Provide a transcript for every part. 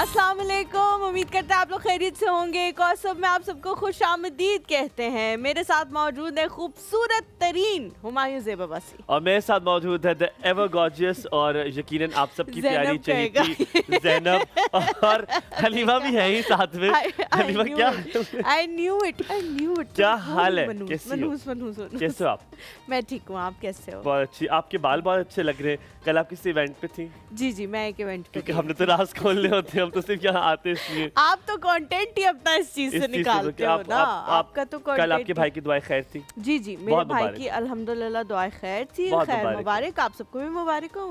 अस्सलाम वालेकुम, उम्मीद करते हैं आप लोग खैरियत से होंगे। कौसब में आप सबको खुश आमदीद कहते हैं। मेरे साथ मौजूद है खूबसूरत तरीन हुमायूं ज़ेब अब्बासी और मेरे साथ मौजूद है द एवर गॉर्जियस और यकीनन आप सबकी प्यारी चहेती ज़ैनब और हलीमा भी है ही साथ में। हलीमा क्या? I knew it. क्या हाल है? मनहूस कैसे हो आप? मैं ठीक हूँ, आप कैसे हो? बहुत अच्छी, आपके बाल बहुत अच्छे लग रहे हैं। कल आप किसी इवेंट पे थी? जी मैं एक इवेंट पे, क्योंकि हमने तो राज खोलने होते हैं, हम तो सिर्फ यहाँ आते हैं इसलिए। आप तो कंटेंट ही अपना इस चीज से निकालते हो ना। आपका तो कंटेंट। कल आपके भाई की दुआएं खैर थी? जी मेरे भाई की अल्हम्दुलिल्लाह दुआएं खैर थी। खैर मुबारक, आप सबको भी मुबारक हो।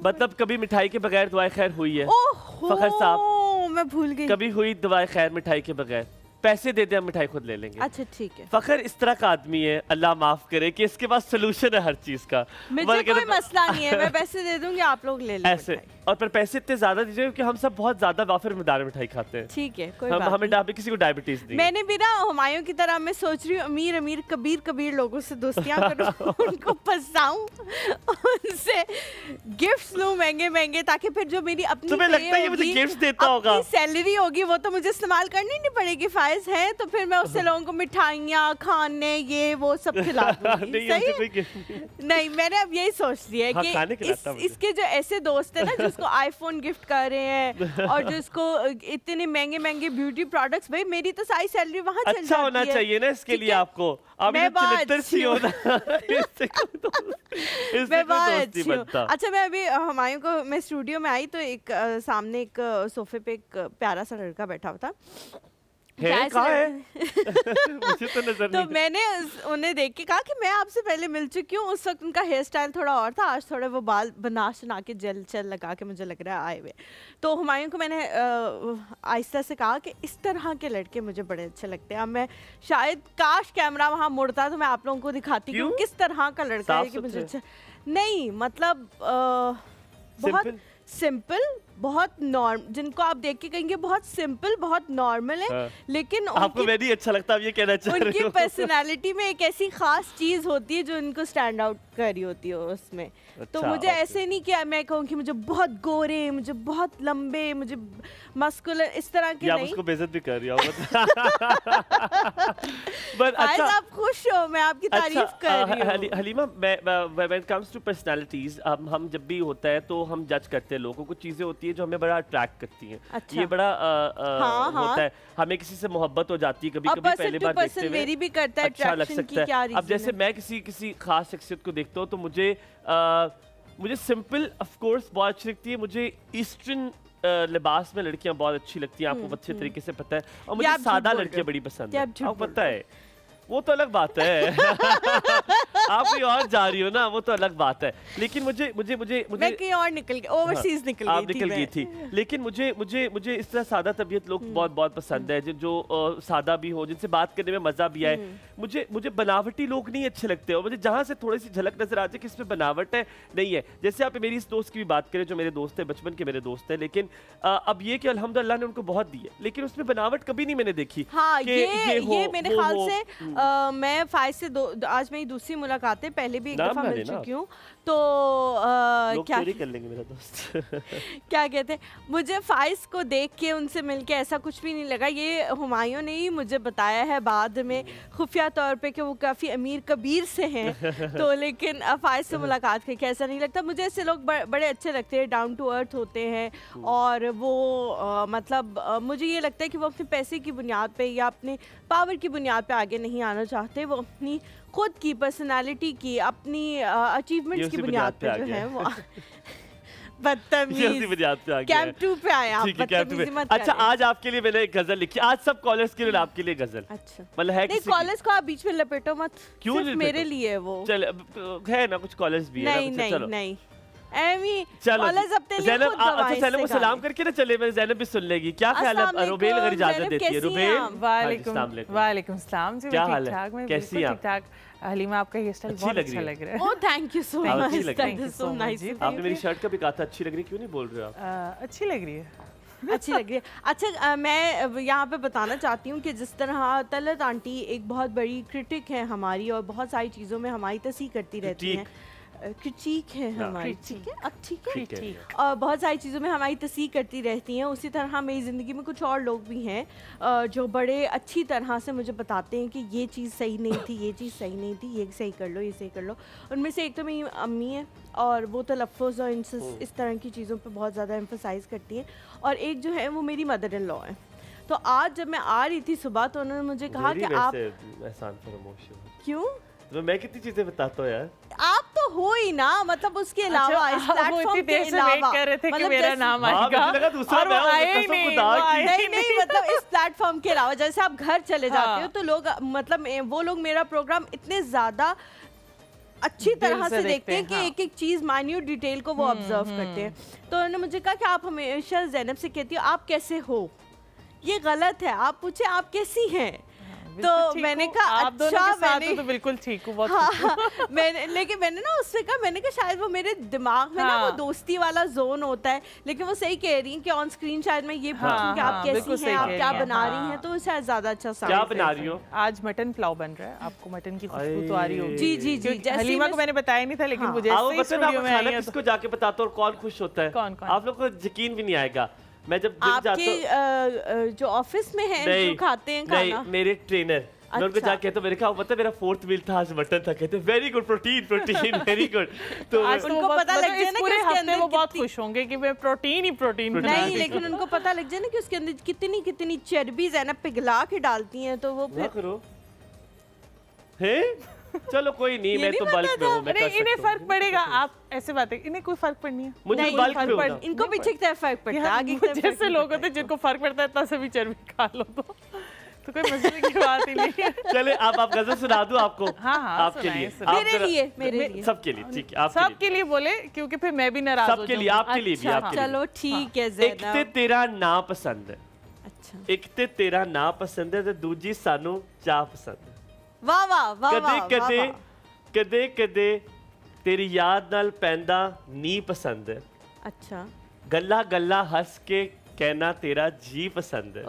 मतलब कभी मिठाई के बगैर दुआएं खैर हुई है? फखर साहब मैं भूल गई। कभी हुई दुआएं खैर मिठाई के बगैर? पैसे दे दे, हम मिठाई खुद ले लेंगे। अच्छा ठीक है। फखर इस तरह का आदमी है, अल्लाह माफ करे, कि इसके पास सोल्यूशन है हर चीज का। मुझे कोई मसला नहीं है, मैं पैसे दे दूंगी, आप लोग ले लें ऐसे। और पर पैसे इतने ज्यादा दीजिए क्योंकि हम सब बहुत ज्यादा वाफिर मदार मिठाई खाते हैं। ठीक है, कोई बात हमें किसी को डायबिटीज नहीं। मैंने भी ना हुमायूं की तरह मैं सोच रही हूँ अमीर कबीर लोगों से दोस्तियां करूं, उनको फंसाऊं, उनसे गिफ्ट्स लूं महंगे ताकि फिर जो मेरी अपनी तुम्हें लगता है ये मुझे गिफ्ट्स देता होगा? सैलरी होगी वो तो मुझे इस्तेमाल करनी नहीं पड़ेगी, फायज है तो फिर मैं उससे लोगों को मिठाइयाँ खाने ये वो सब खिला दूंगी। नहीं मैंने अब यही सोच लिया है कि इसके जो ऐसे दोस्त है ना जिसको आईफोन गिफ्ट कर रहे हैं और जिसको इतने महंगे ब्यूटी प्रोडक्ट्स, भाई मेरी तो सारी सैलरी वहाँ चल जाती है। अच्छा होना चाहिए ना इसके लिए आपको। मैं अच्छा मैं अभी हुमायूं को मैं स्टूडियो में आई तो एक सामने एक सोफे पे एक प्यारा सा लड़का बैठा हुआ था। कहाँ है? मुझे तो नजर तो मैंने उन्हें देख के कहा कि मैं आपसे पहले मिल चुकी हूँ। उस वक्त उनका हेयर स्टाइल थोड़ा और था, आज थोड़े वो बाल बना के जेल लगा के मुझे लग रहा है आए हुए। तो हुमायूं को मैंने आहिस्ता से कहा कि इस तरह के लड़के मुझे बड़े अच्छे लगते हैं। अब मैं शायद काश कैमरा वहाँ मुड़ता तो मैं आप लोगों को दिखाती कि किस तरह का लड़का है कि मुझे अच्छा नहीं, मतलब बहुत सिंपल, बहुत नॉर्मल, जिनको आप देख के कहेंगे बहुत सिंपल बहुत नॉर्मल है। लेकिन आपको वेरी अच्छा लगता है, ये कहना चाह रही हूं। उनकी पर्सनालिटी में एक ऐसी खास चीज होती है जो इनको स्टैंड आउट कर रही होती है उसमें। तो मुझे ऐसे नहीं कि मैं कहूँ कि मुझे बहुत गोरे, मुझे बहुत लंबे, मुझे मस्कुलर, इस तरह के नहीं। उसको बेइज्जत भी कर रही हो। अच्छा आप खुश हो, मैं आपकी तारीफ कर रही हूँ। Halima, when it comes to personalities, हम जब भी होता है तो हम जज करते हैं लोगों को, चीजें होती है जो हमें बड़ा अट्रैक्ट करती हैं। अच्छा। ये बड़ा होता है, हमें किसी से मोहब्बत हो जाती है कभी पहली बार देखते हुए मेरी भी करता है, अच्छा लग सकता है। अब जैसे मैं किसी खास शख्सियत को देखता हूँ तो मुझे सिंपल ऑफ कोर्स बहुत अच्छी लगती है। मुझे ईस्टर्न लिबास में लड़कियां बहुत अच्छी लगती हैं, आपको अच्छे तरीके से पता है। और मुझे सादा लड़कियां बड़ी पसंद है, आपको पता है। वो तो अलग बात है। आप कहीं और जा रही हो ना, वो तो अलग बात है। लेकिन मुझे मैं कहीं और निकल गई, ओवरसीज निकल गई थी। लेकिन मुझे इस तरह सादा तबीयत लोग बहुत पसंद है, जो सादा भी हो, जिनसे बात करने में मजा भी आए। मुझे बनावटी लोग नहीं अच्छे लगते, और मुझे जहाँ से थोड़ी सी झलक नजर आती है कि इसमें बनावट है नहीं है। जैसे आप मेरी इस दोस्त की भी बात करें जो मेरे दोस्त है, बचपन के मेरे दोस्त है, लेकिन अब ये कि अल्हम्दुलिल्लाह ने उनको बहुत दी है, लेकिन उसमें बनावट कभी नहीं मैंने देखी। हाँ, ये मेरे ख्याल से मैं फाइज से आज मेरी दूसरी मुलाकात है, पहले भी एक दफा मिल चुकी हूँ। तो क्या कर लेंगे मेरा दोस्त। क्या कहते हैं, मुझे फाइज को देख के उनसे मिलके ऐसा कुछ भी नहीं लगा। ये हुमायूं ने ही मुझे बताया है बाद में खुफिया तौर पे कि वो काफ़ी अमीर कबीर से हैं। तो लेकिन फाइज से मुलाकात करके ऐसा नहीं लगता। मुझे ऐसे लोग बड़े अच्छे लगते हैं, डाउन टू अर्थ होते हैं। और वो मतलब मुझे ये लगता है कि वो अपने पैसे की बुनियाद पे या अपने पावर की बुनियाद पे आगे नहीं आना चाहते। वो अपनी खुद की पर्सनालिटी की, अपनी अचीवमेंट्स की बुनियाद पे जो है वो बदतमीज कैंप 2 पे आए आप। अच्छा, आज आपके लिए मैंने एक गजल लिखी, आज सब कॉलेज के लिए आपके लिए गजल। अच्छा, मतलब है नहीं कॉलेज को आप बीच में लपेटो मत। क्यों मेरे लिए वो चल है ना, कुछ कॉलेज भी है। नहीं चलो ज़ैनब, अच्छा ज़ैनब को सलाम करके ना चले, मैं ज़ैनब भी सुन लेगी। क्या ख्याल है? रुबेल अगर इजाजत देती है। रुबेल, वालेकुम सलाम जी, क्या हाल है? कैसी हैं आप? हलीमा, आपका हेयर स्टाइल बहुत अच्छा लग रहा है। Oh thank you so much, that is so nice. आपने मेरी शर्ट का भी कहा था अच्छी लग रही, क्यों नहीं बोल रहे हो आप? अच्छी लग रही है। अच्छी लग रही है। अच्छा मैं यहाँ पे बताना चाहती हूँ कि जिस तरह तलत आंटी एक बहुत बड़ी क्रिटिक है हमारी और बहुत सारी चीज़ों में हमारी तस्दीक करती रहती हैं। क्रिटिक है हमारी, ठीक है, अब ठीक है, ठीक। और बहुत सारी चीज़ों में हमारी तस्दीक करती रहती हैं। उसी तरह मेरी ज़िंदगी में कुछ और लोग भी हैं जो बड़े अच्छी तरह से मुझे बताते हैं कि ये चीज़ सही नहीं थी, ये चीज़ सही नहीं थी, ये सही कर लो, ये सही कर लो। उनमें से एक तो मेरी अम्मी है और वो तलफ़्फ़ुज़ और इस तरह की चीज़ों पर बहुत ज़्यादा एम्फसाइज़ करती हैं, और एक जो है वो मेरी मदर इन लॉ है। तो आज जब मैं आ रही थी सुबह तो उन्होंने मुझे कहा कि आप क्यों, तो मैं कितनी चीजें बताता हूँ यार, आप तो हो ही ना, मतलब उसके अलावा इस प्लेटफॉर्म के अलावा कर रहे थे कि मतलब मेरा नाम आएगा और वो आया ही नहीं, मतलब इस प्लेटफॉर्म के अलावा जैसे आप घर चले जाते हो तो लोग, मतलब वो लोग मेरा प्रोग्राम इतने ज्यादा अच्छी तरह से देखते हैं कि एक एक चीज माइन्यूट डिटेल को वो ऑब्जर्व करते हैं। तो उन्होंने मुझे कहा कि आप हमेशा ज़ैनब से कहती हो आप कैसे हो, ये गलत है, आप पूछे आप कैसी हैं। तो मैंने कहा आप दोनों अच्छा, के साथ मैंने तो बिल्कुल ठीक हूँ, बहुत हाँ, लेकिन मैंने ना उससे कहा, मैंने कहा शायद वो मेरे दिमाग में ना वो दोस्ती वाला जोन होता है, लेकिन वो सही कह रही है कि ऑन स्क्रीन शायद मैं ये पूछूं कि आप कैसी हैं, आप क्या बना रही हैं, तो शायद ज्यादा अच्छा साउंड। क्या बना रही हो? आज मटन पुलाव बन रहा है, आपको मटन की खुशबू तो आ रही होगी। जी जी जी, हलीमा को मैंने बताया नहीं था, लेकिन मुझे किसको जाके बताता हूँ कौन खुश होता है, कौन आप लोग को यकीन भी नहीं आएगा। मैं जब आपके जो ऑफिस में हैं जो खाते हैं खाना, मेरे ट्रेनर, मैं उनको जाके तो मेरे कहा मतलब मेरा 4th मील था आज मटन था, कहते very good, protein very good. तो उनको पता लग जाए ना कि उसके अंदर वो बहुत खुश होंगे कि मैं प्रोटीन नहीं, लेकिन उनको पता लग जाए ना कि उसके अंदर कितनी कितनी चर्बी है ना पिघला के डालती हैं, तो वो फिर करो है। चलो कोई नहीं, मैं तो बल्क में हूँ, मैं कर सकता हूँ। इन्हें फर्क पड़ेगा, आप ऐसे बातें, इन्हें कोई फर्क पड़नी है, मुझे बल्क में होता है, इनको पीछे की तरफ फर्क पड़ता है, आगे की तरफ जैसे लोग होते हैं जिनको फर्क पड़ता है इतना से भी चर्बी खा लो तो कोई मसले की बात ही नहीं है। चले आप गजल सुना दूं आपको? हाँ आपके लिए, मेरे लिए सबके लिए, ठीक है, सबके लिए बोले, क्योंकि फिर मैं भी नाराज हो सबके लिए, आपके लिए भी, आपके लिए। चलो ठीक है। एक ते तेरा ना पसंद है, अच्छा, एक ते तेरा ना पसंद है ते दूजी सानू चाह पसंद है। वाह वाह वाह, कदे कदे तेरी याद नाल पैंदा नी पसंद है। अच्छा, गल्ला गल्ला हंस के कहना तेरा जी पसंद है,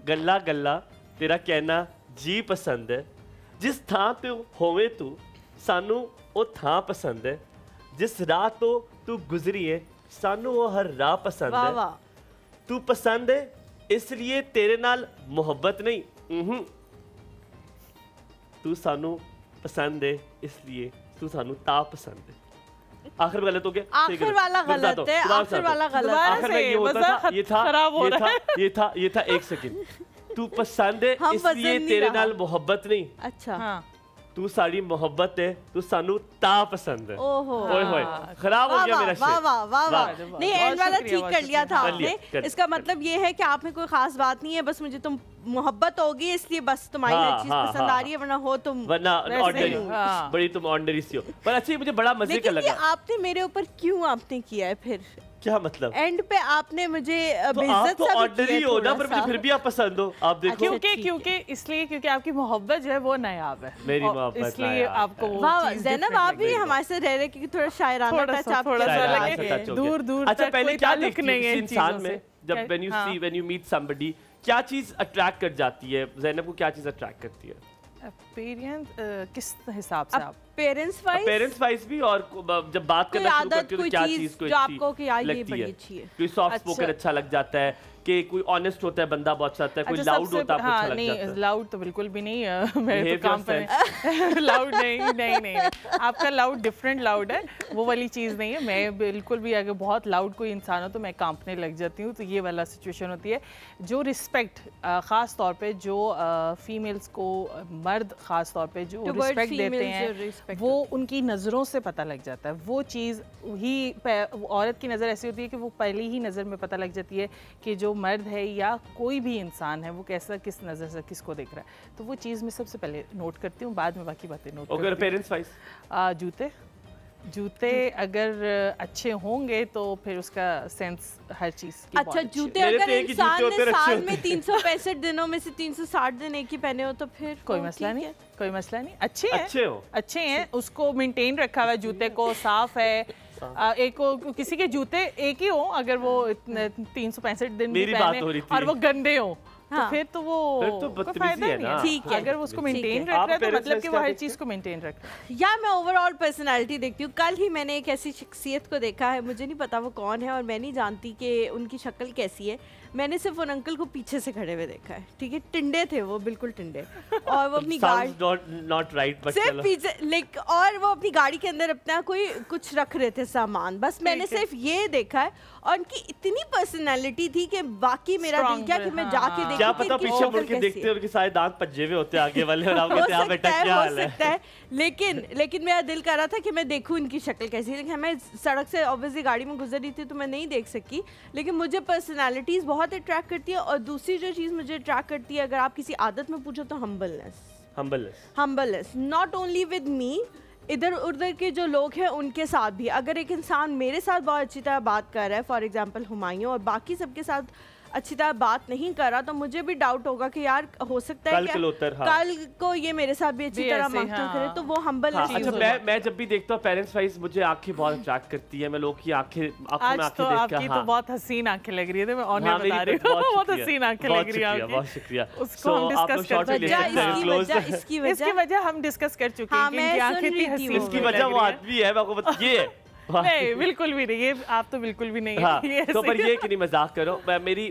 गल्ला गल्ला तेरा कहना जी पसंद है। जिस थां ते होवे तू सानू ओ थां पसंद है, जिस राह तो तू गुजरी है सानू वो हर राह पसंद है। तू पसंद है इसलिए तेरे नाल मोहब्बत नहीं, तू सानू पसंद है इसलिए तू सानू ता पसंद है। आखिर गलत हो गया, आखिर वाला गलत है, आखिर वाला गलत। आखिर में ये होता था, ये था 1 सेकंड। तू पसंद है इसलिए तेरे नाल मोहब्बत नहीं, अच्छा, तू साड़ी मोहब्बत है, तू सानू ता पसंद है। ओहो, ओए खराब हो गया मेरा शेर। वाह वाह वाह वाह, नहीं एंड वाला ठीक कर लिया था आपने। इसका मतलब ये है कि आप में कोई खास बात नहीं है, बस मुझे तुम मोहब्बत होगी इसलिए बस तुम्हारी हर चीज पसंद आ रही है, वरना हो तुम ऑर्डिनरी, बड़ी तुम ऑर्डिनरी सी हो। पर अच्छा मुझे बड़ा मजे का लगा। आपने मेरे ऊपर क्यों आपने किया है फिर? क्या मतलब? एंड पे आपने मुझे बेइज्जत सा ऑर्डिनरी हो ना, पर मुझे फिर भी आप पसंद हो, आप देखो। क्योंकि इसलिए क्योंकि आपकी मोहब्बत जो है वो नायाब है, मेरी मोहब्बत इसलिए आपको ज़ैनब आप भी हमारे से रह रहे क्योंकि थोड़ा शायराना टच आप लगे, दूर दूर अच्छा पहले क्या देखती नहीं है इंसान में, जब व्हेन यू मीट समबडी, क्या चीज अट्रैक्ट कर जाती है? ज़ैनब को क्या चीज अट्रैक्ट करती है? किस हिसाब से? आप पेरेंट्स वाइज भी, और जब बात करना शुरू करते हो तो क्या चीज को अच्छी लगती है? कोई सॉफ्ट स्पोकन अच्छा लग जाता है, कि कोई ऑनेस्ट होता है बंदा बहुत अच्छा, कोई लाउड होता है, अच्छा लग जाता है? लाउड तो बिल्कुल भी नहीं, मेरे तो काम पर लाउड नहीं, आपका लाउड डिफरेंट लाउड है, वो वाली चीज़ नहीं है। मैं बिल्कुल भी अगर बहुत लाउड कोई इंसान हो तो मैं कांपने लग जाती हूँ, तो ये वाला सिचुएशन होती है। जो रिस्पेक्ट ख़ास तौर पे जो फीमेल्स को, मर्द ख़ास तौर पे जो रिस्पेक्ट देते हैं, वो उनकी नज़रों से पता लग जाता है। वो चीज़ ही औरत की नज़र ऐसी होती है कि वो पहली ही नज़र में पता लग जाती है कि जो मर्द है या कोई भी इंसान है वो कैसा, किस नज़र से किसको देख रहा है। तो वो चीज़ मैं सबसे पहले नोट करती हूँ, बाद में बाकी बातें नोट करती हूँ। पेरेंट्स वाइज जूते अगर अच्छे होंगे तो फिर उसका सेंस हर चीज़ की। अच्छा, जूते अगर इंसान ने साल में 365 दिनों में से 360 दिन एक ही पहने हो तो फिर कोई मसला नहीं, कोई मसला नहीं। अच्छे हैं, उसको मेंटेन रखा हुआ है, जूते को साफ है। एक किसी के जूते एक ही हो, अगर वो 365 दिन भी पहने और वो गंदे हो तो फिर तो वो कोई फायदा नहीं है। ठीक है, अगर वो उसको मेंटेन रख रहा है तो मतलब कि वो हर चीज को मेंटेन रख रहा है। या मैं ओवरऑल पर्सनालिटी देखती हूँ। कल ही मैंने एक ऐसी शख्सियत को देखा है, मुझे नहीं पता वो कौन है और मैं नहीं जानती कि उनकी शक्ल कैसी है। मैंने सिर्फ उन अंकल को पीछे से खड़े हुए देखा है, ठीक है, टिंडे थे वो, बिल्कुल टिंडे, और वो अपनी गाड़ी नॉट राइट बट सिर्फ पीछे लाइक, और वो अपनी गाड़ी के अंदर अपना कोई कुछ रख रहे थे सामान, बस मैंने सिर्फ ये देखा है। और उनकी इतनी पर्सनालिटी थी कि बाकी मेरा दिल क्या कि मैं जाके देखूं क्या पता पीछे मुड़ के देखते उनके सारे दांत पज्जे हुए होते आगे वाले और आप कहते हैं बेटा क्या हाल है। लेकिन मेरा दिल कर रहा था कि मैं देखूं इनकी शक्ल कैसी है। लेकिन मैं सड़क से ऑब्वियसली गाड़ी में गुजर रही थी तो मैं नहीं देख सकी। लेकिन मुझे पर्सनालिटीज बहुत अट्रैक्ट करती है। और दूसरी जो चीज़ मुझे अट्रैक्ट करती है, अगर आप किसी आदत में पूछो तो humbleness, not only with me, इधर उधर के जो लोग हैं उनके साथ भी। अगर एक इंसान मेरे साथ बहुत अच्छी तरह बात कर रहा है, फॉर एग्जांपल हुमायूं, और बाकी सबके साथ अच्छी तरह बात नहीं कर रहा, तो मुझे भी डाउट होगा कि यार हो सकता है कल को ये मेरे साथ भी अच्छी तरह मांगता करे, तो वो हम्बल अच्छा मैं जब भी देखता हूँ पेरेंट्स वाइज मुझे आंखें बहुत अट्रैक्ट करती है। मैं लोग की आंखों में आंखें देख के आपकी तो बहुत हसीन आंखें लग रही है, मैं ऑनर बता रही हूँ, बहुत हसीन आंखें लग रही है। बहुत शुक्रिया। उसको हम डिस्कस कर चुके हैं, इसकी वजह हम डिस्कस कर चुके हैं कि आंखें इतनी हसीन, इसकी वजह वो आदमी है, मैं आपको बता, ये है नहीं बिल्कुल भी नहीं, ये आप तो बिल्कुल भी नहीं हाँ, है। तो पर ये कि नहीं मजाक करो, मेरी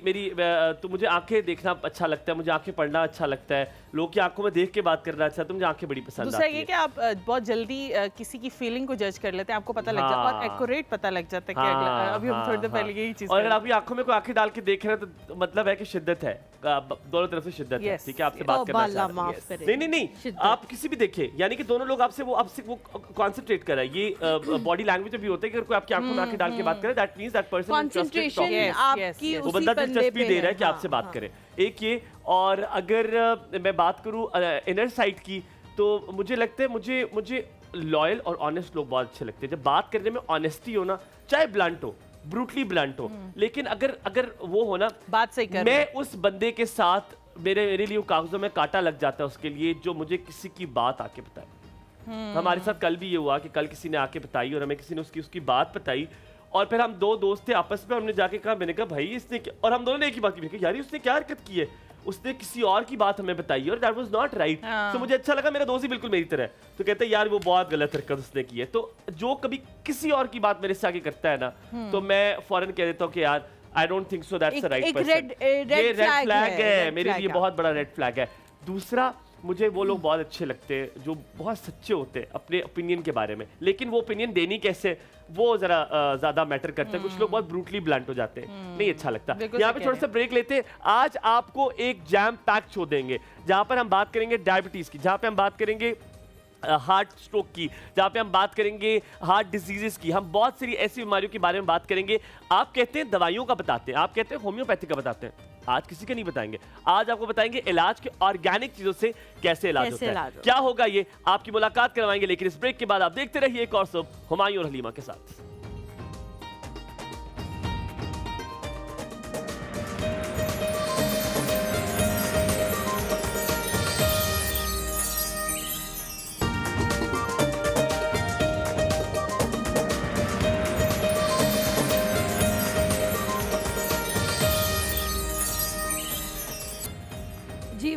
तो मुझे आंखें देखना अच्छा लगता है, मुझे आंखें पढ़ना अच्छा लगता है, लोग की आंखों में देख के बात करना अच्छा, तो मुझे आंखें बड़ी पसंद आती है। दूसरा ये कि आप बहुत जल्दी किसी की फीलिंग को जज कर लेते हैं, आपको पता लग जाता है और एक्यूरेट पता लग जाता है कि अभी हम थोड़ी देर पहले यही चीज, और अगर आपकी आंखों में कोई आंखें डाल के देख रहे हैं तो मतलब है कि शिद्दत है, दोनों तरफ से शिद्दत है, ठीक है, आपसे बात करना चाहते हैं। नहीं आप किसी भी देखे, यानी कि दोनों लोग आपसे वो कॉन्सेंट्रेट कर रहा है। ये बॉडी लैंग्वेज भी होता है कि अगर कोई आपकी आंखों में आंखें डाल के बात करे, that means that person concentration आपकी वो बंदा दिलचस्पी दे रहा है कि आपसे बात करे, एक ये। और अगर मैं बात करूं इनर साइड की, तो मुझे लगता है मुझे लॉयल और ऑनेस्ट लोग बहुत अच्छे लगते हैं। जब बात करने में ऑनेस्टी हो ना, चाहे ब्लंट हो, ब्रूटली ब्लंट हो, लेकिन अगर वो हो ना, बात सही कर, मैं उस बंदे के साथ मेरे लिए कागजों में कांटा लग जाता है उसके लिए, जो मुझे किसी की बात आके बताए। हमारे साथ कल भी ये हुआ कि कल किसी ने आके बताई और हमें किसी ने उसकी बात बताई, और फिर हम दो दोस्त थे आपस में, हमने जाके कहा, मैंने कहा भाई इसने, और हम दोनों ने एक ही बात की, यार उसने क्या हरकत की है, उसने किसी और की बात हमें बताई और दैट वाज नॉट राइट। तो मुझे अच्छा लगा, मेरा दोस्त ही बिल्कुल मेरी तरह है, तो कहते हैं यार वो बहुत गलत हरकत उसने की है। तो जो कभी किसी और की बात मेरे से आगे करता है ना, तो मैं फौरन कह देता हूँ कि यार I don't think so, that's the right person. ये रेड फ्लैग है मेरे लिए, बहुत बड़ा रेड फ्लैग है। दूसरा, मुझे वो लोग बहुत अच्छे लगते हैं जो बहुत सच्चे होते हैं अपने ओपिनियन के बारे में, लेकिन वो ओपिनियन देनी कैसे, वो जरा ज्यादा मैटर करता है। कुछ लोग बहुत ब्रूटली ब्लंट हो जाते हैं, नहीं अच्छा लगता। यहाँ पे थोड़ा सा ब्रेक लेते हैं। आज आपको एक जैम पैक शो देंगे जहाँ पर हम बात करेंगे डायबिटीज की, जहाँ पे हम बात करेंगे हार्ट स्ट्रोक की, जहाँ पे हम बात करेंगे हार्ट डिजीजेस की, हम बहुत सारी ऐसी बीमारियों के बारे में बात करेंगे। आप कहते हैं दवाइयों का बताते हैं, आप कहते हैं होम्योपैथी का बताते हैं, आज किसी का नहीं बताएंगे। आज आपको बताएंगे इलाज के ऑर्गेनिक चीजों से कैसे इलाज होता है। क्या होगा ये, आपकी मुलाकात करवाएंगे, लेकिन इस ब्रेक के बाद आप देखते रहिए एक और सब हुमायूं और हलीमा के साथ।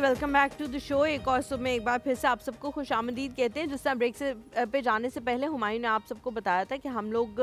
Welcome back to the show. एक और सुबह में एक बार फिर से आप सबको खुश आमदीद कहते हैं। जिस तरह ब्रेक से पे जाने से पहले हुमायूं ने आप सबको बताया था कि हम लोग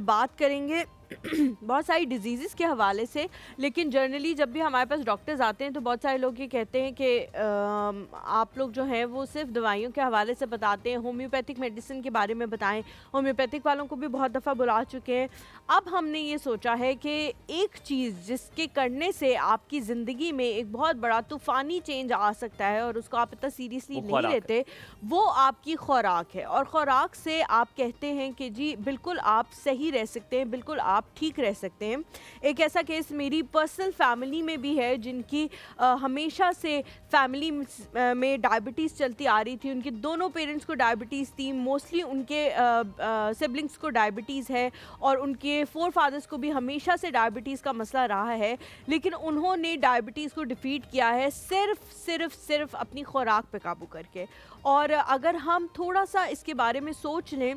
बात करेंगे बहुत सारी डिजीज़ के हवाले से, लेकिन जनरली जब भी हमारे पास डॉक्टर्स आते हैं तो बहुत सारे लोग ये कहते हैं कि आप लोग जो हैं वो सिर्फ दवाइयों के हवाले से बताते हैं, होम्योपैथिक मेडिसिन के बारे में बताएं। होम्योपैथिक वालों को भी बहुत दफ़ा बुला चुके हैं। अब हमने ये सोचा है कि एक चीज़ जिसके करने से आपकी ज़िंदगी में एक बहुत बड़ा तूफ़ानी चेंज आ सकता है और उसको आप इतना सीरियसली नहीं लेते, वो आपकी खुराक है। और खुराक से आप कहते हैं कि जी बिल्कुल आप सही रह सकते हैं, बिल्कुल आप ठीक रह सकते हैं। एक ऐसा केस मेरी पर्सनल फैमिली में भी है जिनकी हमेशा से फैमिली में डायबिटीज़ चलती आ रही थी। उनके दोनों पेरेंट्स को डायबिटीज़ थी, मोस्टली उनके सिबलिंग्स को डायबिटीज़ है और उनके फोर फादर्स को भी हमेशा से डायबिटीज़ का मसला रहा है, लेकिन उन्होंने डायबिटीज़ को डिफीट किया है सिर्फ अपनी खुराक पे काबू करके। और अगर हम थोड़ा सा इसके बारे में सोच लें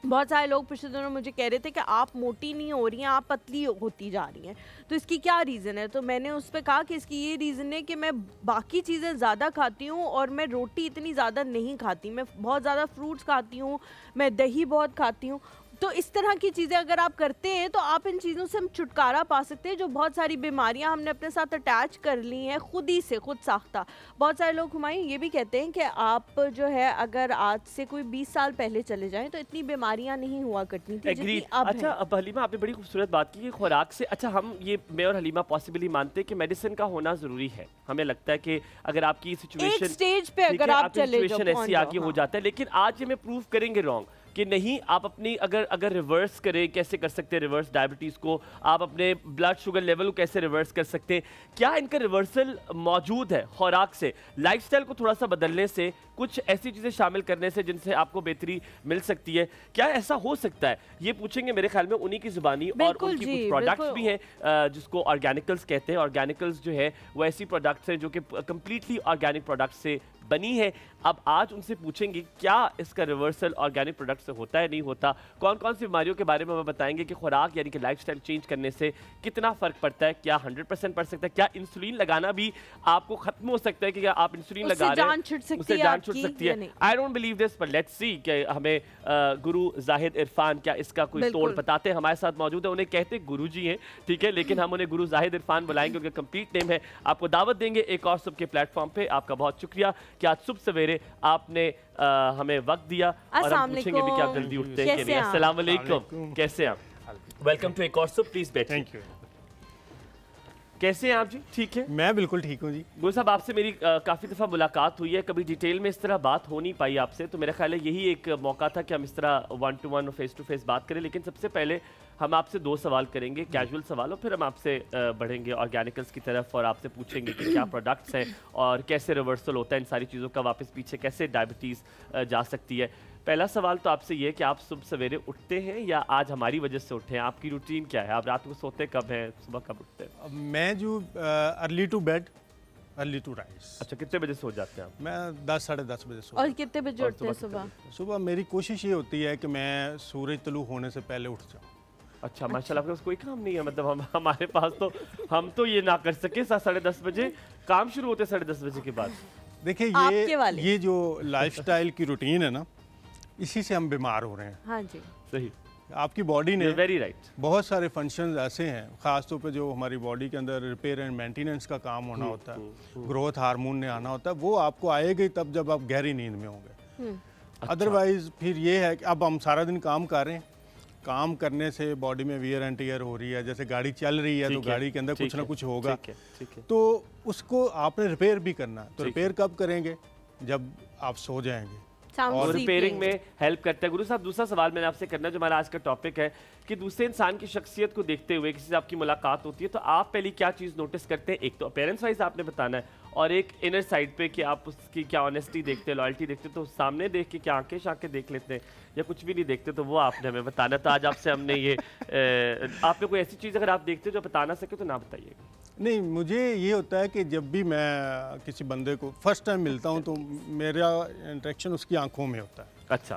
बहुत सारे लोग पिछले दिनों मुझे कह रहे थे कि आप मोटी नहीं हो रही हैं, आप पतली होती जा रही हैं, तो इसकी क्या रीज़न है? तो मैंने उस पर कहा कि इसकी ये रीज़न है कि मैं बाकी चीज़ें ज़्यादा खाती हूँ और मैं रोटी इतनी ज़्यादा नहीं खाती, मैं बहुत ज़्यादा फ्रूट्स खाती हूँ, मैं दही बहुत खाती हूँ। तो इस तरह की चीज़ें अगर आप करते हैं तो आप इन चीज़ों से हम छुटकारा पा सकते हैं, जो बहुत सारी बीमारियां हमने अपने साथ अटैच कर ली हैं खुद ही से, खुद साख्ता। बहुत सारे लोग हुमायूं ये भी कहते हैं कि आप जो है अगर आज से कोई 20 साल पहले चले जाएं तो इतनी बीमारियां नहीं हुआ करती थी जितनी अब अच्छा, अब हलीमा आपने बड़ी खूबसूरत बात की कि खुराक से, अच्छा हम ये मैं और हलीमा पॉसिबली मानते हैं कि मेडिसिन का होना ज़रूरी है। हमें लगता है कि अगर आपकी सिचुएशन एक स्टेज पे अगर आप चले जाओ, ऐसी आगे हो जाता है, लेकिन आज ये मैं प्रूव करेंगे रॉन्ग कि नहीं, आप अपनी अगर रिवर्स करें, कैसे कर सकते हैं रिवर्स डायबिटीज़ को, आप अपने ब्लड शुगर लेवल को कैसे रिवर्स कर सकते हैं? क्या इनका रिवर्सल मौजूद है खुराक से, लाइफस्टाइल को थोड़ा सा बदलने से, कुछ ऐसी चीज़ें शामिल करने से जिनसे आपको बेहतरी मिल सकती है? क्या ऐसा हो सकता है? ये पूछेंगे मेरे ख्याल में उन्हीं की ज़ुबानी, और उनकी कुछ प्रोडक्ट्स भी हैं जिसको ऑर्गेनिकल्स कहते हैं। ऑर्गेनिकल्स जो है वो ऐसी प्रोडक्ट्स हैं जो कि कम्प्लीटली ऑर्गेनिक प्रोडक्ट्स से बनी है। अब आज उनसे पूछेंगे क्या इसका रिवर्सल ऑर्गेनिक प्रोडक्ट से होता है, नहीं होता, कौन कौन सी बीमारियों के बारे में हमें बताएंगे कि खुराक यानी कि लाइफस्टाइल चेंज करने से कितना फ़र्क पड़ता है, क्या 100% पड़ सकता है, क्या इंसुलिन लगाना भी आपको खत्म हो सकता है कि आप इंसुलिन लगा रहे हैं उससे जान छूट सकती है? आई डोंट बिलीव दिस, पर लेट्स सी कि हमें गुरु जाहिद इरफान क्या इसका कोई तोड़ बताते हैं। हमारे साथ मौजूद है, उन्हें कहते गुरु जी हैं, ठीक है, लेकिन हम उन्हें गुरु जाहिद इरफान बुलाएंगे, उनका कंप्लीट नेम है। आपको दावत देंगे एक और सुबह के प्लेटफॉर्म पे। आपका बहुत शुक्रिया कि आज सुबह सवेरे आपने हमें वक्त दिया, और हम पूछेंगे भी कि आप जल्दी उठते हैं कि नहीं। अस्सलाम वालेकुम, कैसे हैं आप? वेलकम टू एक और सुबह, प्लीज बैठिए। Thank you. कैसे हैं आप जी? ठीक है, मैं बिल्कुल ठीक हूँ जी। गुरु साहब, आपसे मेरी काफ़ी दफ़ा मुलाकात हुई है, कभी डिटेल में इस तरह बात हो नहीं पाई आपसे, तो मेरा ख्याल है यही एक मौका था कि हम इस तरह 1 to 1 और फेस टू फेस बात करें। लेकिन सबसे पहले हम आपसे 2 सवाल करेंगे, कैजुअल सवाल, और फिर हम आपसे बढ़ेंगे ऑर्गेनिकल्स की तरफ और आपसे पूछेंगे कि क्या प्रोडक्ट्स हैं और कैसे रिवर्सल होता है इन सारी चीज़ों का, वापस पीछे कैसे डायबिटीज़ जा सकती है। पहला सवाल तो आपसे ये है कि आप सुबह सवेरे उठते हैं या आज हमारी वजह से उठे हैं? आपकी रूटीन क्या है? आप रात को सोते कब हैं, सुबह कब उठते हैं? मैं जो early to bed early to rise. अच्छा, कितने बजे सो जाते हैं आप? मैं 10 साढ़े 10 बजे सो। और कितने बजे उठते हैं सुबह? सुबह मेरी कोशिश ये होती है कि मैं सूरज तुलू होने से पहले उठ जाऊँ। अच्छा, माशाल्लाह, आपके पास कोई काम नहीं है? मतलब हमारे पास तो हम तो ये ना कर सके, 10:30 बजे काम शुरू होते 10:30 बजे के बाद। देखिए ये जो लाइफस्टाइल की रूटीन है ना, इसी से हम बीमार हो रहे हैं। हाँ जी, सही। आपकी बॉडी ने वेरी राइट बहुत सारे फंक्शंस ऐसे हैं, ख़ास तौर पे जो हमारी बॉडी के अंदर रिपेयर एंड मेंटेनेंस का काम होना होता है, ग्रोथ हार्मोन ने आना होता है, वो आपको आएगा ही तब जब आप गहरी नींद में होंगे। अदरवाइज फिर ये है कि अब हम सारा दिन काम कर रहे हैं, काम करने से बॉडी में वियर एंड टियर हो रही है, जैसे गाड़ी चल रही है तो गाड़ी के अंदर कुछ ना कुछ होगा, तो उसको आपने रिपेयर भी करना है। तो रिपेयर कब करेंगे? जब आप सो जाएंगे, और रिपेयरिंग में हेल्प करता है। गुरु साहब, दूसरा सवाल मैंने आपसे करना है जो हमारा आज का टॉपिक है कि दूसरे इंसान की शख्सियत को देखते हुए किसी से आपकी मुलाकात होती है तो आप पहले क्या चीज़ नोटिस करते हैं? एक तो अपीयरेंस वाइज आपने बताना है, और एक इनर साइड पे कि आप उसकी क्या ऑनेस्टी देखते हैं, लॉयल्टी देखते हैं, तो सामने देख के क्या आंखें शाखें देख लेते हैं या कुछ भी नहीं देखते, तो वो आपने हमें बताना। तो आज आपसे हमने ये आपने कोई ऐसी चीज़ अगर आप देखते हो जो बता ना सके तो ना बताइए। नहीं, मुझे ये होता है कि जब भी मैं किसी बंदे को फर्स्ट टाइम मिलता हूँ तो मेरा इंटरेक्शन उसकी आंखों में होता है। अच्छा,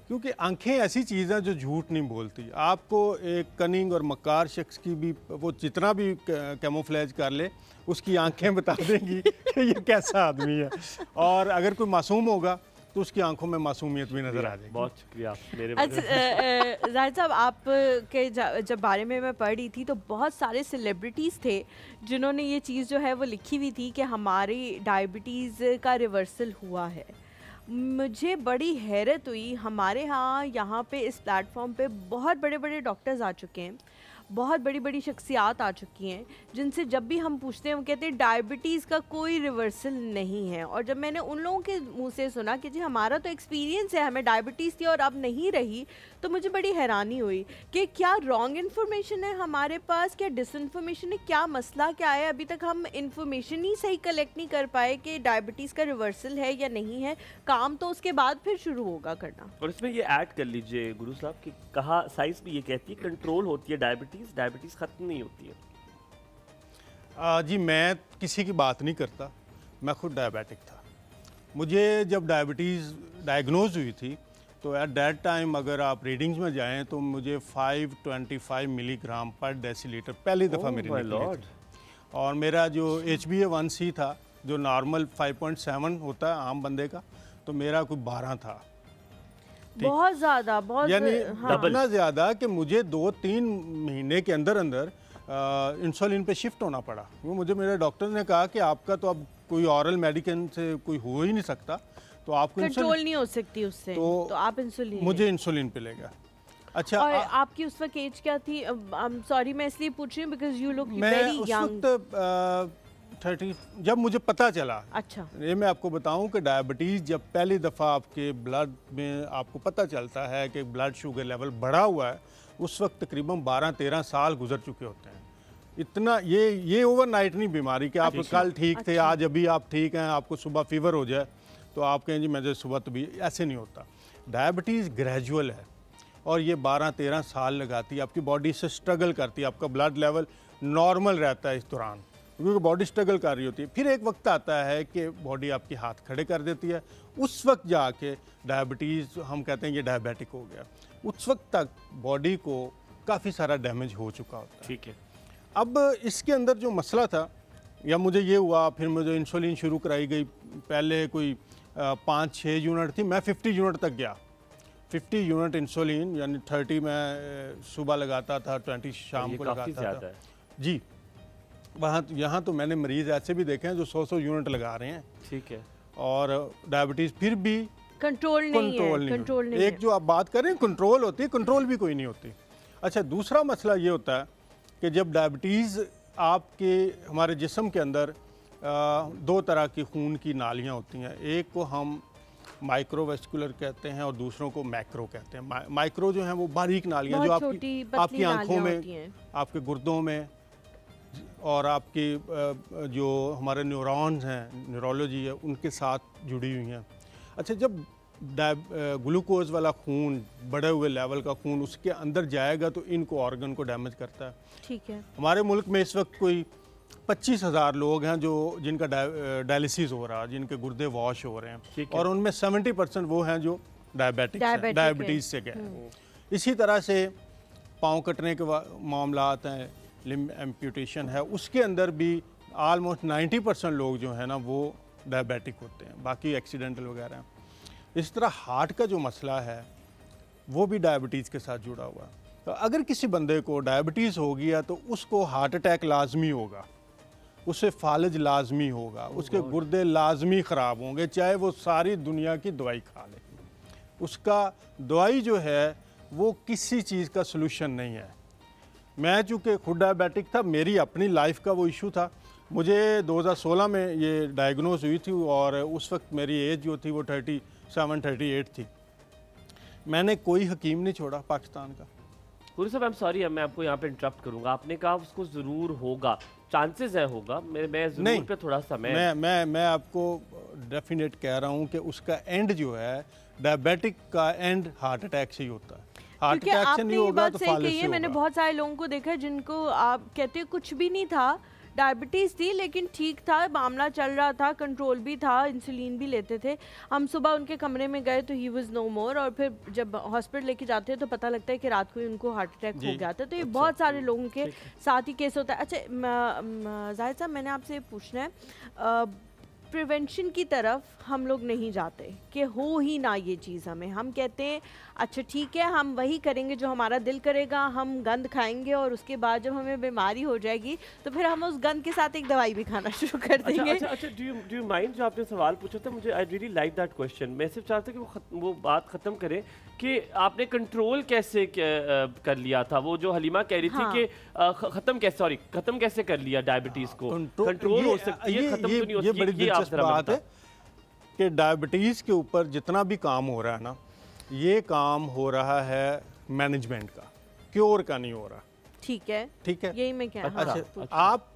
क्योंकि आंखें ऐसी चीज़ है जो झूठ नहीं बोलती। आपको एक कनिंग और मक्कार शख्स की भी वो जितना भी कैमोफ्लेज कर ले, उसकी आंखें बता देंगी कि ये कैसा आदमी है, और अगर कोई मासूम होगा तो उसकी आंखों में मासूमियत भी नजर आ जाएगी। बहुत शुक्रिया मेरे। अच्छा जाहिद साहब, आप के जब बारे में मैं पढ़ रही थी तो बहुत सारे सेलिब्रिटीज़ थे जिन्होंने ये चीज़ जो है वो लिखी हुई थी कि हमारी डायबिटीज़ का रिवर्सल हुआ है। मुझे बड़ी हैरत हुई, हमारे यहाँ पे इस प्लेटफॉर्म पे बहुत बड़े बड़े डॉक्टर्स आ चुके हैं, बहुत बड़ी बड़ी शख्सियात आ चुकी हैं, जिनसे जब भी हम पूछते हैं वो कहते हैं डायबिटीज़ का कोई रिवर्सल नहीं है। और जब मैंने उन लोगों के मुंह से सुना कि जी हमारा तो एक्सपीरियंस है, हमें डायबिटीज़ थी और अब नहीं रही, तो मुझे बड़ी हैरानी हुई कि क्या रॉन्ग इन्फॉर्मेशन है हमारे पास, क्या डिसइंफॉर्मेशन है, क्या मसला क्या है? अभी तक हम इन्फॉर्मेशन ही सही कलेक्ट नहीं कर पाए कि डायबिटीज़ का रिवर्सल है या नहीं है। काम तो उसके बाद फिर शुरू होगा करना। और इसमें ये ऐड कर लीजिए गुरु साहब कि कहा साइंस भी ये कहती है कंट्रोल होती है डायबिटीज़ खत्म नहीं होती है। जी, मैं किसी की बात नहीं करता, मैं खुद डायबिटिक था। मुझे जब डायबिटीज़ डायग्नोज हुई थी तो एट दैट टाइम अगर आप रीडिंग्स में जाएं तो मुझे 525 मिलीग्राम पर डेसीलीटर पहली दफ़ा मेरी निकली थी। और मेरा जो HbA1c था जो नॉर्मल 5.7 होता है आम बंदे का, तो मेरा कोई 12 था। बहुत ज़्यादा, बहुत यानी हाँ। इतना ज़्यादा कि मुझे 2-3 महीने के अंदर अंदर इंसुलिन पे शिफ्ट होना पड़ा। वो मुझे मेरे डॉक्टर ने कहा कि आपका तो अब कोई ऑरल मेडिसिन से कोई हो ही नहीं सकता, तो आपको कंट्रोल नहीं हो सकती उससे, तो आप इंसुलिन, मुझे इंसुलिन पे लेगा। अच्छा, और आपकी उस वक्त एज क्या थी? सॉरी मैं इसलिए पूछ रही हूँ because you look very young. मैं उस वक्त 30 जब मुझे पता चला। अच्छा, ये मैं आपको बताऊं कि डायबिटीज़ जब पहली दफ़ा आपके ब्लड में आपको पता चलता है कि ब्लड शुगर लेवल बढ़ा हुआ है, उस वक्त तकरीबन 12-13 साल गुजर चुके होते हैं। इतना ये ओवरनाइट नहीं बीमारी कि आप कल ठीक थे, आज अभी आप ठीक हैं, आपको सुबह फीवर हो जाए तो आप कहें जी मुझे सुबह तो भी, ऐसे नहीं होता। डायबिटीज़ ग्रेजुअल है और ये 12-13 साल लगाती है, आपकी बॉडी से स्ट्रगल करती है, आपका ब्लड लेवल नॉर्मल रहता है इस दौरान, क्योंकि बॉडी स्ट्रगल कर रही होती है। फिर एक वक्त आता है कि बॉडी आपके हाथ खड़े कर देती है, उस वक्त जाके डायबिटीज़ हम कहते हैं ये डायबिटिक हो गया। उस वक्त तक बॉडी को काफ़ी सारा डैमेज हो चुका होता है। ठीक है। अब इसके अंदर जो मसला था, या मुझे ये हुआ, फिर मुझे इंसुलिन शुरू कराई गई। पहले कोई 5-6 यूनिट थी, मैं 50 यूनिट तक गया। 50 यूनिट इंसुलिन, यानी 30 मैं सुबह लगाता था, 20 शाम को लगाता था जी। यहाँ तो मैंने मरीज़ ऐसे भी देखे हैं जो 100 यूनिट लगा रहे हैं। ठीक है। और डायबिटीज़ फिर भी कंट्रोल नहीं। एक जो आप बात करें कंट्रोल होती है, कंट्रोल भी कोई नहीं होती। अच्छा, दूसरा मसला ये होता है कि जब डायबिटीज़ आपके हमारे जिस्म के अंदर 2 तरह की खून की नालियाँ होती हैं, एक को हम माइक्रोवेस्कुलर कहते हैं और दूसरों को मैक्रो कहते हैं। माइक्रो जो हैं वो बारीक नालियाँ जो आपकी आँखों में, आपके गुर्दों में, और आपकी जो हमारे न्यूरॉन्स हैं, न्यूरोलॉजी है, उनके साथ जुड़ी हुई हैं। अच्छा, जब ग्लूकोज वाला खून, बढ़े हुए लेवल का खून उसके अंदर जाएगा तो इनको ऑर्गन को डैमेज करता है। ठीक है। हमारे मुल्क में इस वक्त कोई 25,000 लोग हैं जो जिनका डायलिसिस हो रहा है, जिनके गुर्दे वॉश हो रहे हैं, और उनमें 70% वो हैं जो डायबिटीज़ से गए। इसी तरह से पाँव कटने के मामलात हैं, लिम्ब एम्पुटेशन है, उसके अंदर भी आलमोस्ट 90% लोग जो है ना वो डायबिटिक होते हैं, बाकी एक्सीडेंटल वगैरह हैं। इस तरह हार्ट का जो मसला है वो भी डायबिटीज़ के साथ जुड़ा हुआ है। तो अगर किसी बंदे को डायबिटीज़ हो गया तो उसको हार्ट अटैक लाजमी होगा, उसे फालज लाजमी होगा, उसके गुर्दे लाजमी ख़राब होंगे, चाहे वो सारी दुनिया की दवाई खा ले। उसका दवाई जो है वो किसी चीज़ का सलूशन नहीं है। मैं चूँकि खुद डायबिटिक था, मेरी अपनी लाइफ का वो इशू था। मुझे 2016 में ये डायग्नोज हुई थी और उस वक्त मेरी एज जो थी वो 37-38 थी। मैंने कोई हकीम नहीं छोड़ा पाकिस्तान का। पूरी साहब, आई एम सॉरी, मैं आपको यहाँ पे इंटरप्ट करूँगा। आपने कहा उसको ज़रूर होगा, चांसेस है होगा, मैं ज़रूर पे थोड़ा सा मैं आपको डेफिनेट कह रहा हूँ कि उसका एंड जो है डायबिटिक का एंड हार्ट अटैक से ही होता है। हार्ट अटैक से नहीं होगा तो फालिज से होगा। मैंने बहुत सारे लोगों को देखा है जिनको आप कहते हैं कुछ भी नहीं था, डायबिटीज़ थी लेकिन ठीक था, मामला चल रहा था, कंट्रोल भी था, इंसुलिन भी लेते थे। हम सुबह उनके कमरे में गए तो ही वाज नो मोर, और फिर जब हॉस्पिटल लेके जाते हैं तो पता लगता है कि रात को ही उनको हार्ट अटैक हो गया था। तो ये बहुत सारे लोगों के साथ ही केस होता है। अच्छा जाहिद साहब, मैंने आपसे पूछना है, प्रिवेंशन की तरफ हम लोग नहीं जाते कि हो ही ना ये चीज़ हमें, हम कहते हैं अच्छा ठीक है हम वही करेंगे जो हमारा दिल करेगा, हम गंद खाएंगे और उसके बाद जब हमें बीमारी हो जाएगी तो फिर हम उस गंद के साथ एक दवाई भी खाना शुरू कर देंगे। अच्छा, डू यू माइंड जो आपने सवाल पूछा था, मुझे I really like that question. मैं सिर्फ चाहता हूँ कि वो बात ख़त्म करें कि आपने कंट्रोल कैसे कर लिया था, वो जो हलीमा कह रही थी कि ख़त्म कैसे कर लिया डायबिटीज़ को। कंट्रोल हो सकती है, ख़त्म तो नहीं हो सकती। बड़ी दिलचस्प बात है कि डायबिटीज़ के ऊपर जितना भी काम हो रहा है ना, ये काम हो रहा है मैनेजमेंट का, क्योर का नहीं हो रहा। ठीक है, यही मैं कह रहा हूं। अच्छा,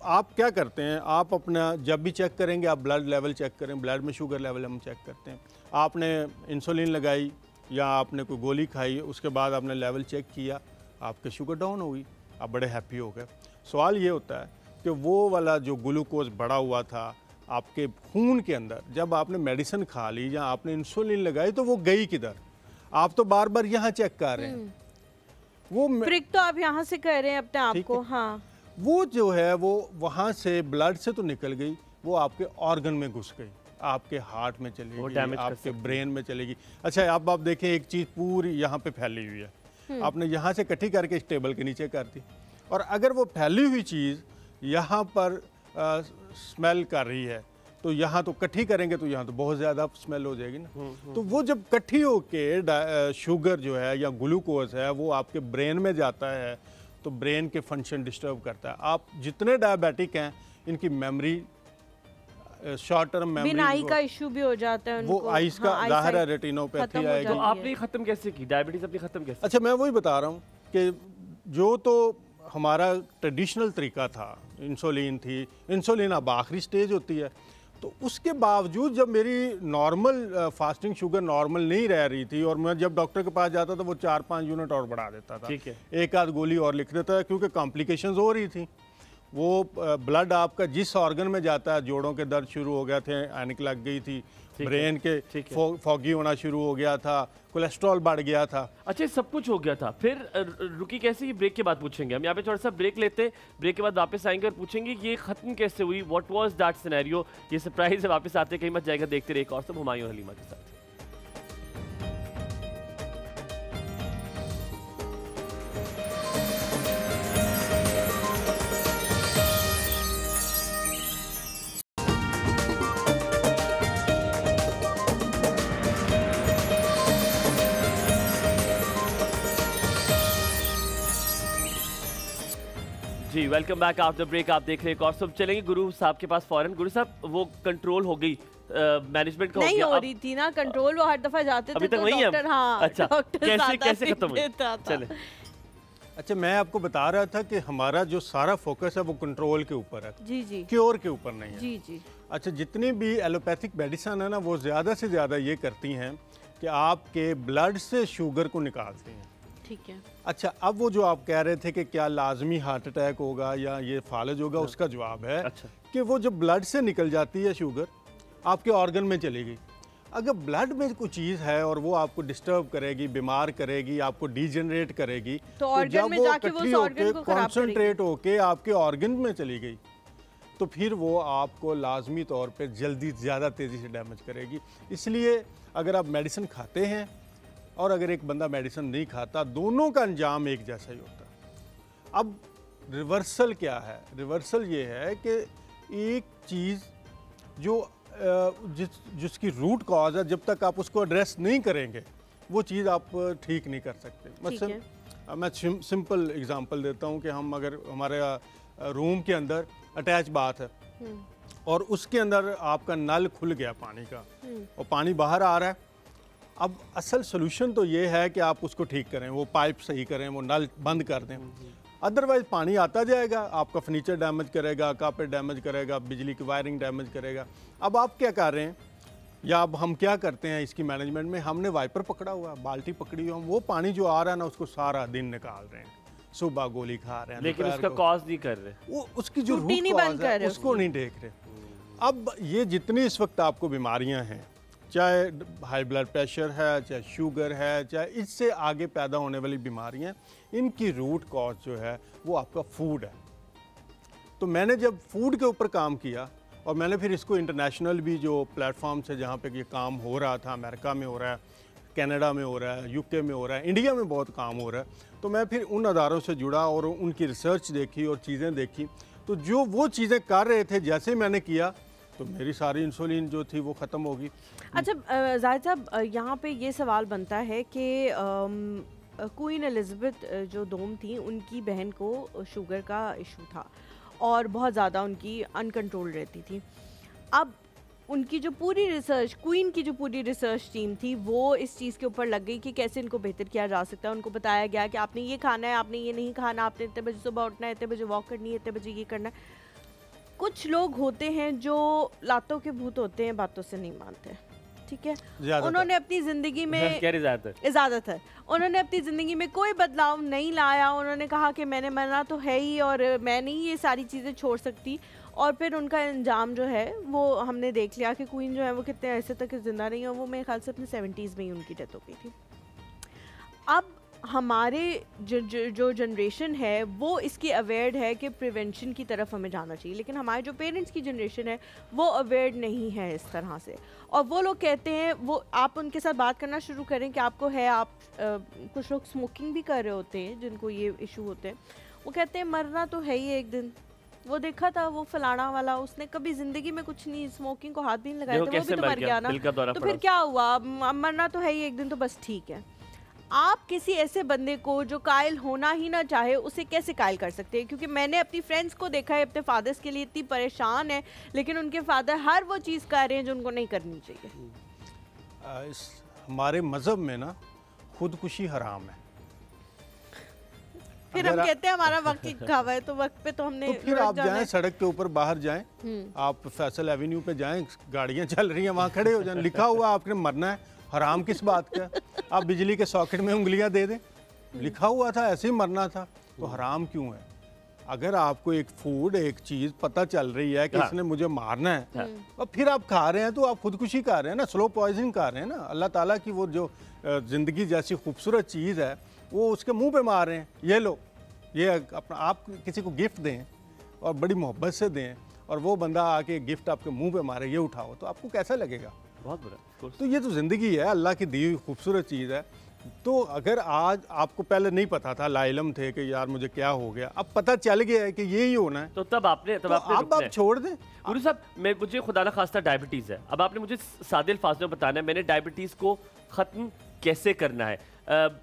आप क्या करते हैं, आप अपना जब भी चेक करेंगे, आप ब्लड लेवल चेक करें, ब्लड में शुगर लेवल हम चेक करते हैं। आपने इंसुलिन लगाई या आपने कोई गोली खाई, उसके बाद आपने लेवल चेक किया, आपकी शुगर डाउन हो गई, आप बड़े हैप्पी हो गए। सवाल ये होता है कि वो वाला जो ग्लूकोज बढ़ा हुआ था आपके खून के अंदर, जब आपने मेडिसिन खा ली या आपने इंसुलिन लगाई तो वो गई किधर? आप तो बार बार यहाँ चेक कर रहे हैं, वो प्रिक तो आप यहाँ से कर रहे हैं अपने आप को। हाँ, वो जो है वो वहाँ से ब्लड से तो निकल गई, वो आपके ऑर्गन में घुस गई, आपके हार्ट में चली गई, आपके ब्रेन में चलेगी। अच्छा, अब आप देखें एक चीज़ पूरी यहाँ पे फैली हुई है, आपने यहाँ से इकट्ठी करके इस टेबल के नीचे कर दी, और अगर वो फैली हुई चीज़ यहाँ पर स्मेल कर रही है तो यहाँ तो इकट्ठी करेंगे तो यहाँ तो बहुत ज़्यादा स्मेल हो जाएगी ना। तो वो जब इकट्ठी होके शुगर जो है या ग्लूकोज है वो आपके ब्रेन में जाता है तो ब्रेन के फंक्शन डिस्टर्ब करता है। आप जितने डायबिटिक हैं इनकी मेमोरी, शॉर्ट टर्म मेमोरी, बिना आई का इशू भी हो जाता है उनको। वो आइस का जाहिर है, रेटिनोपैथी आएगी। तो आपने खत्म कैसे की डायबिटीज, अपनी खत्म कैसे? अच्छा, मैं वही बता रहा हूँ कि जो तो हमारा ट्रेडिशनल तरीका था, इंसुलिन थी, इंसुलिन अब आखिरी स्टेज होती है, तो उसके बावजूद जब मेरी नॉर्मल फास्टिंग शुगर नॉर्मल नहीं रह रही थी और मैं जब डॉक्टर के पास जाता था वो 4-5 यूनिट और बढ़ा देता था, ठीक है, एक आध गोली और लिख देता था, क्योंकि कॉम्प्लिकेशंस हो रही थी। वो ब्लड आपका जिस ऑर्गन में जाता है, जोड़ों के दर्द शुरू हो गए थे, ऐनक लग गई थी, ब्रेन के फॉगी होना शुरू हो गया था, कोलेस्ट्रॉल बढ़ गया था। अच्छा, सब कुछ हो गया था। फिर रुकी कैसे? ब्रेक के बाद पूछेंगे हम। यहाँ पे थोड़ा सा ब्रेक लेते, ब्रेक के बाद वापस आएंगे और पूछेंगे कि ये खत्म कैसे हुई, व्हाट वाज दैट सिनेरियो। ये सरप्राइज है, वापस आते कहीं मत जाएगा, देखते रहे एक और सब हुमायूं हलीमा के साथ। जी, वेलकम बैक आफ्टर ब्रेक। आप देख रहे हैं और सब चलेंगे गुरु साहब के पास फौरन। गुरु साहब, वो कंट्रोल हो गई, मैनेजमेंट का नहीं हो हो रही थी ना कंट्रोल, वो हर दफा जाते थे अभी तक तो वही है। डॉक्टर, हाँ, अच्छा, कैसे खत्म हुई? चले। अच्छा, मैं आपको बता रहा था कि हमारा जो सारा फोकस है वो कंट्रोल के ऊपर है, जी जी, क्योर के ऊपर नहीं है। जी जी। अच्छा, जितनी भी एलोपैथिक मेडिसिन है ना वो ज़्यादा से ज़्यादा ये करती हैं कि आपके ब्लड से शुगर को निकालती हैं, ठीक है। अच्छा, अब वो जो आप कह रहे थे कि क्या लाजमी हार्ट अटैक होगा या ये फालज होगा, उसका जवाब है कि वो जो ब्लड से निकल जाती है शुगर आपके ऑर्गन में चली गई। अगर ब्लड में कोई चीज़ है और वो आपको डिस्टर्ब करेगी, बीमार करेगी, आपको डिजेनरेट करेगी, तो ऑर्गन में जाके वो उस ऑर्गन को खराब करेगी, कॉन्सेंट्रेट होके आपके ऑर्गन में चली गई, तो फिर वो आपको लाजमी तौर पे जल्दी ज़्यादा तेज़ी से डैमेज करेगी। इसलिए अगर आप मेडिसिन खाते हैं और अगर एक बंदा मेडिसिन नहीं खाता, दोनों का अंजाम एक जैसा ही होता है। अब रिवर्सल क्या है? रिवर्सल ये है कि एक चीज़ जो जिसकी रूट कॉज है, जब तक आप उसको एड्रेस नहीं करेंगे वो चीज़ आप ठीक नहीं कर सकते। मतलब मैं सिंपल एग्जांपल देता हूँ कि हम अगर हमारे रूम के अंदर अटैच बाथ है और उसके अंदर आपका नल खुल गया पानी का और पानी बाहर आ रहा है, अब असल सोल्यूशन तो ये है कि आप उसको ठीक करें, वो पाइप सही करें, वो नल बंद कर दें, अदरवाइज़ पानी आता जाएगा, आपका फर्नीचर डैमेज करेगा, कारपेट डैमेज करेगा, बिजली की वायरिंग डैमेज करेगा। अब आप क्या कर रहे हैं या अब हम क्या करते हैं इसकी मैनेजमेंट में, हमने वाइपर पकड़ा हुआ, बाल्टी पकड़ी हुई, हम वो पानी जो आ रहा है ना उसको सारा दिन निकाल रहे हैं, सुबह गोली खा रहे हैं, लेकिन उसका कॉज नहीं कर रहे, वो उसकी जो रूट कॉज है उसको नहीं देख रहे। अब ये जितनी इस वक्त आपको बीमारियां हैं, चाहे हाई ब्लड प्रेशर है, चाहे शुगर है, चाहे इससे आगे पैदा होने वाली बीमारियां, इनकी रूट कॉज जो है वो आपका फूड है। तो मैंने जब फूड के ऊपर काम किया और मैंने फिर इसको इंटरनेशनल भी जो प्लेटफॉर्म्स है जहाँ पे ये काम हो रहा था, अमेरिका में हो रहा है, कनाडा में हो रहा है, यूके में हो रहा है, इंडिया में बहुत काम हो रहा है, तो मैं फिर उन अदारों से जुड़ा और उनकी रिसर्च देखी और चीज़ें देखी। तो जो वो चीज़ें कर रहे थे जैसे मैंने किया तो मेरी सारी इंसुलिन जो थी वो ख़त्म होगी। अच्छा जाहिद साहब, यहाँ पे ये सवाल बनता है कि क्वीन एलिज़ाबेथ जो दोम थी उनकी बहन को शुगर का इशू था और बहुत ज़्यादा उनकी अनकंट्रोल रहती थी। अब उनकी जो पूरी रिसर्च, क्वीन की जो पूरी रिसर्च टीम थी वो इस चीज़ के ऊपर लग गई कि कैसे इनको बेहतर किया जा सकता है। उनको बताया गया कि आपने ये खाना है, आपने ये नहीं खाना, आपने इतने बजे सुबह उठना है, इतने बजे वॉक करनी है, इतने बजे ये करना है। कुछ लोग होते हैं जो लातों के भूत होते हैं, बातों से नहीं मानते, ठीक है। उन्होंने अपनी ज़िंदगी में ज़्यादातर उन्होंने अपनी ज़िंदगी में कोई बदलाव नहीं लाया। उन्होंने कहा कि मैंने मरना तो है ही और मैं नहीं ये सारी चीज़ें छोड़ सकती, और फिर उनका अंजाम जो है वो हमने देख लिया कि क्वीन जो है वो कितने ऐसे तक ज़िंदा रही, और वो मेरे ख्याल से अपने 70s में ही उनकी डेथ हो गई थी। अब हमारे जो जनरेशन है वो इसकी अवेयर है कि प्रिवेंशन की तरफ हमें जाना चाहिए, लेकिन हमारे जो पेरेंट्स की जनरेशन है वो अवेयर नहीं है इस तरह से। और वो लोग कहते हैं, वो आप उनके साथ बात करना शुरू करें कि आपको है, आप कुछ लोग स्मोकिंग भी कर रहे होते हैं जिनको ये इशू होते हैं, वो कहते हैं मरना तो है ही एक दिन। वो देखा था वो फलाना वाला, उसने कभी जिंदगी में कुछ नहीं, स्मोकिंग को हाथ भी नहीं लगाया था, वो भी तो मर गया ना, तो फिर क्या हुआ, मरना तो है ही एक दिन, तो बस ठीक है। आप किसी ऐसे बंदे को जो कायल होना ही ना चाहे उसे कैसे कायल कर सकते हैं? क्योंकि मैंने अपनी फ्रेंड्स को देखा है, अपने फादर्स के लिए इतनी परेशान है, लेकिन उनके फादर हर वो चीज़ कर रहे हैं जो उनको नहीं करनी चाहिए। हमारे मज़हब में ना खुदकुशी हराम है। फिर हम कहते हैं हमारा वक्त ही खावा है, तो वक्त पे तो हमने तो फिर आप जाएं, सड़क के ऊपर बाहर जाएं, आप फैसल एवेन्यू पे जाएं, गाड़ियां चल रही हैं, वहाँ खड़े हो जाएं, लिखा हुआ आपने मरना है, हराम किस बात का? आप बिजली के सॉकेट में उंगलियां दे दें, लिखा हुआ था ऐसे ही मरना था, तो हराम क्यों है? अगर आपको एक फूड, एक चीज़ पता चल रही है कि इसने मुझे मारना है, और फिर आप खा रहे हैं, तो आप खुदकुशी कर रहे हैं ना, स्लो पॉइजनिंग कर रहे हैं ना। अल्लाह ताला की वो जो ज़िंदगी जैसी खूबसूरत चीज़ है वो उसके मुंह पे मार रहे हैं। ये लो, ये अपना, आप किसी को गिफ्ट दें और बड़ी मोहब्बत से दें, और वो बंदा आके गिफ्ट आपके मुंह पे मारे, ये उठाओ, तो आपको कैसा लगेगा? बहुत बुरा। तो ये तो ज़िंदगी है, अल्लाह की दी हुई खूबसूरत चीज़ है। तो अगर आज आपको पहले नहीं पता था, लाइलम थे कि यार मुझे क्या हो गया, अब पता चल गया है कि यही होना है, तो तब आपने आप छोड़ दें। गुरु साहब, मुझे खुदा ना खास्ता डायबिटीज़ है, अब आपने मुझे सादे अल्फाज में बताना है मैंने डायबिटीज़ को ख़त्म कैसे करना है,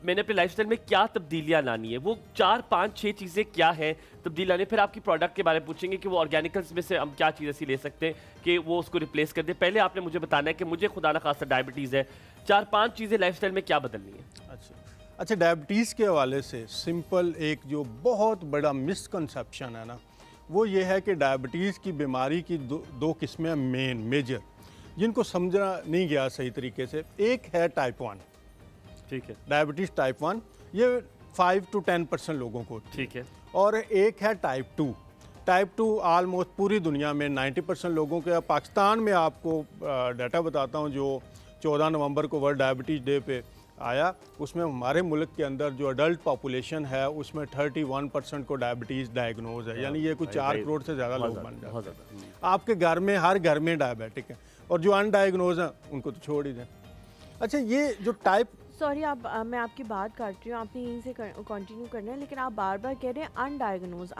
मैंने अपने लाइफस्टाइल में क्या तब्दीलियां लानी है, वो 4, 5, 6 चीज़ें क्या है तब्दील लानी है। फिर आपकी प्रोडक्ट के बारे में पूछेंगे कि वो ऑर्गेनिकल्स में से हम क्या चीज़ ऐसी ले सकते हैं कि वो उसको रिप्लेस कर दे। पहले आपने मुझे बताना है कि मुझे खुदा ना खास्ता डायबिटीज़ है, 4-5 चीज़ें लाइफस्टाइल में क्या बदलनी है। अच्छा, डायबिटीज़ के हवाले से सिंपल एक जो बहुत बड़ा मिसकंसेप्शन है ना, वो ये है कि डायबिटीज़ की बीमारी की दो किस्में मेजर, जिनको समझना नहीं गया सही तरीके से। एक है टाइप 1, ठीक है, डायबिटीज़ टाइप 1, ये 5 to 10% लोगों को, ठीक है। और एक है टाइप 2। टाइप 2 आलमोस्ट पूरी दुनिया में 90% लोगों के। पाकिस्तान में आपको डाटा बताता हूँ, जो 14 नवंबर को वर्ल्ड डायबिटीज़ डे पे आया, उसमें हमारे मुल्क के अंदर जो अडल्ट पॉपुलेशन है उसमें 31% को डायबिटीज़ डायग्नोज है, यानी ये कुछ 4 करोड़ से ज़्यादा लोग बन जाते हैं। आपके घर में, हर घर में डायबिटिक है, और जो अनडायग्नोज हैं उनको तो छोड़ ही दें। अच्छा, ये जो टाइप, सॉरी मैं आपकी बात काट रही हूँ, आपने यहीं से कंटिन्यू करना है, लेकिन आप बार बार कह रहे हैं अनडायग्नोज।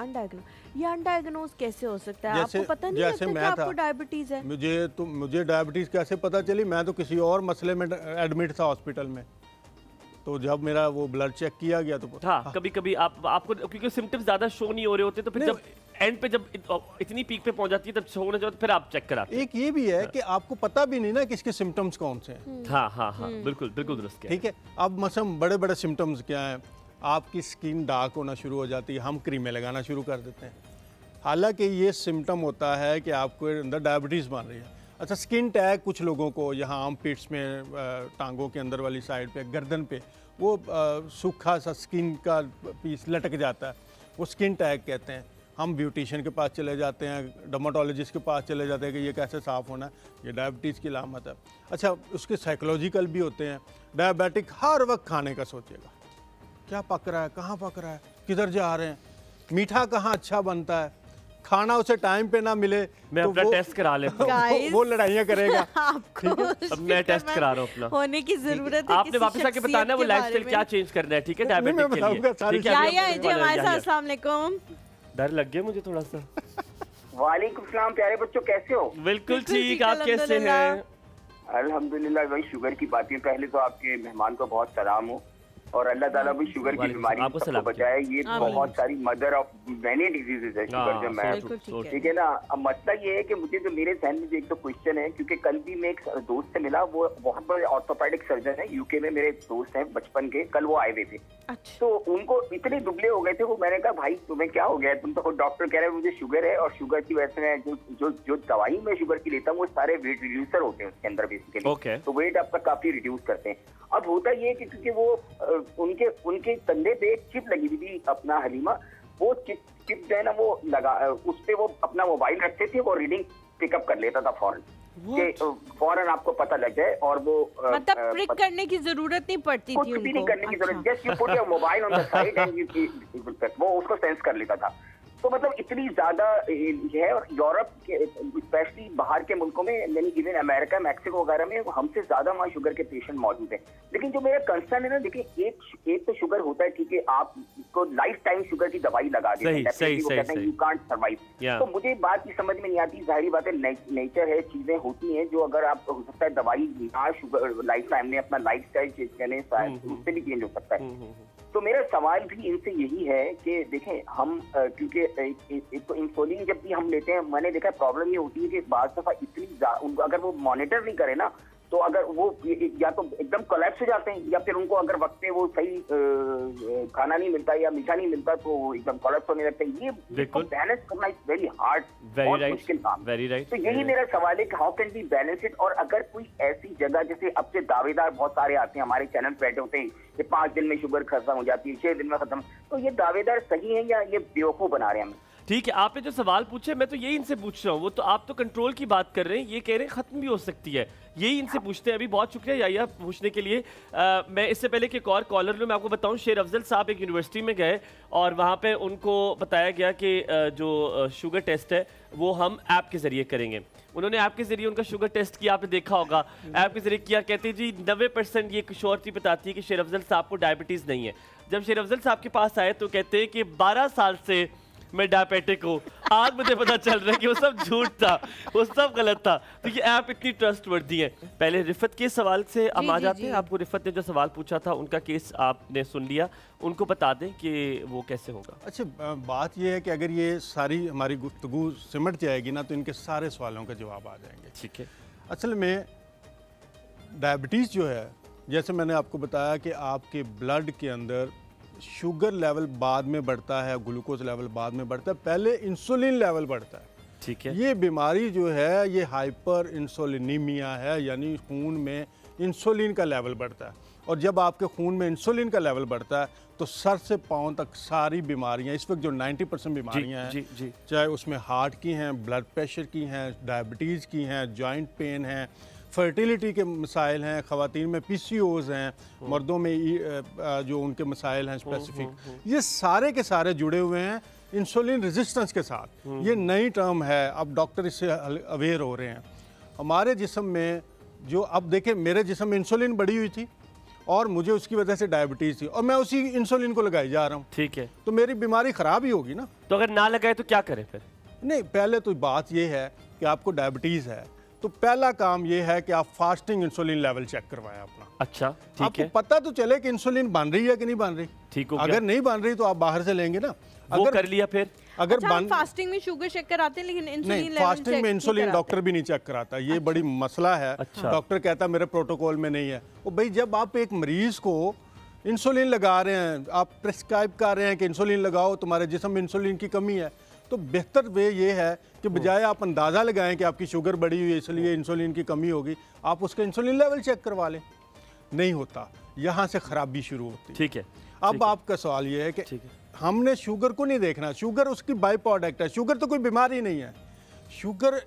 ये अनडायग्नोज कैसे हो सकता है? आपको पता नहीं लगता कि आपको डायबिटीज़ है? मुझे डायबिटीज़ कैसे पता चली? मैं तो किसी और मसले में एडमिट था हॉस्पिटल में, तो जब मेरा वो ब्लड चेक किया गया तो हाँ, कभी कभी आपको क्योंकि सिम्टम्स ज़्यादा शो नहीं हो रहे होते, तो फिर जब एंड पे जब इतनी पीक पे पहुंच जाती है तब शो होने जाता, फिर आप चेक कराते हैं। एक ये भी है कि आपको पता भी नहीं ना कि इसके सिम्टम्स कौन से हैं। हाँ, बिल्कुल दुरुस्त। ठीक है, अब मसलन बड़े बड़े सिम्टम्स क्या हैं? आपकी स्किन डार्क होना शुरू हो जाती है, हम क्रीमें लगाना शुरू कर देते हैं, हालांकि ये सिम्टम होता है कि आपको अंदर डायबिटीज़ बन रही है। अच्छा, स्किन टैग कुछ लोगों को यहाँ आर्म पिट्स में, टांगों के अंदर वाली साइड पे, गर्दन पे वो सूखा सा स्किन का पीस लटक जाता है, वो स्किन टैग कहते हैं। हम ब्यूटिशियन के पास चले जाते हैं, डर्माटोलॉजिस्ट के पास चले जाते हैं कि ये कैसे साफ़ होना है, ये डायबिटीज़ की अलामत है। अच्छा, उसके साइकोलॉजिकल भी होते हैं। डायबिटिक हर वक्त खाने का सोचेगा, क्या पक रहा है, कहाँ पक रहा है, किधर जा रहे हैं, मीठा कहाँ अच्छा बनता है, खाना उसे टाइम पे ना मिले मैं तो अपना टेस्ट करा लेता हूं। वो लड़ाइयाँ करेगा। आपको अब मैं टेस्ट करा रहा हूँ अपना, होने की जरूरत है। आपने वापस आके बताना है वो लाइफस्टाइल क्या चेंज करना है, ठीक है, डायबिटिक के लिए। ठीक है, आइए जी हमारे साथ। अस्सलाम वालेकुम। डर लग गया मुझे थोड़ा सा। वालेकुम सलाम प्यारे बच्चों, कैसे हो? बिल्कुल ठीक, आप कैसे हैं? अल्हम्दुलिल्लाह। भाई शुगर की बातें, पहले तो आपके मेहमान को बहुत सलाम हो, और अल्लाह ताला भी शुगर की बीमारी सबको बचाए। ये बहुत सारी मदर ऑफ मैनी डिजीजेज है शुगर, जो मैं, ठीक है ना। अब मसला ये है कि मुझे जो मेरे जहन में एक तो क्वेश्चन है, क्योंकि कल भी मैं एक दोस्त से मिला, वो बहुत बड़े ऑर्थोपेडिक सर्जन है यूके में, मेरे दोस्त हैं बचपन के, कल वो आए हुए थे। तो उनको इतने दुबले हो गए थे वो, मैंने कहा भाई तुम्हें क्या हो गया? तुम तो डॉक्टर कह रहे हैं मुझे शुगर है, और शुगर की वजह से मैं जो दवाई में शुगर की लेता हूँ वो सारे वेट रिड्यूसर होते हैं उसके अंदर बेसिकली, तो वेट आपका काफी रिड्यूस करते हैं। अब होता ये कि क्योंकि वो उनके कंधे पे एक चिप लगी हुई थी अपना हलीमा, वो चिप जो है ना वो लगा, उस पे वो अपना मोबाइल रखते थे, वो रीडिंग पिकअप कर लेता था फौरन। फौरन आपको पता लग जाए और वो मतलब प्रिक करने की जरूरत नहीं पड़ती थी उनको। कुछ भी नहीं करने की जरूरत, just you put your mobile on the side and वो उसको सेंस कर लेता था। तो मतलब इतनी ज्यादा है। और यूरोप के स्पेशली बाहर के मुल्कों में, यानी इवन अमेरिका, मैक्सिको वगैरह में हमसे ज्यादा वहाँ शुगर के पेशेंट मौजूद हैं। लेकिन जो मेरा कंसर्न है ना, देखिए एक तो शुगर होता है, ठीक है, आपको लाइफ टाइम शुगर की दवाई लगा देते हैं, यू कांट सर्वाइव। तो मुझे बात की समझ में नहीं आती, जाहिर बात है नेचर है, चीजें होती हैं जो अगर आप हो सकता है दवाई ना शुगर लाइफ टाइम में अपना लाइफ स्टाइल चेंज करें, शायद उससे भी चेंज हो सकता है। तो मेरा सवाल भी इनसे यही है कि देखें हम क्योंकि एक तो इंसुलिन जब भी हम लेते हैं, मैंने देखा प्रॉब्लम ये होती है कि बाज़ दफ़ा इतनी उनको अगर वो मॉनिटर नहीं करे ना, तो अगर वो या तो एकदम कोलैप्स हो जाते हैं, या फिर उनको अगर वक्त पे वो सही खाना नहीं मिलता या मीठा नहीं मिलता तो एकदम कोलैप्स होने लगते हैं। ये बैलेंस करना इज वेरी हार्ड, बहुत मुश्किल काम। तो यही मेरा सवाल है कि how can be balance it. और अगर कोई ऐसी जगह, जैसे अब से दावेदार बहुत सारे आते हैं हमारे चैनल पे बैठे होते हैं कि 5 दिन में शुगर खत्म हो जाती है, 6 दिन में खत्म, तो ये दावेदार सही है या ये बेवकूफ बना रहे हैं हमें? ठीक है, आपने जो सवाल पूछे मैं तो यही इनसे पूछ रहा हूँ। वो तो आप तो कंट्रोल की बात कर रहे हैं, ये कह रहे हैं खत्म भी हो सकती है, यही इनसे पूछते हैं अभी। बहुत शुक्रिया या पूछने के लिए। मैं इससे पहले कि एक और कॉलर लूँ, मैं आपको बताऊँ, शेर अफजल साहब एक यूनिवर्सिटी में गए और वहाँ पे उनको बताया गया कि जो शुगर टेस्ट है वो हम ऐप के ज़रिए करेंगे। उन्होंने ऐप के ज़रिए उनका शुगर टेस्ट किया, आपने देखा होगा, ऐप के ज़रिए किया। कहते जी 90% ये श्योरिटी बताती है कि शेर अफजल साहब को डायबिटीज़ नहीं है। जब शेर अफजल साहब के पास आए तो कहते हैं कि 12 साल से मैं डायबिटिक हूँ, आज मुझे पता चल रहा है कि वो सब झूठ था, वो सब गलत था। तो ये ऐप इतनी ट्रस्टवर्दी है। पहले रिफत के सवाल से हम आ जाते हैं। आपको रिफत ने जो सवाल पूछा था उनका केस आपने सुन लिया, उनको बता दें कि वो कैसे होगा। अच्छा, बात ये है कि अगर ये सारी हमारी गुफ्तगू सिमट जाएगी ना तो इनके सारे सवालों का जवाब आ जाएंगे। ठीक है। असल में डायबिटीज़ जो है, जैसे मैंने आपको बताया कि आपके ब्लड के अंदर शुगर लेवल बाद में बढ़ता है, ग्लूकोज लेवल बाद में बढ़ता है, पहले इंसुलिन लेवल बढ़ता है। ठीक है। ये बीमारी जो है ये हाइपर इंसुलिनीमिया है, यानी खून में इंसुलिन का लेवल बढ़ता है। और जब आपके खून में इंसुलिन का लेवल बढ़ता है तो सर से पाँव तक सारी बीमारियां, इस वक्त जो 90% बीमारियां हैं, चाहे उसमें हार्ट की हैं, ब्लड प्रेशर की हैं, डायबिटीज़ की हैं, जॉइंट पेन हैं, फर्टिलिटी के मसाइल हैं, ख़वातीन में PCOS हैं, मर्दों में जो उनके मसाइल हैं स्पेसिफिक, ये सारे के सारे जुड़े हुए हैं इंसुलिन रेजिस्टेंस के साथ। ये नई टर्म है, अब डॉक्टर इससे अवेयर हो रहे हैं। हमारे जिस्म में जो, अब देखें, मेरे जिस्म में इंसुलिन बढ़ी हुई थी और मुझे उसकी वजह से डायबिटीज़ थी और मैं उसी इंसुलिन को लगाई जा रहा हूँ। ठीक है। तो मेरी बीमारी ख़राब ही होगी ना। तो अगर ना लगाए तो क्या करें फिर? नहीं, पहले तो बात ये है कि आपको डायबिटीज़ है तो पहला काम ये है कि आप फास्टिंग इंसुलिन लेवल चेक करवाएं अपना। अच्छा, ठीक आपको है। पता तो चले कि इंसुलिन बन रही है कि नहीं बन रही। ठीक हो। अगर नहीं बन रही तो आप बाहर से लेंगे ना। वो अगर कर लिया फिर अगर अच्छा, फास्टिंग में शुगर चेक कराते हैं लेकिन इंसुलिन नहीं, फास्टिंग में इंसुलिन डॉक्टर भी नहीं चेक कराता, ये बड़ी मसला है। डॉक्टर कहता मेरे प्रोटोकॉल में नहीं है। वो भाई, जब आप एक मरीज को इंसुलिन लगा रहे हैं, आप प्रिस्क्राइब कर रहे हैं कि इंसुलिन लगाओ, तुम्हारे जिस्म में इंसुलिन की कमी है, तो बेहतर वे ये है कि बजाय आप अंदाज़ा लगाएं कि आपकी शुगर बढ़ी हुई है इसलिए इंसुलिन की कमी होगी, आप उसका इंसुलिन लेवल चेक करवा लें। नहीं होता, यहाँ से ख़राबी शुरू होती है। ठीक है। अब आपका सवाल ये है कि हमने शुगर को नहीं देखना, शुगर उसकी बाई प्रोडक्ट है, शुगर तो कोई बीमारी नहीं है। शुगर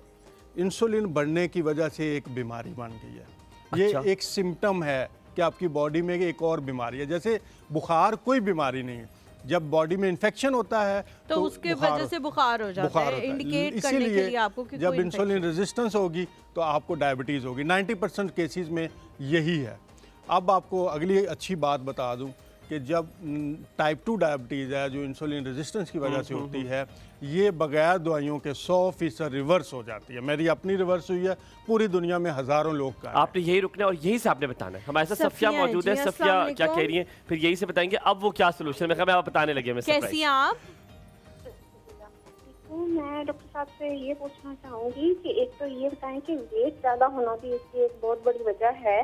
इंसुलिन बढ़ने की वजह से एक बीमारी बन गई है। ये एक सिम्टम है कि आपकी बॉडी में एक और बीमारी है। जैसे बुखार कोई बीमारी नहीं है, जब बॉडी में इन्फेक्शन होता है तो उसके वजह से बुखार हो जाता है, इंडिकेट करने के लिए आपको कि जब इंसुलिन रेजिस्टेंस होगी तो आपको डायबिटीज़ होगी। 90% केसेस में यही है। अब आपको अगली अच्छी बात बता दूं कि जब टाइप 2 डायबिटीज़ है जो इंसुलिन रेजिस्टेंस की वजह से होती है, ये बगैर दवाइयों के 100% रिवर्स हो जाती है। मेरी अपनी रिवर्स हुई है, पूरी दुनिया में हज़ारों लोग का। आपने यही रुकना और यही से आपने बताना है। हमारे साथ सफिया मौजूद है। सफिया क्या कह रही है, फिर यही से बताएंगे अब वो क्या सोल्यूशन है। मैं आप बताने लगे। मैं कैसी हैं आप? मैं डॉक्टर साहब से ये पूछना चाहूँगी कि एक तो ये बताएं कि वेट ज़्यादा होना भी इसकी एक बहुत बड़ी वजह है,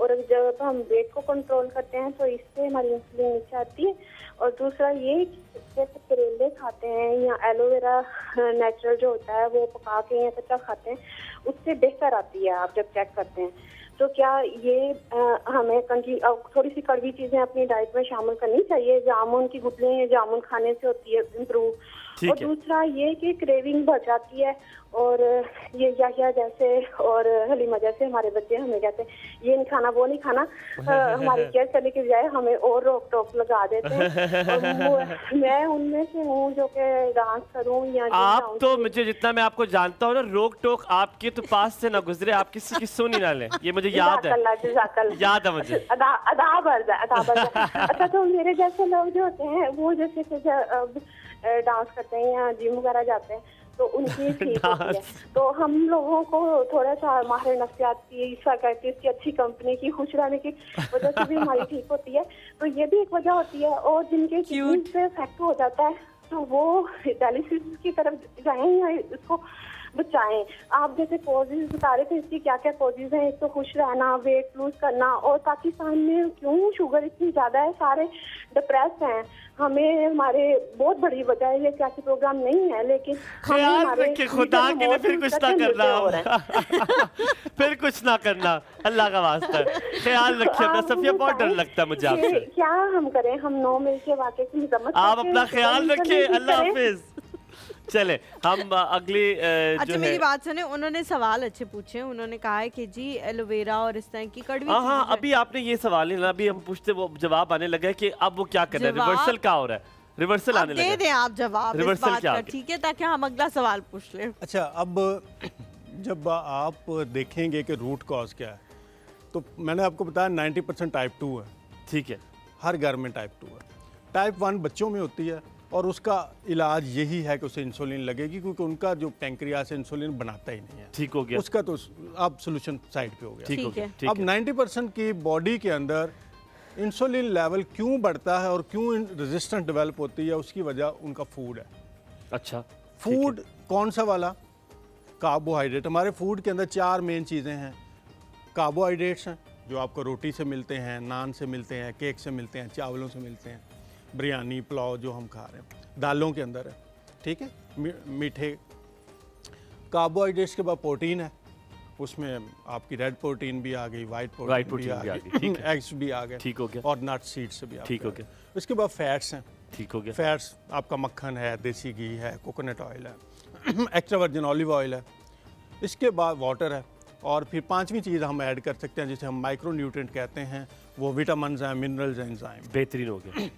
और जब हम वेट को कंट्रोल करते हैं तो इससे हमारी इंसुलिन नीचे आती है। और दूसरा ये जैसे करेले खाते हैं या एलोवेरा नेचुरल जो होता है वो पका के या कच्चा खाते हैं, उससे बेहतर आती है आप जब चेक करते हैं। तो क्या ये हमें थोड़ी सी कड़वी चीजें अपनी डाइट में शामिल करनी चाहिए? जामुन की गुठलियां जामुन खाने से होती है इम्प्रूव। और दूसरा ये कि क्रेविंग बढ़ जाती है, और ये या जैसे और हलीमा जैसे हमारे बच्चे हमें कहते हैं ये नहीं खाना वो नहीं खाना, हमारी केयर करने के बजाय हमें और रोक टोक लगा देते हैं। और मैं उनमें से हूँ जो कि डांस करूँ या आप तो मुझे जितना मैं आपको जानता हूँ ना, रोक टोक आपके तो पास से ना गुजरे, आप किसी की सुन ही ना लें, ये मुझे याद है, याद है मुझे। अच्छा, तो मेरे जैसे लोग जो होते हैं वो जैसे डांस करते हैं या जिम वगैरह जाते हैं तो उनकी ठीक होती है। तो हम लोगों को थोड़ा सा माहिर नफ्सियात की, साइकियाट्रिस्ट की अच्छी कंपनी की, खुश रहने की वजह से भी हमारी ठीक होती है। तो ये भी एक वजह होती है। और जिनके किडनी से इफेक्ट हो जाता है तो वो डायलिसिस की तरफ जाएं या इसको बचाएं। आप जैसे कॉजेज बता रहे थे, इसकी क्या क्या कॉजेज हैं? एक तो खुश रहना, वेट लूज करना, और पाकिस्तान में क्यों शुगर इतनी ज्यादा है? सारे डिप्रेस हैं। हमें हमारे बहुत बड़ी वजह है, ये सियासी प्रोग्राम नहीं है, लेकिन ख्याल रखिए खुदा के लिए, फिर कुछ ना करना फिर कुछ ना करना, अल्लाह का वास्ता है, ख्याल रखिए अपना। सफिया बहुत डर लगता है मुझे आपसे। क्या हम करें? हम 9 मिल के वाकई की मजम्मत, आप अपना ख्याल रखिए, अल्लाह हाफिज। चले हम अगली अच्छा मेरी बात सुने, उन्होंने सवाल अच्छे पूछे। उन्होंने कहा है कि जी एलोवेरा और इस तरह की कड़वी हाँ, अभी आपने ये सवाल नहीं ना, अभी हम पूछते वो जवाब आने लगा है कि अब वो क्या कर रहा है, रिवर्सल क्या हो रहा है, रिवर्सल आने लगा। दे दें आप जवाब रिवर्सल क्या, ठीक है, ताकि हम अगला सवाल पूछ लें। अच्छा, अब जब आप देखेंगे कि रूट कॉज क्या है, तो मैंने आपको बताया 90% टाइप 2 है। ठीक है, हर घर में टाइप 2 है। टाइप 1 बच्चों में होती है और उसका इलाज यही है कि उसे इंसुलिन लगेगी, क्योंकि उनका जो पैंक्रियास इंसुलिन बनाता ही नहीं है। ठीक हो गया, उसका तो अब सोल्यूशन साइड पे हो गया। ठीक हो गया। अब 90% की बॉडी के अंदर इंसुलिन लेवल क्यों बढ़ता है और क्यों रेजिस्टेंस डेवलप होती है, उसकी वजह उनका फूड है। अच्छा, फूड कौन सा वाला? कार्बोहाइड्रेट। हमारे फूड के अंदर 4 मेन चीज़ें हैं। कार्बोहाइड्रेट्स हैं जो आपको रोटी से मिलते हैं, नान से मिलते हैं, केक से मिलते हैं, चावलों से मिलते हैं, बिरयानी पुलाव जो हम खा रहे हैं, दालों के अंदर है। ठीक है, मीठे। कार्बोहाइड्रेट्स के बाद प्रोटीन है, उसमें आपकी रेड प्रोटीन भी आ गई, वाइट प्रोटीन भी आ गई, एग्स भी आ गए, ठीक हो गया, और नट सीड से भी ठीक हो गया। उसके बाद फैट्स हैं, ठीक हो गया। फैट्स आपका मक्खन है, देसी घी है, कोकोनट ऑयल है, एक्स्ट्रा वर्जिन ऑलिव ऑयल है। इसके बाद वाटर है, और फिर 5वीं चीज़ हम ऐड कर सकते हैं जिसे हम माइक्रो न्यूट्रिएंट कहते हैं, वो विटामिन्स हैं, मिनरल्स हैं, एंजाइम। बेहतरीन हो गया।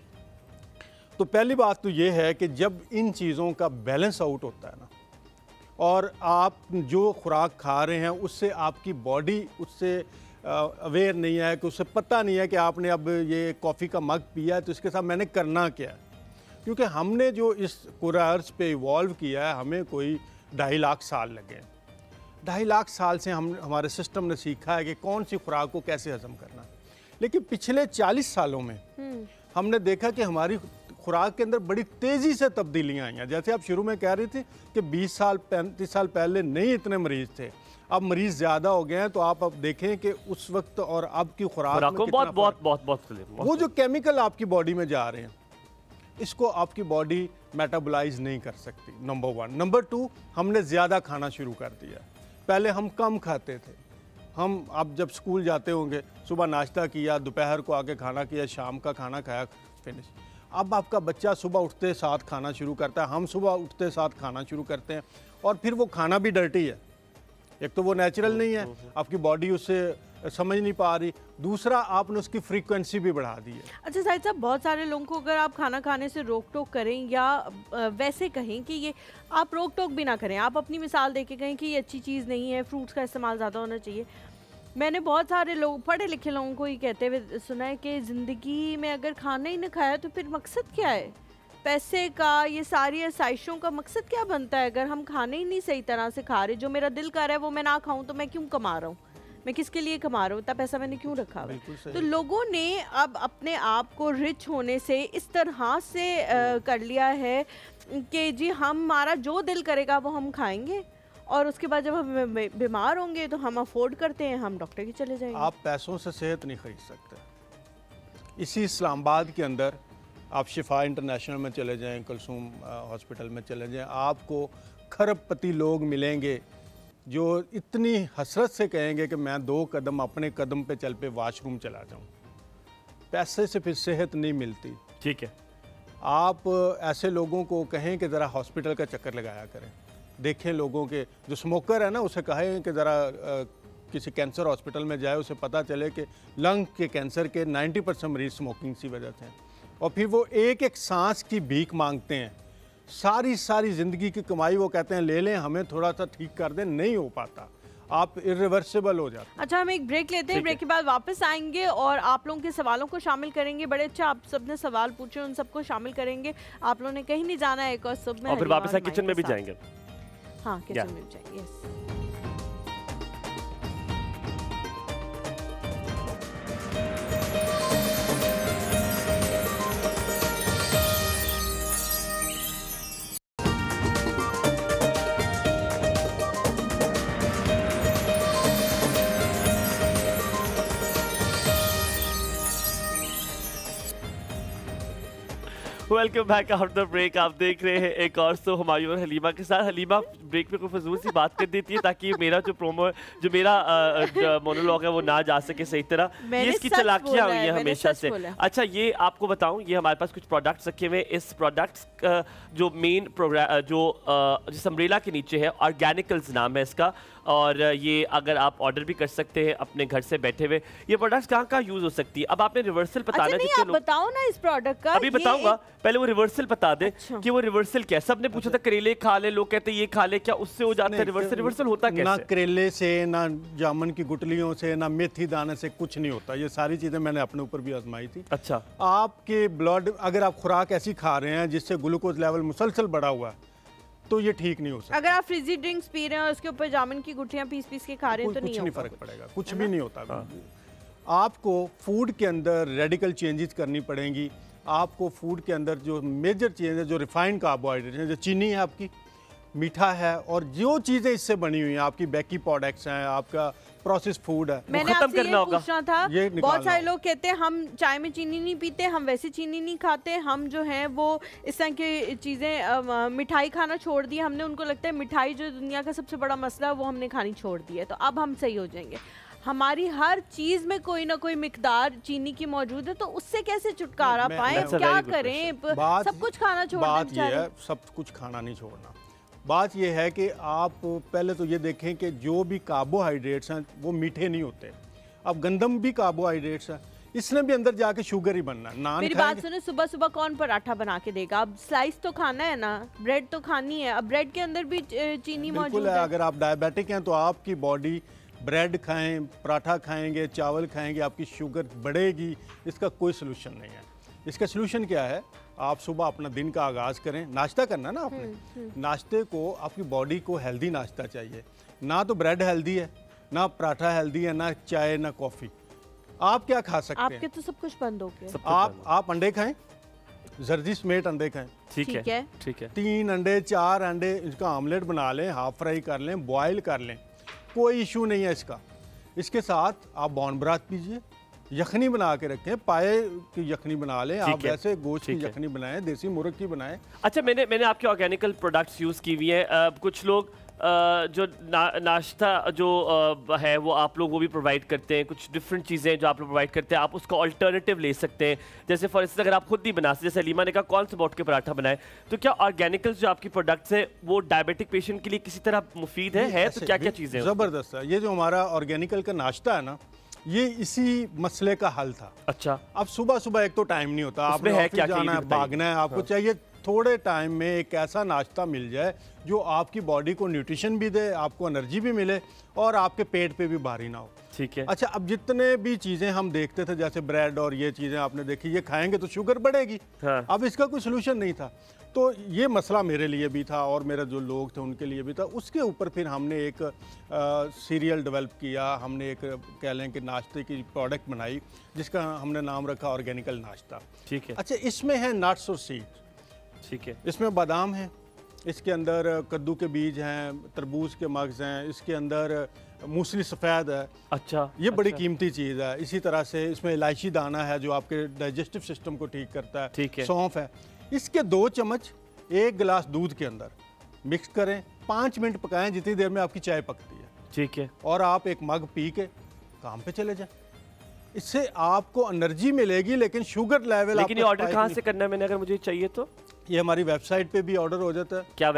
तो पहली बात तो ये है कि जब इन चीज़ों का बैलेंस आउट होता है ना, और आप जो खुराक खा रहे हैं उससे आपकी बॉडी उससे अवेयर नहीं है, कि उसे पता नहीं है कि आपने अब ये कॉफ़ी का मग पिया है तो इसके साथ मैंने करना क्या है। क्योंकि हमने जो इस पूरा अर्थ पे इवॉल्व किया है, हमें कोई 2.5 लाख साल लगे। 2.5 लाख साल से हमारे सिस्टम ने सीखा है कि कौन सी खुराक को कैसे हजम करना। लेकिन पिछले 40 सालों में हमने देखा कि हमारी खुराक के अंदर बड़ी तेज़ी से तब्दीलियां आई हैं। जैसे आप शुरू में कह रही थी कि 20 साल 35 साल पहले नहीं इतने मरीज़ थे, अब मरीज़ ज़्यादा हो गए हैं। तो आप अब देखें कि उस वक्त और अब की खुराक में बहुत वो जो केमिकल आपकी बॉडी में जा रहे हैं, इसको आपकी बॉडी मेटाबोलाइज नहीं कर सकती, नंबर 1। नंबर 2, हमने ज़्यादा खाना शुरू कर दिया। पहले हम कम खाते थे। हम अब जब स्कूल जाते होंगे, सुबह नाश्ता किया, दोपहर को आके खाना किया, शाम का खाना खाया, फिनिश। अब आपका बच्चा सुबह उठते साथ खाना शुरू करता है, हम सुबह उठते साथ खाना शुरू करते हैं, और फिर वो खाना भी डर्टी है। एक तो वो नेचुरल नहीं है, आपकी बॉडी उससे समझ नहीं पा रही। दूसरा, आपने उसकी फ्रीक्वेंसी भी बढ़ा दी है। अच्छा साहिद साहब, बहुत सारे लोगों को अगर आप खाना खाने से रोक टोक करें, या वैसे कहें कि ये आप रोक टोक भी ना करें, आप अपनी मिसाल दे के कहें कि ये अच्छी चीज़ नहीं है, फ्रूट्स का इस्तेमाल ज़्यादा होना चाहिए। मैंने बहुत सारे लोग, पढ़े लिखे लोगों को ये कहते हुए सुना है कि ज़िंदगी में अगर खाना ही ना खाया तो फिर मकसद क्या है पैसे का, ये सारी आसाइशों का मकसद क्या बनता है? अगर हम खाने ही नहीं सही तरह से खा रहे, जो मेरा दिल कर रहा है वो मैं ना खाऊं, तो मैं क्यों कमा रहा हूँ? मैं किसके लिए कमा रहा हूँ? इतना पैसा मैंने क्यों रखा हुआ? तो लोगों ने अब अपने आप को रिच होने से इस तरह से कर लिया है कि जी हमारा जो दिल करेगा वो हम खाएंगे, और उसके बाद जब हम बीमार होंगे तो हम अफोर्ड करते हैं, हम डॉक्टर के चले जाएंगे। आप पैसों से सेहत नहीं खरीद सकते। इसी इस्लामाबाद के अंदर आप शिफा इंटरनेशनल में चले जाएं, कुलसूम हॉस्पिटल में चले जाएं, आपको खरबपति लोग मिलेंगे जो इतनी हसरत से कहेंगे कि मैं 2 कदम अपने कदम पे चल पे वॉशरूम चला जाऊं। पैसे से फिर सेहत नहीं मिलती। ठीक है, आप ऐसे लोगों को कहें कि ज़रा हॉस्पिटल का चक्कर लगाया करें। देखें लोगों के, जो स्मोकर है ना, उसे कहें कि ज़रा किसी कैंसर हॉस्पिटल में जाए, उसे पता चले कि लंग के कैंसर के 90% मरीज स्मोकिंग की वजह से हैं। और फिर वो एक एक सांस की भीख मांगते हैं। सारी ज़िंदगी की कमाई वो कहते हैं ले लें, हमें थोड़ा सा ठीक कर दें, नहीं हो पाता, आप इरिवर्सिबल हो जाते। अच्छा, हम एक ब्रेक लेते हैं, ब्रेक के बाद वापस आएंगे और आप लोगों के सवालों को शामिल करेंगे। बड़े अच्छा आप सबने सवाल पूछे, उन सबको शामिल करेंगे। आप लोगों ने कहीं नहीं जाना है, एक और सब में, और फिर वापस किचन में भी जाएंगे। हाँ, किचन में भी जाएंगे। Yes. Welcome back after the break. आप देख रहे हैं एक और शो हुमायूं और हलीमा के साथ। हलीमा ब्रेक में कोई फजूल सी बात कर देती है ताकि मेरा जो प्रोमो है, जो मेरा मोनोलॉग है, वो ना जा सके सही तरह। ये इसकी चालाकियां हुई हैं हमेशा से। अच्छा, ये आपको बताऊं, ये हमारे पास कुछ प्रोडक्ट्स रखे हुए हैं। इस प्रोडक्ट्स जो मेन प्रोग्राम जो जिस अम्ब्रेला के नीचे है, ऑर्गेनिकल्स नाम है इसका, और ये अगर आप ऑर्डर भी कर सकते हैं अपने घर से बैठे हुए। ये प्रोडक्ट्स कहाँ यूज हो सकती है? अब आपने रिवर्सल बताना है। अच्छा, बताओ ना इस प्रोडक्ट का। अभी बताऊंगा, पहले वो रिवर्सल बता दे। अच्छा। कि वो रिवर्सल क्या? सबने पूछा था करेले खा ले, लोग कहते हैं ये खा ले, क्या उससे हो जाता है रिवर्सल? रिवर्सल होता कैसे? ना करेले से, ना जामुन की गुटलियों से, ना मेथी दाने से कुछ नहीं होता। ये सारी चीजें मैंने अपने ऊपर भी आजमाई थी। अच्छा, आपके ब्लड, अगर आप खुराक ऐसी खा रहे हैं जिससे ग्लूकोज लेवल मुसलसल बढ़ा हुआ है, तो ये ठीक नहीं हो सकता। अगर आप फ्रिजी ड्रिंक्स पी रहे हैं और उसके ऊपर जामुन की गुठलियां पीस के खा रहे हैं तो कुछ नहीं फर्क पड़ेगा, कुछ भी नहीं होता। आपको फूड के अंदर रेडिकल चेंजेस करनी पड़ेंगी। आपको फूड के अंदर जो मेजर चेंज है, जो रिफाइंड कार्बोहाइड्रेट है, जो चीनी है आपकी, मीठा है, और जो चीज़ें इससे बनी हुई हैं, आपकी बेकी प्रोडक्ट्स हैं, आपका प्रोसेस फूड है, मैंने आपसे ये पूछना था। बहुत सारे लोग कहते हैं हम चाय में चीनी नहीं पीते, हम वैसे चीनी नहीं खाते, हम जो है वो इस तरह की चीज़ें, मिठाई खाना छोड़ दी हमने। उनको लगता है मिठाई जो दुनिया का सबसे बड़ा मसला है वो हमने खानी छोड़ दी है, तो अब हम सही हो जाएंगे। हमारी हर चीज में कोई ना कोई मिकदार चीनी की मौजूद है, तो उससे कैसे छुटकारा पाए? क्या करें? सब कुछ खाना छोड़ दें? बात ये है, सब कुछ खाना नहीं छोड़ना। बात यह है कि आप पहले तो ये देखें कि जो भी कार्बोहाइड्रेट्स हैं वो मीठे नहीं होते। अब गंदम भी कार्बोहाइड्रेट्स है, इसने भी अंदर जाके शुगर ही बनना। नान मेरी बात सुने, सुबह सुबह कौन पराठा बना के देगा? अब स्लाइस तो खाना है ना, ब्रेड तो खानी है। अब ब्रेड के अंदर भी चीनी मौजूद है। अगर आप डायबिटिक हैं तो आपकी बॉडी ब्रेड खाएं, पराठा खाएंगे, चावल खाएंगे, आपकी शुगर बढ़ेगी। इसका कोई सलूशन नहीं है। इसका सलूशन क्या है? आप सुबह अपना दिन का आगाज़ करें, नाश्ता करना ना आपने, नाश्ते को, आपकी बॉडी को हेल्दी नाश्ता चाहिए। ना तो ब्रेड हेल्दी है, ना पराठा हेल्दी है, ना चाय, ना कॉफ़ी। आप क्या खा सकते हैं? आपके तो सब कुछ बंद हो गया। आप अंडे खाएं, जर्दी समेत अंडे खाएं। ठीक है, ठीक है। 3 अंडे 4 अंडे, इसका आमलेट बना लें, हाफ फ्राई कर लें, बॉयल कर लें, कोई इशू नहीं है इसका। इसके साथ आप बॉन ब्राथ पीजिए, यखनी बना के रखें, पाए की यखनी बना लें। आप वैसे गोश्त की यखनी बनाएं, देसी मुर्ग की बनाएं। अच्छा, मैंने आपके ऑर्गेनिकल प्रोडक्ट्स यूज़ की हुई हैं। कुछ लोग जो नाश्ता जो है वो आप लोग वो भी प्रोवाइड करते हैं। कुछ डिफरेंट चीज़ें जो आप लोग प्रोवाइड करते हैं, आप उसका अल्टरनेटिव ले सकते हैं। जैसे फॉर इंस्टेंस अगर आप खुद नहीं बना सकते, जैसे अलीमा ने कहा कौन से बोट के पराठा बनाए, तो क्या ऑर्गेनिकल्स जो आपकी प्रोडक्ट्स हैं वो डायबिटिक पेशेंट के लिए किसी तरह मुफीद है? तो क्या क्या चीज़ें? ज़बरदस्त है। ये जो हमारा ऑर्गेनिकल का नाश्ता है ना, ये इसी मसले का हल था। अच्छा, अब सुबह सुबह एक तो टाइम नहीं होता, आपने ऑफिस जाना है, भागना है, आपको चाहिए थोड़े टाइम में एक ऐसा नाश्ता मिल जाए जो आपकी बॉडी को न्यूट्रिशन भी दे, आपको एनर्जी भी मिले और आपके पेट पे भी भारी ना हो। ठीक है। अच्छा, अब जितने भी चीज़ें हम देखते थे, जैसे ब्रेड और ये चीज़ें आपने देखी, ये खाएंगे तो शुगर बढ़ेगी। हाँ। अब इसका कोई सोल्यूशन नहीं था, तो ये मसला मेरे लिए भी था और मेरे जो लोग थे उनके लिए भी था। उसके ऊपर फिर हमने एक सीरियल डेवलप किया, हमने एक कह लें कि नाश्ते की प्रोडक्ट बनाई जिसका हमने नाम रखा ऑर्गेनिकल नाश्ता। ठीक है। अच्छा, इसमें है नट्स और सीड्स। ठीक है। इसमें बादाम है, इसके अंदर कद्दू के बीज हैं, तरबूज के मग्ज़ हैं, इसके अंदर मूसली सफ़ेद है। अच्छा, ये बड़ी कीमती चीज़ है। इसी तरह से इसमें इलायची दाना है जो आपके डाइजेस्टिव सिस्टम को ठीक करता है। ठीक है। सौंफ है। इसके 2 चम्मच 1 गिलास दूध के अंदर मिक्स करें, 5 मिनट पकाएं, जितनी देर में आपकी चाय पकती है। ठीक है, और आप एक मग पी के काम पे चले जाएं। इससे आपको एनर्जी मिलेगी, लेकिन शुगर लेवल। लेकिन ये ऑर्डर कहाँ से करना है मैंने, अगर मुझे चाहिए तो? ये हमारी वेबसाइट पे भी ऑर्डर हो जाता है। क्या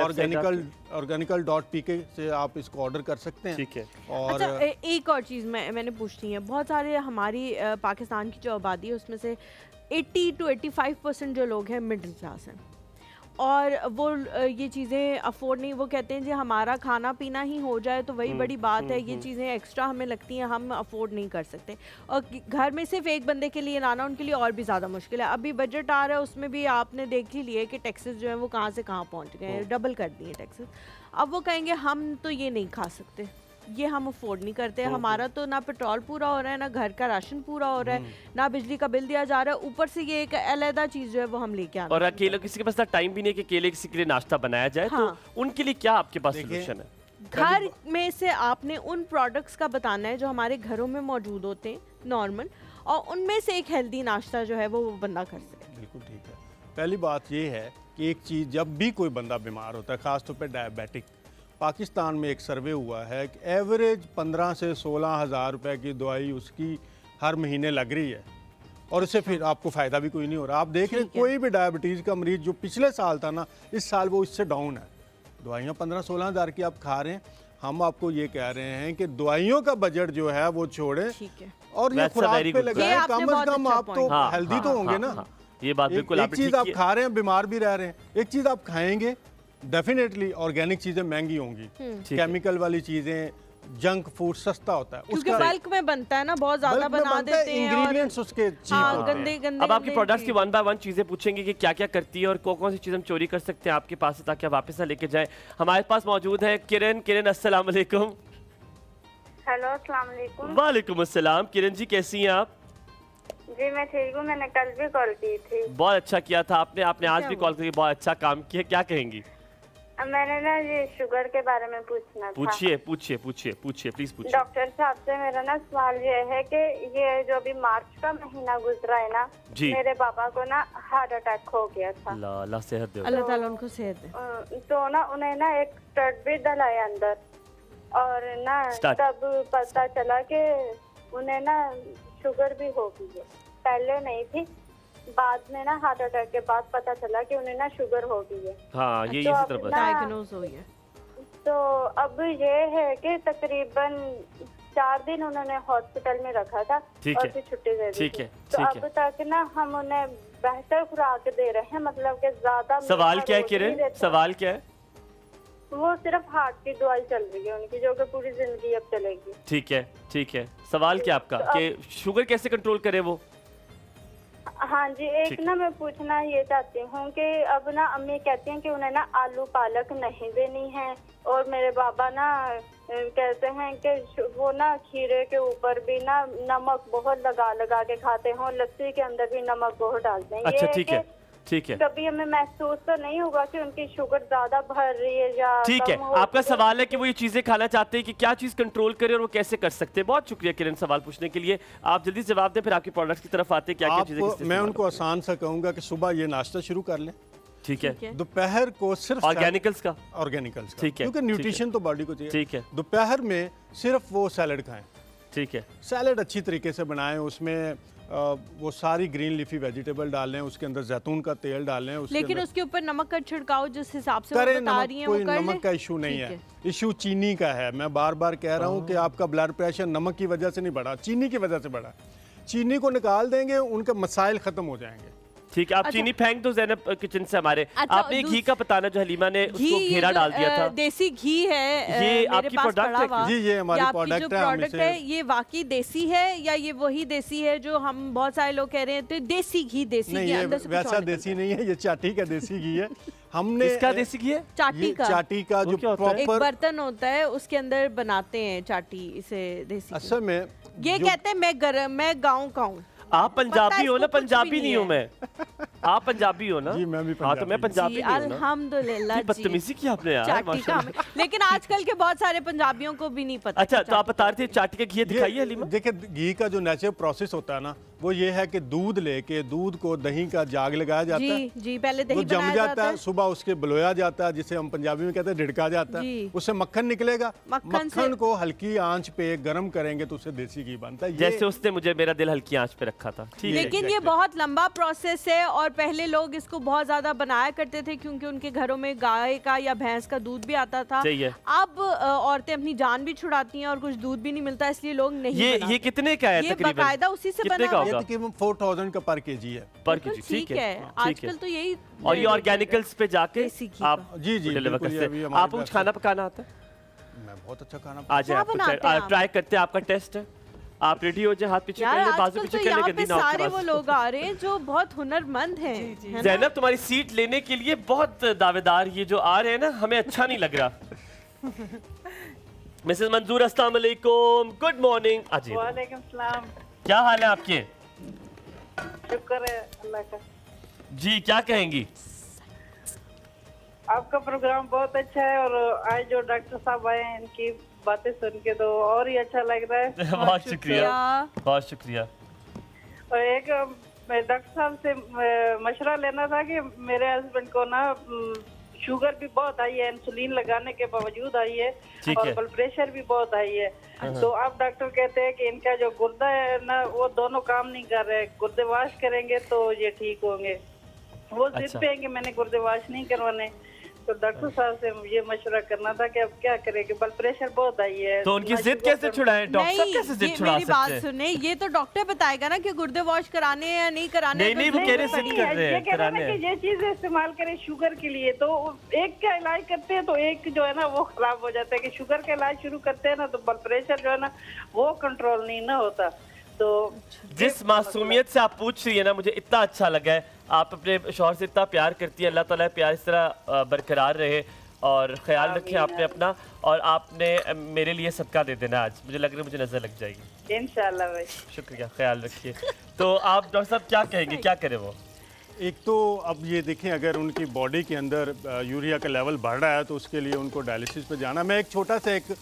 organical.pk से आप इसको ऑर्डर कर सकते हैं। ठीक है। और अच्छा, एक और चीज़ मैंने पूछनी है। बहुत सारे हमारी पाकिस्तान की जो आबादी है उसमें से 80 to 85% जो लोग हैं मिडिल क्लास हैं, और वो ये चीज़ें अफोर्ड नहीं, वो कहते हैं जी हमारा खाना पीना ही हो जाए तो वही बड़ी बात है, ये चीज़ें एक्स्ट्रा हमें लगती हैं, हम अफोर्ड नहीं कर सकते। और घर में सिर्फ एक बंदे के लिए लाना उनके लिए और भी ज़्यादा मुश्किल है। अभी बजट आ रहा है, उसमें भी आपने देख ही लिया कि टैक्सेस जो है वो कहाँ से कहाँ पहुँच गए हैं, डबल कर दिए टैक्सेस। अब वो कहेंगे हम तो ये नहीं खा सकते, ये हम अफोर्ड नहीं करते, हमारा तो ना पेट्रोल पूरा हो रहा है, ना घर का राशन पूरा हो रहा है, ना बिजली का बिल दिया जा रहा है, ऊपर से ये एक अलग चीज जो है वो हम लेके आना। और अकेले किसी के पास टाइम भी नहीं कि अकेले किसी के लिए नाश्ता बनाया जाए। हाँ। तो उनके लिए क्या आपके पास सॉल्यूशन है? घर में से आपने उन प्रोडक्ट्स का बताना है जो हमारे घरों में मौजूद होते हैं नॉर्मल, और उनमें से एक हेल्दी नाश्ता जो है वो बंदा कर सके। बिल्कुल ठीक है। पहली बात ये है कि एक चीज़, जब भी कोई बंदा बीमार होता है, ख़ासतौर पर डायबिटिक, पाकिस्तान में एक सर्वे हुआ है कि एवरेज 15 से 16 हज़ार रुपये की दवाई उसकी हर महीने लग रही है, और इससे फिर आपको फ़ायदा भी कोई नहीं हो रहा। आप देख रहे हैं कोई भी डायबिटीज़ का मरीज़ जो पिछले साल था ना, इस साल वो इससे डाउन है। दवाइयाँ 15-16 हज़ार की आप खा रहे हैं। हम आपको ये कह रहे हैं कि दवाइयों का बजट जो है वो छोड़ें और ये खुराक पे लगाएं। कम से कम आप तो हेल्दी तो होंगे ना। ये बात बिल्कुल। एक चीज़ आप खा रहे हैं, बीमार भी रह रहे हैं, एक चीज़ आप खाएंगे, डेफिनेटली ऑर्गेनिक चीजें महंगी होंगी, केमिकल वाली चीजें, जंक फूड सस्ता होता है, क्योंकि बल्क में बनता है ना, बहुत ज्यादा बना देते हैं, इंग्रेडिएंट्स उसके चीप होते हैं। अब आपकी प्रोडक्ट्स की 1 by 1 चीजें पूछेंगे कि क्या क्या करती है और कौन कौन सी चीजें हम चोरी कर सकते हैं आपके पास से, ताकि आप वापस ना लेके जाएं। हमारे पास मौजूद है किरण। अस्सलाम वालेकुम। हेलो, अस्सलाम वालेकुम। वालेकुम अस्सलाम। किरण जी कैसी हैं आप? जी मैं ठीक हूँ, मैंने कल भी कॉल की थी। बहुत अच्छा किया था आपने आज भी कॉल करके बहुत अच्छा काम किया। क्या कहेंगी? मैंने ना ये शुगर के बारे में पूछना था। पूछिए प्लीज पूछिए। डॉक्टर साहब से मेरा ना सवाल ये है कि ये जो अभी मार्च का महीना गुजरा है ना, मेरे पापा को ना हार्ट अटैक हो गया था। अल्लाह सेहत दे। अल्लाह ताला उनको सेहत दे। तो ना उन्हें ना एक स्टड भी डलाया अंदर, और ना तब पता चला कि उन्हें ना शुगर भी हो गई है। पहले नहीं थी, बाद में ना हार्ट अटैक के बाद पता चला कि उन्हें ना शुगर हो गई है। हाँ, ये तो इसी तरह डायग्नोज हुई है। तो अब ये है कि तकरीबन 4 दिन उन्होंने हॉस्पिटल में रखा था और फिर छुट्टी दे दी थी। तो अब तक ना हम उन्हें बेहतर खुराक दे रहे हैं, मतलब कि ज्यादा। सवाल क्या है किरण, सवाल क्या है? वो सिर्फ हार्ट की दवाई चल रही है उनकी, जो कि पूरी जिंदगी अब चलेगी। ठीक है। सवाल क्या आपका कि शुगर कैसे कंट्रोल करे वो? हाँ जी, एक ना मैं पूछना ये चाहती हूँ कि अब ना अम्मी कहती हैं कि उन्हें ना आलू पालक नहीं देनी है, और मेरे बाबा ना कहते हैं कि वो ना खीरे के ऊपर भी ना नमक बहुत लगा के खाते हैं, लस्सी के अंदर भी नमक बहुत डालते हैं। अच्छा, ठीक है। कभी हमें महसूस तो नहीं होगा कि उनकी शुगर ज्यादा बढ़ रही है या ठीक है। आपका सवाल है कि वो ये चीजें खाना चाहते हैं कि क्या चीज कंट्रोल करे और वो कैसे कर सकते हैं। बहुत शुक्रिया किरण सवाल पूछने के लिए। आप जल्दी जवाब दें, फिर आपके प्रोडक्ट्स की तरफ आते हैं। क्या चीजें मैं उनको आसान सा कहूंगा कि सुबह ये नाश्ता शुरू कर लें, ठीक है। दोपहर को सिर्फ ऑर्गेनिकल्स का, ठीक है, क्योंकि न्यूट्रिशन तो बॉडी को चाहिए। ठीक है। दोपहर में सिर्फ वो सैलड खाएं, ठीक है। सैलड अच्छी तरीके से बनाएं, उसमें वो सारी ग्रीन लीफी वेजिटेबल डाल लें, उसके अंदर जैतून का तेल डाल लें, लेकिन उसके ऊपर नमक का छिड़काव जिस हिसाब से करें। बता रही हैं कोई वो कर नमक का इशू नहीं है, इशू चीनी का है। मैं बार बार कह रहा हूँ कि आपका ब्लड प्रेशर नमक की वजह से नहीं बढ़ा, चीनी की वजह से बढ़ा। चीनी को निकाल देंगे, उनके मसाइल खत्म हो जाएंगे। ठीक है। आप चीनी फेंक दो ज़ैनब किचन से हमारे। आपने घी का बताना जो हलीमा ने उसको घेरा डाल दिया था, देसी घी है, ये आपकी प्रोडक्ट है जी? ये हमारी प्रोडक्ट है। ये वाकई देसी है या ये वही देसी है जो हम बहुत सारे लोग कह रहे हैं? तो देसी घी नहीं, ये वैसा देसी नहीं है, ये चाटी का देसी घी है। हमने इसका देसी घी है, चाटी का जो प्रॉपर एक बर्तन होता है उसके अंदर बनाते हैं चाटी, इसे देसी। असल में ये कहते हैं मैं गाँव का हूँ। आप पंजाबी हो ना? पंजाबी नहीं हूँ मैं। आप पंजाबी हो ना? जी मैं भी हाँ, तो मैं पंजाबी हूँ। अल्हम्दुलिल्लाह। बदतमीजी की आपने यार। लेकिन आजकल के बहुत सारे पंजाबियों को भी नहीं पता। अच्छा, तो आप बता रहे थे चाटी का घी दिखाइए हलीमा। देखिए, घी का जो नेचुरल प्रोसेस होता है ना, वो ये है कि दूध लेके दूध को दही का जाग लगाया जाता है जी, पहले दही जम जाता है, सुबह उसके बलोया जाता है, जिसे हम पंजाबी में कहते हैं ढिड़का जाता है, उससे मक्खन निकलेगा। मक्खन को हल्की आंच पे गर्म करेंगे तो उससे देसी घी बनता है। जैसे उसने मुझे मेरा दिल हल्की आंच पे रखा था। लेकिन ये बहुत लंबा प्रोसेस है और पहले लोग इसको बहुत ज्यादा बनाया करते थे क्योंकि उनके घरों में गाय का या भैंस का दूध भी आता था। अब औरतें अपनी जान भी छुड़ाती हैं और कुछ दूध भी नहीं मिलता, इसलिए लोग नहीं ये कितने का है? ये बाकायदा उसी से बना है। तकरीबन 4000 का पर केजी है। पर केजी, ठीक है। आजकल तो यही, और ये ऑर्गेनिकल्स पे जाके आप जी डिलीवर करते हैं। आपको कुछ खाना पकाना आता है? मैं बहुत अच्छा खाना आज आपको ट्राई करते हैं, आपका टेस्ट है। आप रेडी हो जाए, हाथ पीछे कर ले, बाजू पीछे कर ले, गद्दी ना सारे वो लोग आ रहे हैं जो बहुत हुनरमंद हैं। ज़ैनब तुम्हारी सीट लेने के लिए बहुत दावेदार ये जो आ रहे हैं ना, हमें अच्छा नहीं लग रहा। मिसेस मंजूर, अस्सलाम वालेकुम, गुड मॉर्निंग। अजी वालेकुम सलाम, क्या हाल है आपके? शुक्र है अल्लाह का। जी क्या कहेंगी? आपका प्रोग्राम बहुत अच्छा है और आज जो डॉक्टर साहब आए हैं इनकी बातें सुन के तो और ही अच्छा लग रहा है। बहुत शुक्रिया, बहुत शुक्रिया। और एक डॉक्टर साहब से मशवरा लेना था कि मेरे हस्बैंड को ना शुगर भी बहुत हाई है, इंसुलिन लगाने के बावजूद हाई है और ब्लड प्रेशर भी बहुत हाई है। तो अब डॉक्टर कहते हैं कि इनका जो गुर्दा है ना वो दोनों काम नहीं कर रहे, गुर्दे वाश करेंगे तो ये ठीक होंगे। वो जिद पे हैं कि मैंने गुर्दे वाश नहीं करवाने। तो डॉक्टर साहब से ये मशवरा करना था कि अब क्या करें कि ब्लड प्रेशर बहुत हाई है। तो उनकी जिद कैसे छुड़ाएं? डॉक्टर कैसे जिद छुड़ा सकते हैं? मेरी बात सुने, ये तो डॉक्टर बताएगा ना कि गुर्दे वॉश कराने हैं या नहीं कराने। नहीं, वो कह रहे जिद कर रहे हैं कराने हैं। ये चीज इस्तेमाल करें शुगर के लिए, तो एक का इलाज करते हैं तो एक जो है ना वो खराब हो जाता है। कि शुगर का इलाज शुरू करते हैं ना तो ब्लड प्रेशर जो है ना वो कंट्रोल नहीं ना होता। तो जिस मासूमियत से आप पूछ रही है ना, मुझे इतना अच्छा लगा है। आप अपने शौहर से इतना प्यार करती है, अल्लाह ताला प्यार इस तरह बरकरार रहे और ख्याल रखें आपने अपना। और आपने मेरे लिए सदका दे देना आज, मुझे लग रहा है मुझे नजर लग जाएगी इंशाल्लाह भाई। शुक्रिया, ख्याल रखिए। तो आप डॉक्टर साहब क्या कहेंगे, क्या करें वो? एक तो अब ये देखें, अगर उनकी बॉडी के अंदर यूरिया का लेवल बढ़ रहा है तो उसके लिए उनको डायलिसिस पे जाना। मैं एक छोटा सा एक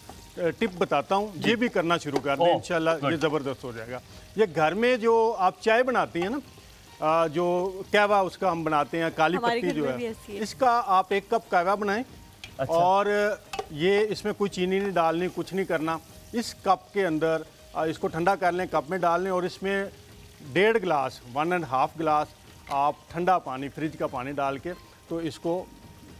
टिप बताता हूँ, ये भी करना शुरू कर दें, इंशाल्लाह ये ज़बरदस्त हो जाएगा। ये घर में जो आप चाय बनाती हैं ना, जो कहवा उसका हम बनाते हैं, काली पत्ती जो है, इसका आप 1 कप कहवा बनाएं। अच्छा। और ये इसमें कोई चीनी नहीं डालनी, कुछ नहीं करना। इस कप के अंदर इसको ठंडा कर लें, कप में डाल लें और इसमें 1.5 गिलास 1.5 गिलास आप ठंडा पानी, फ्रिज का पानी डाल के तो इसको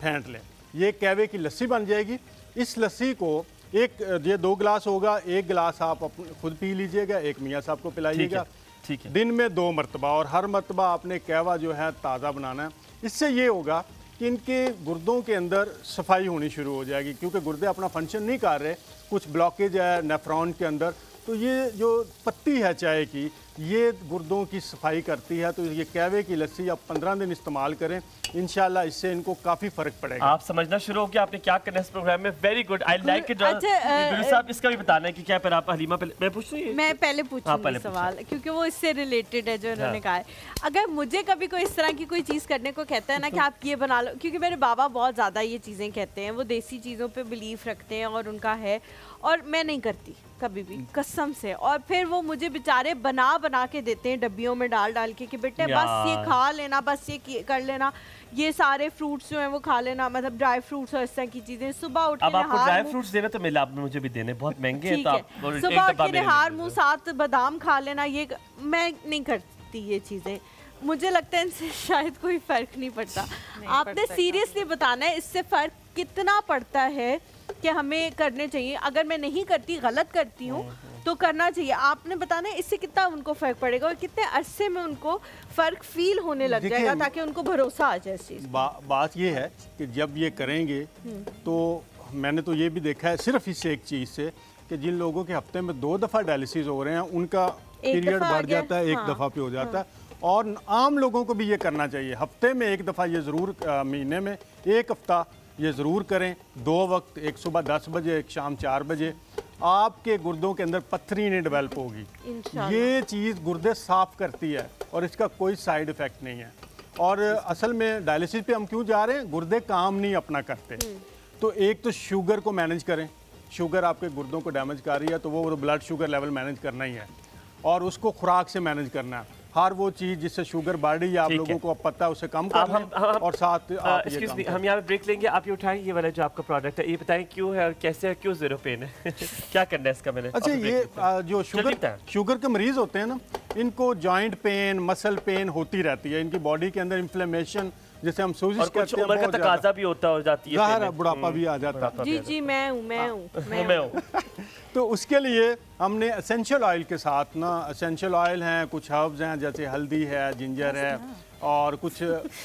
फेंट लें। ये कहवे की लस्सी बन जाएगी। इस लस्सी को ये 2 गिलास होगा, 1 गिलास आप खुद पी लीजिएगा, 1 मियाँ साहब को पिलाइएगा। ठीक है। दिन में 2 मरतबा, और हर मरतबा आपने कहवा जो है ताज़ा बनाना है। इससे ये होगा कि इनके गुर्दों के अंदर सफाई होनी शुरू हो जाएगी, क्योंकि गुर्दे अपना फंक्शन नहीं कर रहे, कुछ ब्लॉकेज है नेफ्रॉन के अंदर। तो ये जो पत्ती है चाय की, ये गुर्दों की सफाई करती है। तो ये कहवे की लस्सी आप 15 दिन इस्तेमाल करें, इंशाल्लाह इससे इनको काफी फर्क पड़ेगा। आप समझना शुरू हो कि आपने क्या करना है इस प्रोग्राम में। Very good, I like it. साहब इसका भी बताना है कि क्या, पर आप हलीमा मैं पूछूं? मैं पहले पूछूंगी सवाल, क्योंकि वो इससे रिलेटेड है जो उन्होंने कहा है। अगर मुझे कभी कोई इस तरह की कोई चीज़ करने को कहता है ना कि आप ये बना लो, क्योंकि मेरे बाबा बहुत ज़्यादा ये चीज़ें कहते हैं, वो देसी चीज़ों पे बिलीव रखते हैं और उनका है, और मैं नहीं करती कभी भी कसम से। और फिर वो मुझे बेचारे बना के देते हैं डब्बियों में डाल के कि बेटे बस ये खा लेना, बस ये कर लेना, ये सारे फ्रूट्स जो हैं वो खा लेना, मतलब ड्राई फ्रूट्स और इस तरह की चीजें। सुबह उठ के अब आपको ड्राई फ्रूट्स देना तो मिला, आपने मुझे भी देने, बहुत महंगे हैं। तो आप सुबह उठ के निहार मुंह 7 बादाम खा लेना, ये मैं नहीं करती ये चीजें। मुझे लगता है इनसे शायद कोई फर्क नहीं पड़ता। आपने सीरियसली बताना है इससे फर्क कितना पड़ता है कि हमें करने चाहिए। अगर मैं नहीं करती, गलत करती हूँ तो करना चाहिए। आपने बताना है इससे कितना उनको फर्क पड़ेगा और कितने अरसे में उनको फर्क फील होने लग जाएगा, ताकि उनको भरोसा आ जाए इस चीज़। बात ये है कि जब ये करेंगे तो मैंने तो ये भी देखा है सिर्फ इससे एक चीज़ से, कि जिन लोगों के हफ्ते में 2 दफ़ा डायलिसिस हो रहे हैं उनका पीरियड बढ़ जाता है, 1 दफ़ा पे हो जाता है। और आम लोगों को भी ये करना चाहिए, हफ्ते में 1 दफ़ा ये ज़रूर, महीने में 1 हफ्ता ये ज़रूर करें। 2 वक्त, एक सुबह 10 बजे, एक शाम 4 बजे। आपके गुर्दों के अंदर पत्थरी नहीं डेवलप होगी। ये चीज़ गुर्दे साफ़ करती है और इसका कोई साइड इफ़ेक्ट नहीं है। और असल में डायलिसिस पे हम क्यों जा रहे हैं? गुर्दे काम नहीं अपना करते। तो एक तो शुगर को मैनेज करें, शुगर आपके गुर्दों को डैमेज कर रही है तो वो ब्लड शुगर लेवल मैनेज करना ही है। और उसको खुराक से मैनेज करना है। हर वो चीज़ जिससे शुगर बढ़ रही है आप लोगों को अब पता है उसे कम कर लें और साथ हम यहाँ पे ब्रेक लेंगे। आप ये उठाएं, ये वाला जो आपका प्रोडक्ट है, ये बताएं क्यों है और कैसे है, क्यों ज़ीरो पेन है क्या करना है इसका मैंने? अच्छा, ये जो शुगर के मरीज होते हैं ना, इनको जॉइंट पेन, मसल पेन होती रहती है, इनकी बॉडी के अंदर इन्फ्लेमेशन जैसे हम सोजिश करते हैं, उम्र का तकाजा भी होता हो जाती है, बुढ़ापा भी आ जाता है। जी जी मैं हूँ तो उसके लिए हमने एसेंशियल ऑयल के साथ ना, एसेंशियल ऑयल हैं, कुछ हर्ब्स हैं जैसे हल्दी है, जिंजर है और कुछ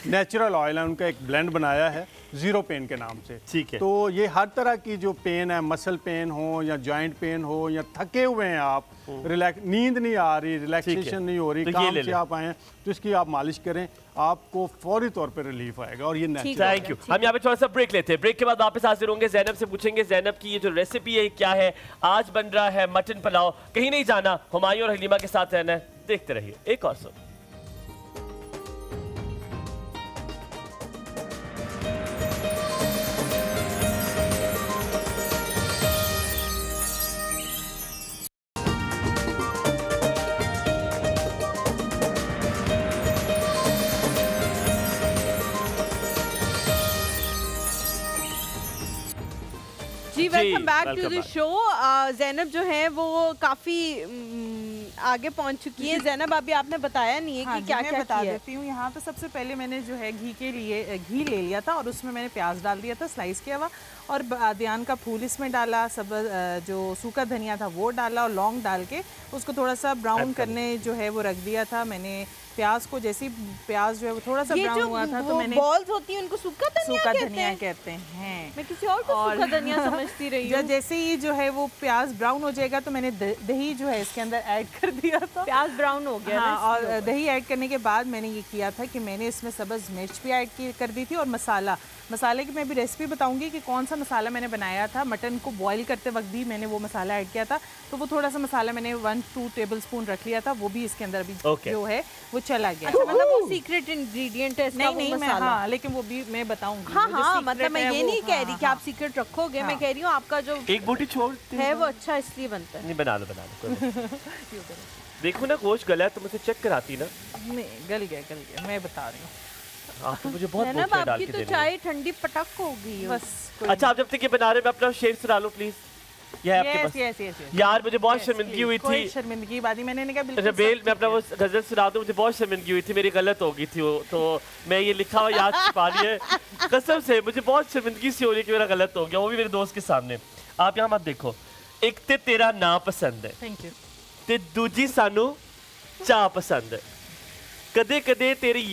नेचुरल ऑयल है, उनका एक ब्लेंड बनाया है ज़ीरो पेन के नाम से। ठीक है। तो ये हर तरह की जो पेन है, मसल पेन हो या जॉइंट पेन हो या थके हुए हैं आप, नींद नहीं आ रही, रिलैक्सेशन नहीं हो रही, तो काम से आप आए तो इसकी आप मालिश करें, आपको फौरी तौर पर रिलीफ आएगा और ये नेचुरल। Thank you. हम यहाँ पे थोड़ा सा ब्रेक लेते हैं, ब्रेक के बाद वापस हाजिर होंगे। ज़ैनब से पूछेंगे ज़ैनब की ये जो रेसिपी है क्या है। आज बन रहा है मटन पुलाव। कहीं नहीं जाना, हुमायूं और हलीमा के साथ रहना है, देखते रहिए। एक और सुन। Welcome back to the show. Zainab जो है वो काफ़ी आगे पहुंच चुकी है। ज़ैनब अभी आपने बताया नहीं है कि क्या क्या बता देती हूँ। यहाँ पे सबसे पहले मैंने जो है घी ले लिया था और उसमें मैंने प्याज डाल दिया था स्लाइस किया हुआ, और बादियान का फूल इसमें डाला, सब जो सूखा धनिया था वो डाला और लौंग डाल के उसको थोड़ा सा ब्राउन करने जो है वो रख दिया था मैंने। प्याज को जैसे प्याज जो है वो थोड़ा सा ब्राउन हुआ था तो मैंने बॉल्स होती हैं उनको सूखा धनिया कहते हैं। मैं किसी और को सूखा धनिया समझती रही हूँ। जैसे ही जो है वो प्याज ब्राउन हो जाएगा तो मैंने दही जो है इसके अंदर ऐड कर दिया था। प्याज ब्राउन हो गया। हाँ, और दही ऐड करने के बाद मैंने ये किया था कि मैंने इसमें सब्ज़ मिर्च भी ऐड कर दी थी और मसाले की मैं भी रेसिपी बताऊंगी कि कौन सा मसाला मैंने बनाया था। मटन को बॉईल करते वक्त भी मैंने वो मसाला ऐड किया था, तो वो थोड़ा सा मसाला मैंने 1-2 टेबलस्पून रख लिया था, वो भी इसके अंदर भी जो है वो चला गया। अच्छा, मतलब वो सीक्रेट इंग्रेडिएंट है इसका? नहीं, मैं हाँ, लेकिन वो भी मैं बताऊंगी। हाँ, मतलब मैं ये नहीं कह रही कि आप सीक्रेट रखोगे, मैं कह रही हूँ आपका जो एक बूटी छोड़ है वो अच्छा इसलिए बनता है। नहीं, बना लो देखो ना, गोश्त गला है तो मुझे चेक कराती ना। नहीं, गल गया, मैं बता रही हूँ। आप तो मुझे बहुत ना आपकी तो चाय ठंडी पटक हो गई बस। अच्छा, आप जब तक ये बना रहे, मैं अपना शेर सुना लूं प्लीज। ये है आपके पास? यस। यार मुझे बहुत शर्मिंदगी हुई थी। शर्मिंदगी बात ही मैंने कहा बिल्कुल। रबेल, मैं अपना वो गजल सुना दूं, मुझे बहुत शर्मिंदगी हुई थी, मेरी गलत हो गई थी वो, तो मैं ये लिखा हुआ याद छुपा ली है कसम से। मुझे बहुत शर्मिंदगी सी हो रही है कि मेरा गलत हो गया, वो भी मेरे दोस्त के सामने। आप यहाँ मत देखो। एक ते तेरा ना पसंद है, थैंक यू, ते दूजी सानू चाह पसंद है। कदे कदे तेरी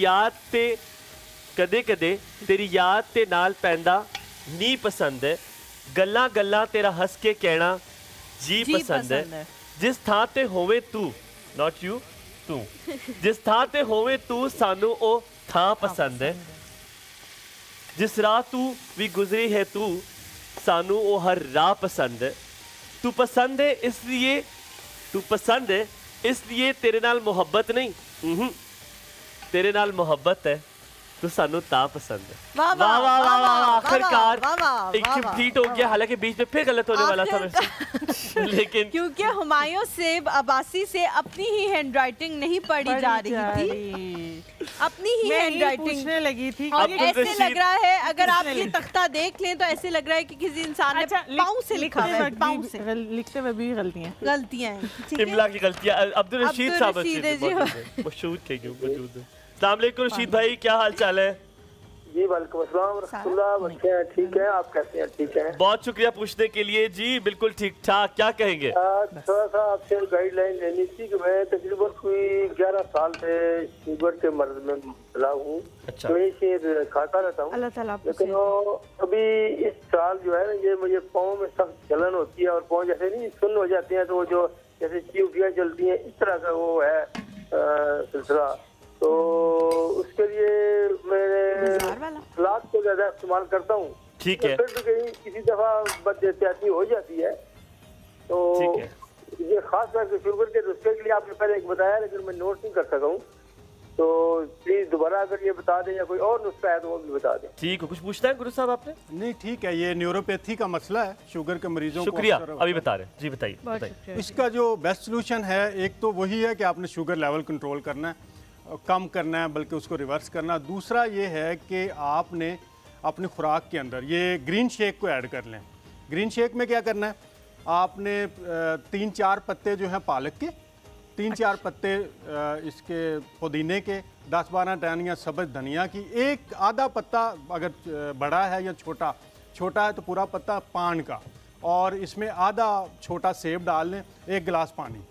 याद ते नाल पैंदा नी पसंद है। गल्ला गल्ला तेरा हंस के कहना जी पसंद है। जिस थां ते होवे तू, नॉट यू, तू जिस थां ते होवे तू सानू ओ थां पसंद है। जिस राह तू भी गुजरी है तू सानू ओ हर राह पसंद है। तू पसंद है इसलिए तेरे नाल मोहब्बत नहीं, तेरे नाल मोहब्बत है तो सानू ता पसंद है। वाह वाह वाह वाह, आखिरकार एक कंप्लीट हो गया, हालांकि बीच में फिर गलत होने वाला था मेरे लेकिन क्योंकि हुमायूं से अब्बासी से अपनी ही हैंडराइटिंग नहीं पढ़ी जा रही थी, अपनी ही हैंडराइटिंग पूछने लगी थी। और ऐसे लग रहा है अगर आप ये तख्ता देख लें तो ऐसे लग रहा है कि किसी इंसान ने पाँव से लिखा है, पाँव से लिखते हुए भी गलतियां हैं। इमला की गलतियां। अब्दुल रशीद साहब मशहूर थे क्यों मौजूद है। अस्सलाम वालेकुम रशीद भाई, क्या हाल चाल है? जी वालेकुम अस्सलाम रहमतुल्लाह। बच्चे हैं ठीक है, आप कैसे हैं? ठीक है, बहुत शुक्रिया पूछने के लिए। जी बिल्कुल ठीक ठाक। क्या कहेंगे? थोड़ा सा आपसे गाइडलाइन लेनी थी कि मैं तकरीबन कोई 11 साल से शुगर के मर्ज में मुबतला हूँ। अच्छा। तो ये खाता रहता हूँ, लेकिन अभी इस साल जो है ना, ये मुझे पाँव में सख्त जलन होती है और पाँव जैसे नहीं सुन्न हो जाते हैं, तो वो जो जैसे चीटियाँ चलती हैं इस तरह का वो है सिलसिला। तो उसके लिए मैं सलाद को ज्यादा इस्तेमाल करता हूँ। ठीक है। फिर भी कहीं किसी दफा बद एहतियाती हो जाती है, तो ये खास करके शुगर के नुस्खे के लिए आपने पहले एक बताया, लेकिन मैं नोट नहीं कर सका हूँ। तो प्लीज दोबारा अगर ये बता दें या कोई और नुस्खा है तो वो भी बता दें। ठीक है, कुछ पूछना है गुरु साहब आपने? नहीं ठीक है, ये न्यूरोपैथी का मसला है, शुगर के मरीजों को। शुक्रिया, अभी बता रहे जी, बताइए। इसका जो बेस्ट सोल्यूशन है, एक तो वही है कि आपने शुगर लेवल कंट्रोल करना है, कम करना है, बल्कि उसको रिवर्स करना। दूसरा ये है कि आपने अपनी खुराक के अंदर ये ग्रीन शेक को ऐड कर लें। ग्रीन शेक में क्या करना है, आपने 3-4 पत्ते जो हैं पालक के, 3-4 पत्ते इसके पुदीने के, 10-12 टहनियाँ सब्ज धनिया की, एक आधा पत्ता अगर बड़ा है या छोटा है तो पूरा पत्ता पान का, और इसमें आधा छोटा सेब डाल लें, 1 गिलास पानी,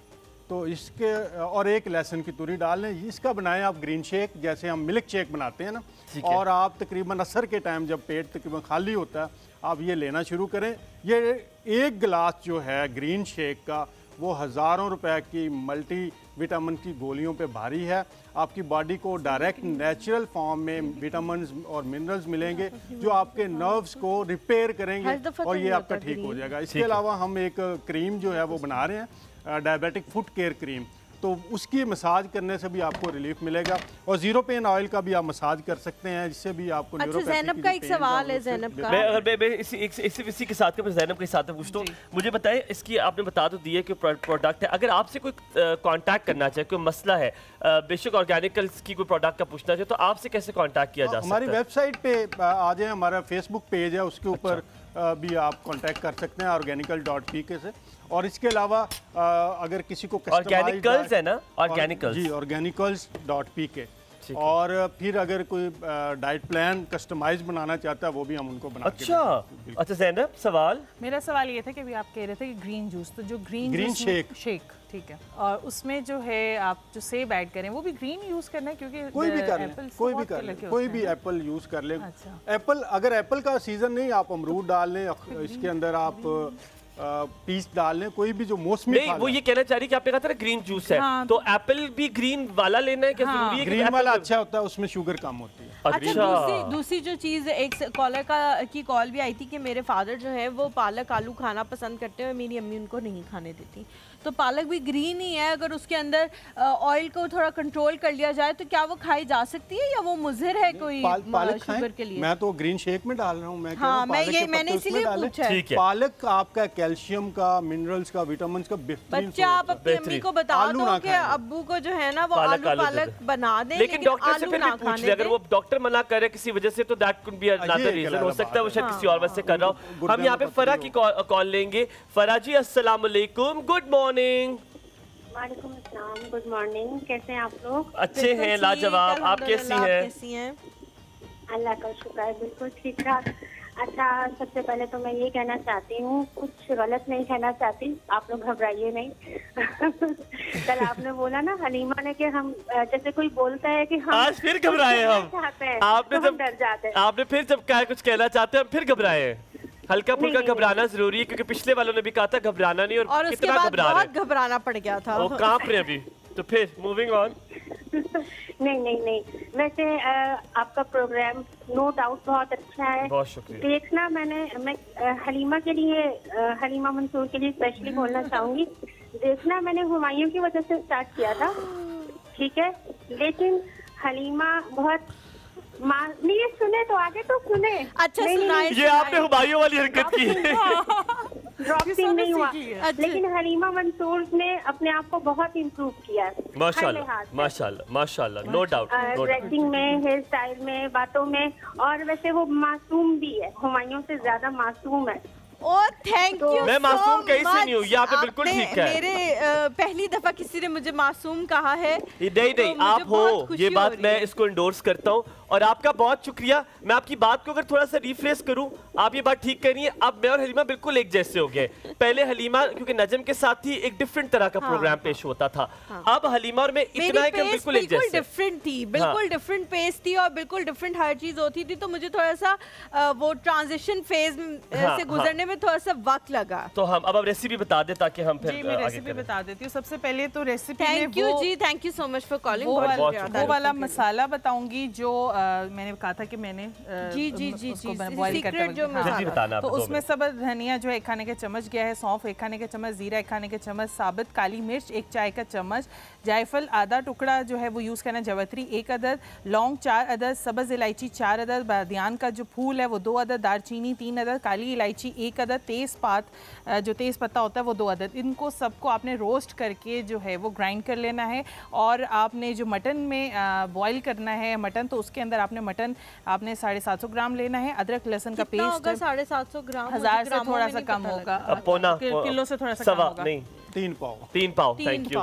तो इसके और 1 लहसुन की तुरी डाल लें। इसका बनाएं आप ग्रीन शेक, जैसे हम मिल्क शेक बनाते हैं ना। और आप तकरीबन असर के टाइम जब पेट तकरीबन खाली होता है आप ये लेना शुरू करें। ये 1 गिलास जो है ग्रीन शेक का वो हज़ारों रुपए की मल्टी विटामिन की गोलियों पे भारी है। आपकी बॉडी को डायरेक्ट नेचुरल फॉर्म में विटामिन्स और मिनरल्स मिलेंगे जो आपके नर्व्स को रिपेयर करेंगे और ये आपका ठीक हो जाएगा। इसके अलावा हम एक क्रीम जो है वो बना रहे हैं, डायबिटिक फुट केयर क्रीम, तो उसकी मसाज करने से भी आपको रिलीफ मिलेगा। और जीरो पेन ऑयल का भी आप मसाज कर सकते हैं, जिससे भी आपको अच्छा, ज़ैनब का एक सवाल है, ज़ैनब का मैं इसी के साथ ज़ैनब के साथ पूछता हूँ, मुझे बताएं, इसकी आपने बता तो दिया कि प्रोडक्ट है, अगर आपसे कोई कांटेक्ट करना चाहे, कोई मसला है, बेशक ऑर्गेनिकल्स की कोई प्रोडक्ट का पूछना चाहे, तो आपसे कैसे कांटेक्ट किया जा सकता है? हमारी वेबसाइट पे आ जाए, हमारा फेसबुक पेज है, उसके ऊपर भी आप कांटेक्ट कर सकते हैं organical.pk से। और इसके अलावा अगर किसी को ऑर्गेनिकल्स है ना, ऑर्गेनिकल्स जी, organicals.pk। और फिर अगर कोई डाइट प्लान कस्टमाइज बनाना चाहता है वो भी हम उनको बना के देते हैं। अच्छा ज़ैनब, सवाल मेरा सवाल ये था कि अभी आप कह रहे थे कि ग्रीन जूस, तो जो ग्रीन शेक ठीक है, और उसमें जो है आप जो सेब ऐड करें वो भी ग्रीन यूज करना है, क्योंकि कोई भी कर ले, कोई भी एप्पल यूज कर ले। एप्पल, अगर एप्पल का सीजन नहीं, आप अमरूद डाल लें, इसके अंदर आप पीस डाल लें, कोई भी जो मौसमी। नहीं, वो ये कहना चाह रही कि आपने कहा था ग्रीन जूस है, तो एप्पल भी ग्रीन वाला लेना है क्या? जरूरी है? ग्रीन वाला अच्छा होता है, उसमें शुगर कम होती है। अच्छा, दूसरी जो चीज़, एक कॉलर की कॉल भी आई थी कि मेरे फादर जो है वो पालक आलू खाना पसंद करते हैं, मेरी अम्मी उनको नहीं खाने देती, तो पालक भी ग्रीन ही है, अगर उसके अंदर ऑयल को थोड़ा कंट्रोल कर लिया जाए तो क्या वो खाई जा सकती है या वो मुज़र है कोई शुगर के लिए? मैं तो ग्रीन शेक में डाल रहा हूँ। मैंने इसीलिए पूछा है। पालक आपका कैल्शियम का, मिनरल्स का, विटामिन का बच्चा, आप अपनी अम्मी को बता दो कि अब्बू को जो है ना वो आलू पालक बना दें, लेकिन डॉक्टर से फिर भी पूछ ले, अगर वो डॉक्टर मना करे किसी वजह से तो that could be another reason, हो सकता है वो शायद किसी और वजह से कर रहा हो। हम यहाँ पे फरा की कॉल लेंगे। फरा जी, अस्सलाम वालेकुम, गुड मॉर्निंग। वालेकुम अस्सलाम, गुड मॉर्निंग, कैसे हैं आप लोग? अच्छे हैं, लाजवाब, आप कैसी हैं? अल्लाह का शुक्र है, बिल्कुल ठीक ठाक। अच्छा, सबसे पहले तो मैं ये कहना चाहती हूँ, कुछ गलत नहीं कहना चाहती, आप लोग घबराइए नहीं। कल आपने बोला ना हलीमा ने कि हम, जैसे कोई बोलता है कि हम आज फिर घबराए, आपने तो डर जाते हैं। आपने फिर जब कुछ कहना चाहते हैं हम फिर घबराए। हल्का फुल्का घबराना जरूरी है, क्योंकि पिछले वालों ने भी कहा था घबराना नहीं, और कितना घबराना पड़ गया था, वो कांप रहे अभी। तो फिर मूविंग ऑन। नहीं, वैसे आपका प्रोग्राम नो डाउट बहुत अच्छा है, बहुत शुक्रिया। देखना, मैं हलीमा के लिए, हलीमा मंसूर के लिए स्पेशली बोलना चाहूंगी, देखना मैंने हुमायूं की वजह से स्टार्ट किया था, ठीक है, लेकिन हलीमा बहुत नहीं सुने तो आगे तो सुने। अच्छा, सुनाए। ये आपने हुमायूं वाली हरकत की है। ड्रॉपिंग नहीं हुआ, लेकिन हलीमा मंसूर ने अपने आप को बहुत इम्प्रूव किया है, माशाल्लाह माशाल्लाह माशाल्लाह, नो डाउट। ड्रेसिंग में, हेयर स्टाइल में, बातों में, और वैसे वो मासूम भी है, हुमायूं से ज्यादा मासूम है। Thank you. मैं मासूम कहीं से नहीं हूँ, ये आपने बिल्कुल ठीक है। मेरे पहली दफा किसी ने मुझे मासूम कहा है। नहीं, तो आप हो, ये बात मैं इसको इंडोर्स करता हूँ, और आपका बहुत शुक्रिया। मैं आपकी बात को अगर थोड़ा सा रिफ्रेश करूं, आप ये बात ठीक कह रही है, अब मैं और हलीमा बिल्कुल एक जैसे हो गए। पहले हलीमा क्योंकि नजम के साथ ही एक डिफरेंट तरह का प्रोग्राम पेश होता था, अब हलीमा और मैं इतना है कि बिल्कुल एक जैसे, डिफरेंट थी, बिल्कुल डिफरेंट पेस थी और बिल्कुल डिफरेंट हर चीज होती थी, तो मुझे थोड़ा सा वो ट्रांजिशन फेज से गुजरने में थोड़ा सा वक्त लगा। तो हम अब रेसिपी बता दे ताकि हम फिर मैं रेसिपी बता देती हूँ। सबसे पहले तो recipe, thank you ji, thank you so much for calling. वो वाला मसाला बताऊंगी जो मैंने कहा था कि मैंने उसको बॉईल करते वक्त, तो उसमें सब्ज़ धनिया जो है 1 खाने का चम्मच गया है, सौंफ 1 खाने का चम्मच, जीरा 1 खाने का चम्मच, साबुत काली मिर्च 1 चाय का चम्मच, जायफल आधा टुकड़ा जो है वो यूज़ करना, जवतरी 1 अदद, लौंग 4 अदद, सब्ज़ इलायची 4 अदद, बादियान का जो फूल है वो 2 अदद, दालचीनी 3 अदद, काली इलायची 1 अदद, जो तेज़ पत्ता होता है वो 2 अदद। इनको सबको आपने रोस्ट करके जो है वो ग्राइंड कर लेना है। और आपने जो मटन में बॉईल करना है मटन, तो उसके अंदर मटन आपने 750 ग्राम लेना है। अदरक लहसुन का पेस्ट होगा 750 ग्राम, 1000 से थोड़ा सा कम होगा, किलो से थोड़ा सा कम होगा, 3 पाव। Thank you.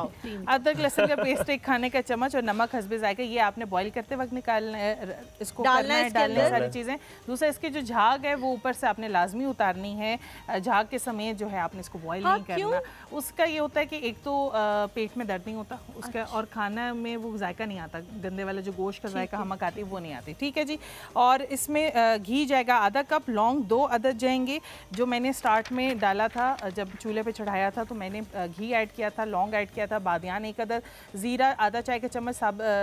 अदरक लहसुन का पेस्ट 1 खाने का चम्मच और नमक हस्बे जायका। ये आपने बॉईल करते वक्त निकालना है, इसको डालना है सारी चीज़ें। दूसरा इसके जो झाग है वो ऊपर से आपने लाजमी उतारनी है, झाग के समेत जो है आपने इसको बॉईल नहीं करना। उसका ये होता है कि एक तो पेट में दर्द नहीं होता उसका, और खाना में वो जायका नहीं आता, गंदे वाला जो गोश्त का जायका हमक आती है वो नहीं आती। ठीक है जी। और इसमें घी जाएगा आधा कप, लौंग 2 अदद जाएंगे, जो मैंने स्टार्ट में डाला था जब चूल्हे पे चढ़ाया था, तो मैंने घी ऐड किया था, लौंग ऐड किया था, बादियान 1 अदद, जीरा आधा चाय का चम्मच,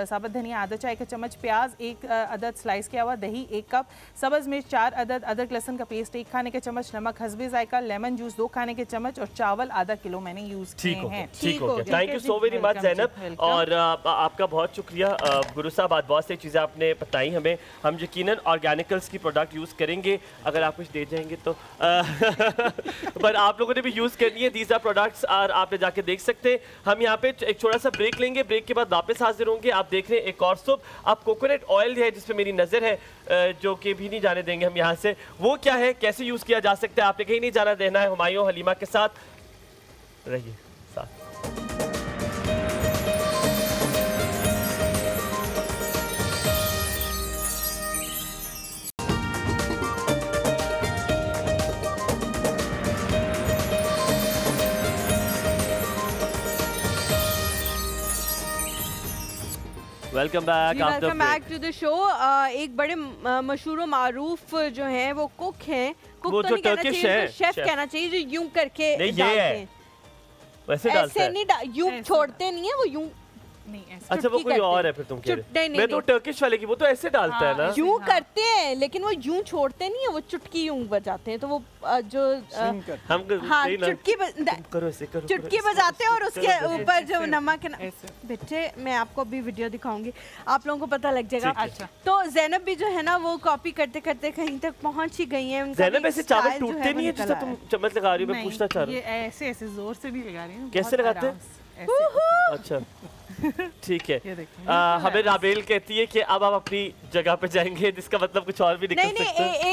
साबुत धनिया आधा चाय का चम्मच, प्याज 1 अदद स्लाइस किया हुआ, दही 1 कप, सब्ज़ मिर्च 4 अदद, अदरक लहसुन का पेस्ट 1 खाने के चम्मच, नमक हस्बे जायका, लेमन जूस 2 खाने के चम्मच और चावल आधा किलो मैंने यूज़ किए हैं। ठीक हो गया। Thank you so very much Zainab, और आपका बहुत शुक्रिया गुरु साहब। आज बहुत सी चीज़ें आपने बताई हमें, हम यकीनन ऑर्गेनिकल्स की प्रोडक्ट यूज़ करेंगे अगर आप कुछ दे जाएंगे तो पर आप लोगों ने भी यूज़ करनी है दीज आर प्रोडक्ट्स, और आपने जाके देख सकते हैं। हम यहाँ पे एक छोटा सा ब्रेक लेंगे, ब्रेक के बाद वापस हाजिर होंगे। आप देख रहे हैं एक और सूप, अब कोकोनट ऑयल है जिसपे मेरी नज़र है, जो कि भी नहीं जाने देंगे हम यहाँ से, वो क्या है, कैसे यूज़ किया जा सकता है, आपने कहीं नहीं जाना देना है। हुमायूं हलीमा के साथ रहिए साथ। Welcome back to the show. एक बड़े मशहूर और मारूफ जो हैं वो कुक हैं, कुक तो नहीं कहना चाहिए, शेफ कहना चाहिए, जो यूं करके डालते हैं, वैसे डालते हैं, नहीं यूं छोड़ते नहीं है, वो यूं नहीं ऐसे। अच्छा वो कोई और है फिर तुम कह रहे? मैं तो टर्किश वाले की, वो तो ऐसे डालता है ना, यूं करते हैं, लेकिन वो यूं छोड़ते नहीं है, वो चुटकी यूं बजाते हैं, तो वो जो हम चुटकी बजाते हैं और उसके ऊपर जो नमक है। बेटे मैं आपको अभी वीडियो दिखाऊंगी, आप लोगों को पता लग जाएगा। अच्छा तो ज़ैनब भी जो है ना वो कॉपी करते करते कहीं तक पहुंच ही गई है। ज़ैनब ऐसे चावल टूटते नहीं है जैसे तुम चम्मच लगा रही हो, मैं पूछना चाह रही हूँ। ऐसे ऐसे जोर से नहीं लगा रही हूँ, कैसे लगाते हैं? अच्छा ठीक है। हमें राबेल कहती है कि अब आप अपनी जगह पे जाएंगे, जिसका मतलब कुछ और भी निकल सकता है।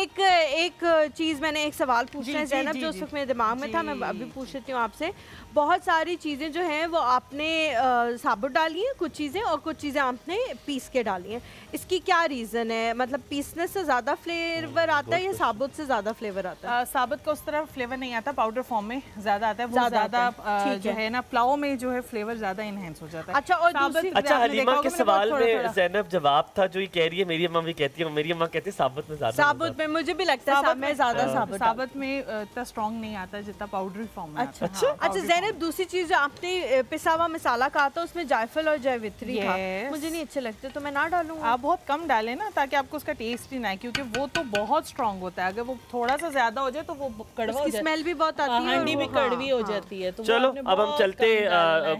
एक चीज मैंने एक सवाल पूछना है ज़ैनब, जो उस वक्त मेरे दिमाग में था, मैं अभी पूछ लेती हूँ आपसे। बहुत सारी चीज़ें जो हैं वो आपने साबुत डाली हैं कुछ चीज़ें, और कुछ चीज़ें आपने पीस के डाली हैं, इसकी क्या रीज़न है? मतलब पीसने से ज़्यादा फ्लेवर आता है या साबुत से ज़्यादा फ्लेवर आता है? साबुत का उस तरह फ्लेवर नहीं आता, पाउडर फॉर्म में ज़्यादा आता है, वो ज़्यादा जो है ना पुलाव में जो है फ्लेवर ज़्यादा इनहेंस हो जाता है। अच्छा हलीमा के सवाल में ज़ैनब जवाब था जो ये कह रही है, मेरी अम्मा भी कहती है, मेरी अम्मा कहती है साबुत में ज़्यादा, साबुत में मुझे भी लगता है साबुत में इतना स्ट्रॉन्ग नहीं आता जितना पाउडरी फॉर्म में। अच्छा ज़ैनब दूसरी चीज़ जो आपने पिसा हुआ मसाला कहा था उसमें जायफल और जयवित्री था, मुझे नहीं अच्छे लगते तो मैं ना डालूंगा। आप बहुत कम डालें ना ताकि आपको उसका टेस्ट ही ना आए, क्योंकि वो तो बहुत स्ट्रॉन्ग होता है, अगर वो थोड़ा सा ज्यादा हो जाए तो वो कड़वा हो जाता है, स्मेल भी बहुत आती है, हंडी भी कड़वी हो जाती है। चलो अब हम चलते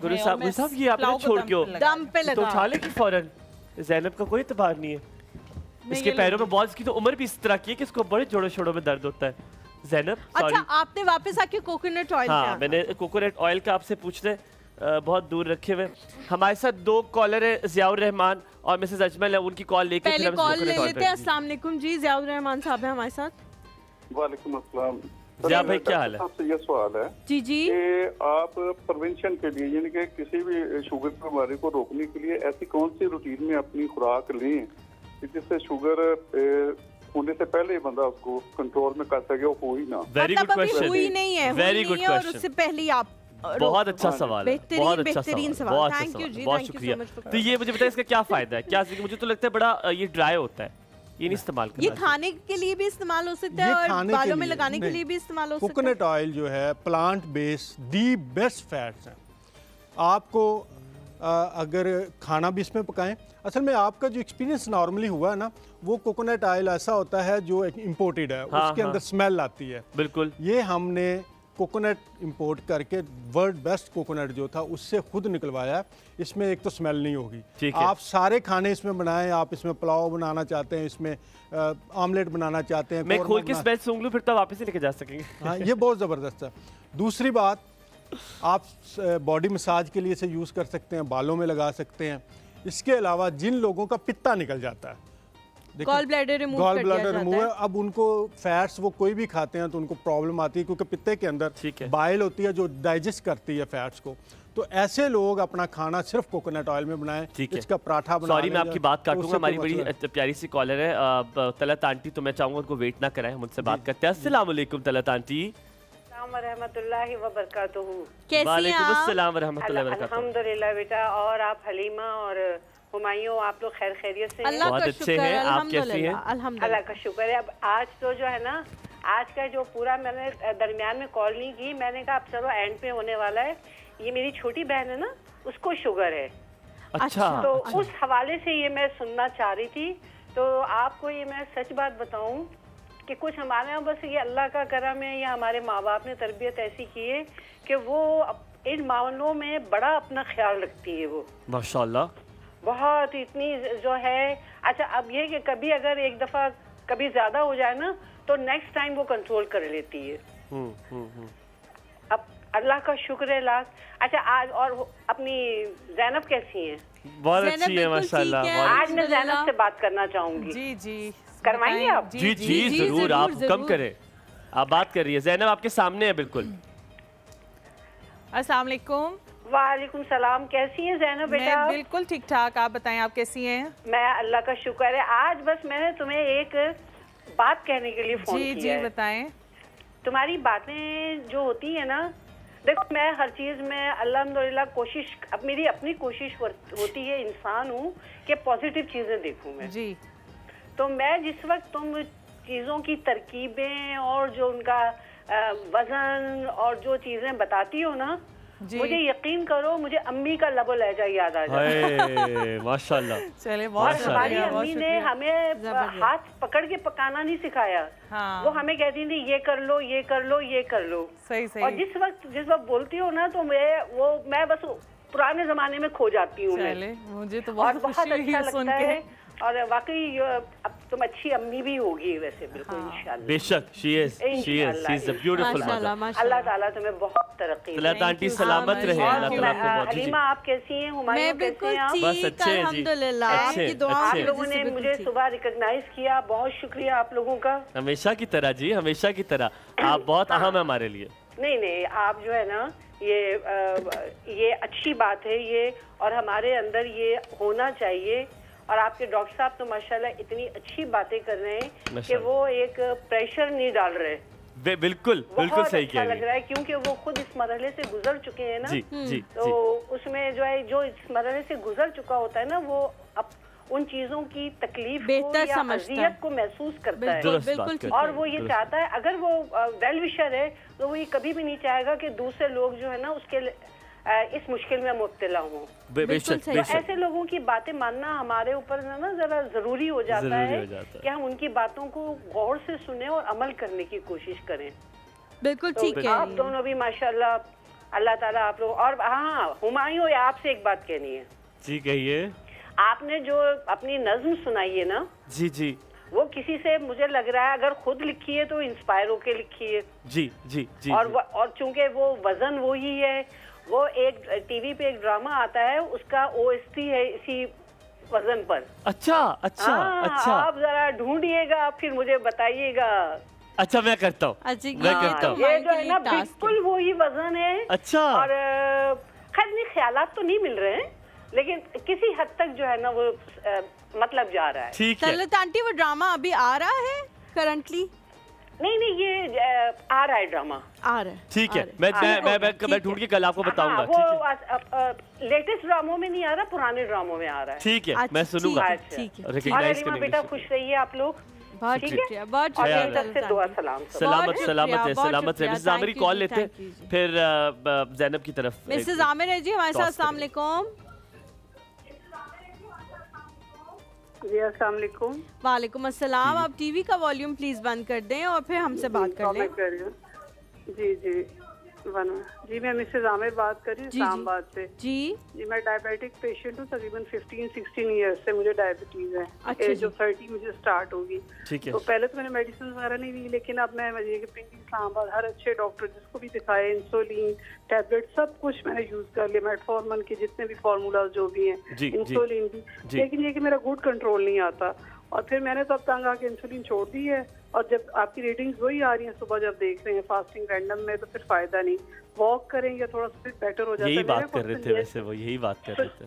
गुरु साहब ये आपने छोड़ के दम पे लगा तो उठा ले कि फौरन। ज़ैनब का कोई इतबार नहीं है, इसके पैरों में बहुत, इसकी तो उम्र भी इस तरह की है कि इसको बड़े जोड़ों शोड़ों में दर्द होता है। ज़ैनब अच्छा आपने वापस आके कोकोनट ऑयल, हाँ मैंने कोकोनट ऑयल का आपसे पूछने बहुत दूर रखे हुए। हमारे साथ 2 कॉलर है, ज़ियाउर रहमान और मिसेस अजमल है, उनकी कॉल लेके पहले कॉल ले लेते हैं। अस्सलाम वालेकुम जी, ज़ियाउर रहमान साहब है हमारे साथ। वालेकुम अस्सलाम। ज़िया भाई क्या हाल है? आपसे ये सवाल है जी कि आप प्रिवेंशन के लिए यानी कि किसी भी शुगर की बीमारी को रोकने के लिए ऐसी कौन सी रूटीन में अपनी खुराक लें जिससे शुगर होने से पहले बंदा उसको कंट्रोल में कर सके, वो हो ही ना। वेरी गुड क्वेश्चन, हुई नहीं है, वेरी गुड क्वेश्चन, और उससे पहले आप बहुत अच्छा सवाल है, बहुत अच्छा सवाल, थैंक यू जी, बहुत शुक्रिया। तो ये मुझे बताइए इसका क्या फायदा है? क्या मुझे तो लगता है बड़ा ये ड्राई होता है, ये नहीं इस्तेमाल करना। ये खाने के लिए भी इस्तेमाल हो सकता है और बालों में लगाने के लिए भी इस्तेमाल हो सकता है। कोकोनट ऑयल जो है plant based the best fats है। आपको अगर खाना भी इसमें पकाएं। असल में आपका जो एक्सपीरियंस नॉर्मली हुआ है ना, वो कोकोनट ऑयल ऐसा होता है जो इम्पोर्टेड है, उसके अंदर स्मेल आती है। बिल्कुल। ये हमने कोकोनट इंपोर्ट करके वर्ल्ड बेस्ट कोकोनट जो था उससे खुद निकलवाया। इसमें एक तो स्मेल नहीं होगी। आप सारे खाने इसमें बनाएं, आप इसमें पुलाव बनाना चाहते हैं, इसमें ऑमलेट बनाना चाहते हैं, मैं खोल के स्मेल सूंघ लूं फिर तो वापस ही लेके जा सकेंगे। हाँ, ये बहुत ज़बरदस्त है। दूसरी बात, आप बॉडी मसाज के लिए इसे यूज़ कर सकते हैं, बालों में लगा सकते हैं। इसके अलावा जिन लोगों का पित्ता निकल जाता है, गॉल ब्लैडर रिमूव है, अब उनको फैट्स वो कोई भी खाते हैं तो उनको प्रॉब्लम आती है, क्योंकि पित्ते के अंदर बाइल होती है जो डाइजेस्ट करती है फैट्स को। तो ऐसे लोग अपना खाना सिर्फ कोकोनट ऑयल में बनाएं, इसका पराठा बनाएं। सॉरी मैं आपकी बात काटूंगा, हमारी बड़ी प्यारी सी कॉलर है तलत आंटी, तो मैं चाहूंगा उनको वेट ना कराएं, मुझसे बात करते हैं। अस्सलाम वालेकुम तलत आंटी। रहमतुल्लाहि व बरकातुहू। वालेकुम अस्सलाम व रहमतुल्लाहि व बरकातुहू। अल्हम्दुलिल्लाह बेटा, और आप हलीमा और हुमायूं, आप लोग खैर खैरियत से? बहुत अच्छे हैं, आप कैसी हैं? अल्लाह का शुक्र है। अब आज तो जो है ना, आज का जो पूरा मैंने दरमियान में कॉल नहीं की, मैंने कहा अब चलो एंड पे होने वाला है। ये मेरी छोटी बहन है ना, उसको शुगर है। अच्छा। तो उस हवाले से ये मैं सुनना चाह रही थी। तो आपको ये मैं सच बात बताऊं कि कुछ हमारे यहाँ बस ये अल्लाह का करम है, या हमारे माँ बाप ने तरबियत ऐसी की है कि वो इन मामलों में बड़ा अपना ख्याल रखती है। वो माशाल्लाह बहुत इतनी जो है। अच्छा, अब ये कि कभी अगर एक दफ़ा कभी ज़्यादा हो जाए ना, तो नेक्स्ट टाइम वो कंट्रोल कर लेती है। अब अल्लाह का शुक्र है लाख। अच्छा, आज और अपनी ज़ैनब कैसी हैं? बहुत अच्छी है माशाल्लाह। आज मैं ज़ैनब से बात करना चाहूँगी। जी जी, करवाएंगे आप? जी जी जरूर, आप कम करें, आप बात कर रही है। ज़ैनब आपके सामने है बिल्कुल। अस्सलाम वालेकुम। वालेकुम सलाम, कैसी हैं ज़ैनब बेटा? मैं बिल्कुल ठीक ठाक, आप बताएं आप कैसी हैं? मैं अल्लाह का शुक्र है। आज बस मैंने तुम्हें एक बात कहने के लिए फोन किया है। जी बताएं। तुम्हारी बातें जो होती है ना, देखो मैं हर चीज़ में अल्हम्दुलिल्लाह कोशिश, अब मेरी अपनी कोशिश होती है, इंसान हूँ कि पॉजिटिव चीज़ें देखूँ मैं। जी। तो मैं जिस वक्त तुम चीज़ों की तरकीबें और जो उनका वजन और जो चीज़ें बताती हो ना, मुझे यकीन करो मुझे अम्मी का लबो लहजा याद आ जाए। माशाल्लाह। चले बहुत हमारी अम्मी ने हमें हाथ पकड़ के पकाना नहीं सिखाया। हाँ। वो हमें कहती थी ये कर लो, ये कर लो, ये कर लो। सही सही। और जिस वक्त बोलती हो ना, तो मैं बस पुराने जमाने में खो जाती हूँ। मुझे तो बहुत अच्छा लगता है। और वाकई अब तुम अच्छी अम्मी भी होगी वैसे, बिल्कुल इंशाल्लाह। बेशक, she is a beautiful mother। अल्लाह ताला तुम्हें बहुत तरक्की दे। तलत आंटी सलामत रहे। अल्लाह ताला आपको बहुत। हलीमा आप कैसी हैं? हुमायूं कैसे हैं? बस अच्छे हैं जी, आपकी दुआ। आप लोगों ने मुझे सुबह रिकॉग्नाइज किया, बहुत शुक्रिया आप लोगों का। हमेशा की तरह जी, हमेशा की तरह आप बहुत अहम है हमारे लिए। नहीं, आप जो है ना, ये अच्छी बात है ये, और हमारे अंदर ये होना चाहिए। और आपके डॉक्टर साहब तो माशाल्लाह इतनी अच्छी बातें कर रहे हैं कि वो एक प्रेशर नहीं डाल रहे। बिल्कुल बिल्कुल सही अच्छा लग रहा है, क्योंकि वो खुद इस मरहले से गुजर चुके हैं ना। जी, जी, तो उसमें जो है, जो इस मरहले से गुजर चुका होता है ना, वो अब उन चीजों की तकलीफ को या अज़ियत को महसूस करता है। और वो ये चाहता है, अगर वो वेल विशर है, तो वो ये कभी भी नहीं चाहेगा कि दूसरे लोग जो है ना उसके इस मुश्किल में मुब्तला हूँ। तो ऐसे लोगों की बातें मानना हमारे ऊपर ना जरा जरूरी हो जाता है कि हम उनकी बातों को गौर से सुने और अमल करने की कोशिश करें। बिल्कुल ठीक है। आप दोनों भी माशाल्लाह, अल्लाह ताला आप लोग। और हाँ हुमायूं, आपसे एक बात कहनी है। जी कहिए। आपने जो अपनी नज्म सुनाई है ना, जी जी, वो किसी से मुझे लग रहा है अगर खुद लिखी है तो इंस्पायर होके लिखी है। जी जी जी। और चूंकि वो वजन वही है, वो एक टीवी पे एक ड्रामा आता है, उसका OST है इसी वजन पर। अच्छा अच्छा अच्छा। आप जरा ढूंढिएगा, फिर मुझे बताइएगा। अच्छा मैं करता हूँ, मैं करता हूँ। ये जो है ना बिल्कुल वही वजन है। अच्छा। और खैर नहीं, ख्यालात तो नहीं मिल रहे हैं, लेकिन किसी हद तक जो है ना वो मतलब जा रहा है। ठीक है। तलत आंटी, वो ड्रामा अभी आ रहा है करंटली? नहीं, ये आ रहा है ड्रामा, आ रहा है। ठीक है, मैं ढूंढ के कल आपको बताऊंगा। वो लेटेस्ट ड्रामों में नहीं आ रहा, पुराने ड्रामों में आ रहा है। ठीक है, मैं सुनूंगा। और बेटा खुश रहिए आप लोग। बहुत शुक्रिया, बहुत शुक्रिया। दुआ सलाम। सलामत है। मिसेस आमिर कॉल लेते हैं, फिर ज़ैनब की तरफ। मिसेस आमिर है जी हमारे साथ। अस्सलाम वालेकुम। जी अस्सलाम वालेकुम। वालेकुम अस्सलाम। आप टीवी का वॉल्यूम प्लीज बंद कर दें और फिर हमसे बात कर लें। जी जी जी मैं मिसेज आमिर बात कर रही हूँ इस्लामाबाद से। जी जी मैं डायबिटिक पेशेंट हूँ, तकरीबन 15-16 ईयर्स से मुझे डायबिटीज है। अच्छा जो 30 मुझे स्टार्ट होगी। तो पहले तो मैंने मेडिसिन वगैरह नहीं ली, लेकिन अब मैं इस्लामाबाद हर अच्छे डॉक्टर जिसको भी दिखाए, इंसुलिन टैबलेट सब कुछ मैंने यूज कर लिया, मेटफॉर्मन के जितने भी फार्मूला जो भी हैं, इंसुलिन भी, लेकिन ये कि मेरा गुड कंट्रोल नहीं आता। और फिर मैंने तब तंग आके इंसुलिन छोड़ दी है, और जब आपकी रेटिंग्स वही आ रही हैं सुबह जब देख रहे हैं फास्टिंग रैंडम में, तो फिर फायदा नहीं। वॉक करेंगे थोड़ा सा फिर बेटर हो जाता है। यही बात कर रहे थे वैसे, वो यही बात कर रहे थे।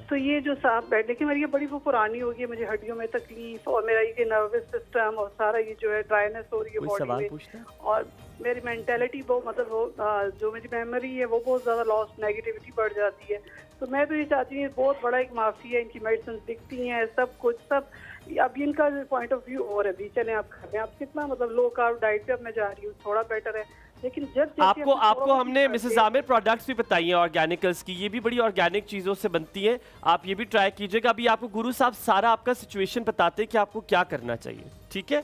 तो ये जो साफ बैठ, लेकिन मेरी ये बड़ी वो पुरानी हो गई है, मुझे हड्डियों में तकलीफ और मेरा ये नर्वस सिस्टम और सारा ये जो है ड्राइनेस हो रही है बॉडी में, और मेरी मेंटेलिटी वो मतलब वो जो मेरी मेमोरी है वो बहुत ज्यादा लॉस, नेगेटिविटी बढ़ जाती है। तो मैं तो ये चाहती हूँ, बहुत बड़ा एक माफी है, इनकी मेडिसिन दिखती हैं सब कुछ सब। अब इनका पॉइंट ऑफ व्यू और अभी चले आप कर रहे हैं, आप कितना मतलब लो कार्ब डाइट पे अब मैं जा रही हूँ, थोड़ा बेटर है, लेकिन जब आपको हमने मिसेस आमिर प्रोडक्ट्स भी बताई हैं ऑर्गेनिकल्स की, ये भी बड़ी ऑर्गेनिक चीजों से बनती हैं, आप ये भी ट्राई कीजिएगा। अभी आपको गुरु साहब सारा आपका सिचुएशन बताते हैं कि आपको क्या करना चाहिए, ठीक है?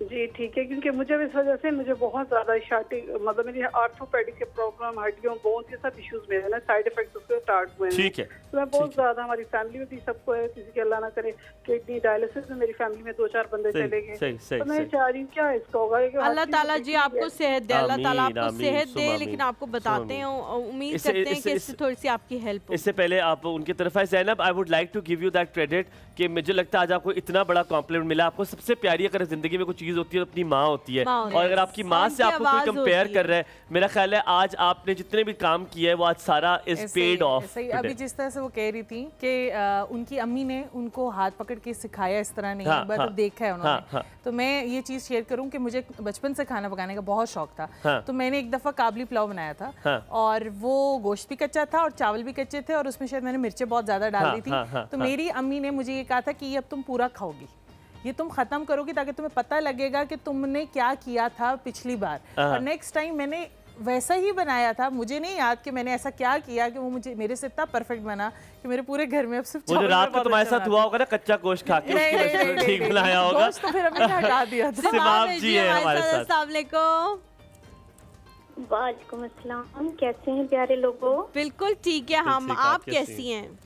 जी ठीक है, क्योंकि मुझे इस वजह से मुझे बहुत ज्यादा मतलब मेरी आर्थोपेडिक के प्रॉब्लम, हड्डियों, बोन्स ये सब इश्यूज मेरे ना साइड इफेक्ट्स उसके स्टार्ट हुए हैं। ठीक है, तो मैं बहुत ज्यादा, हमारी फैमिली में भी सबको है, किसी के अल्लाह ना करे किडनी डायलिसिस में मेरी फैमिली में 2-4 बंदे चले गए। तो मैं चाह रही हूँ क्या इसका होगा, अल्लाह ताला जी आपको सेहत दे, अल्लाह ताला आपको सेहत दे, लेकिन आपको बताते हैं, उम्मीद करते हैं कि इससे थोड़ी सी आपकी हेल्प हो। इससे पहले आप उनकी तरफ आए Zainab, I would like to give you that credit कि मुझे लगता है आज आपको इतना बड़ा कॉम्प्लीमेंट मिला। आपको सबसे प्यारी अगर जिंदगी में कोई चीज होती है तो अपनी माँ होती है, और अगर आपकी माँ से आपको कोई कंपेयर कर रहा है, मेरा ख्याल है आज आपने जितने भी काम किया है वो आज सारा इज पेड ऑफ। अभी जिस तरह से वो कह रही थी कि उनकी अम्मी ने उनको हाथ पकड़ के सिखाया, इस तरह नहीं मतलब देखा है उन्होंने। तो मैं ये चीज शेयर करूं कि मुझे बचपन से खाना पकाने का बहुत शौक था। तो मैंने एक दफा काबली पुलाव बनाया था, और वो गोश्त भी कच्चा था और चावल भी कच्चे थे, और उसमें शायद मैंने मिर्चें बहुत ज्यादा डाल दी थी। तो मेरी अम्मी ने मुझे ये कहा था कि ये अब तुम पूरा खाओगी, ये तुम खत्म करोगी ताकि तुम्हें पता लगेगा कि तुमने क्या किया था पिछली बार। और नेक्स्ट टाइम मैंने वैसा ही बनाया था, मुझे नहीं याद कि मैंने ऐसा क्या किया कि वो मुझे मेरे से इतना परफेक्ट बना कि मेरे पूरे घर में अब सिर्फ वो जो रात को तुम्हारे साथ हुआ होगा ना कच्चा गोश्त खा के, उसकी वजह से ठीक बनाया होगा। तो फिर हमने हटा दिया था। सिमाब जी है हमारे साथ। अस्सलाम वालेकुम। वालेकुम अस्सलाम, कैसे हैं प्यारे लोगों? बिल्कुल ठीक है हम, आप कैसी हैं?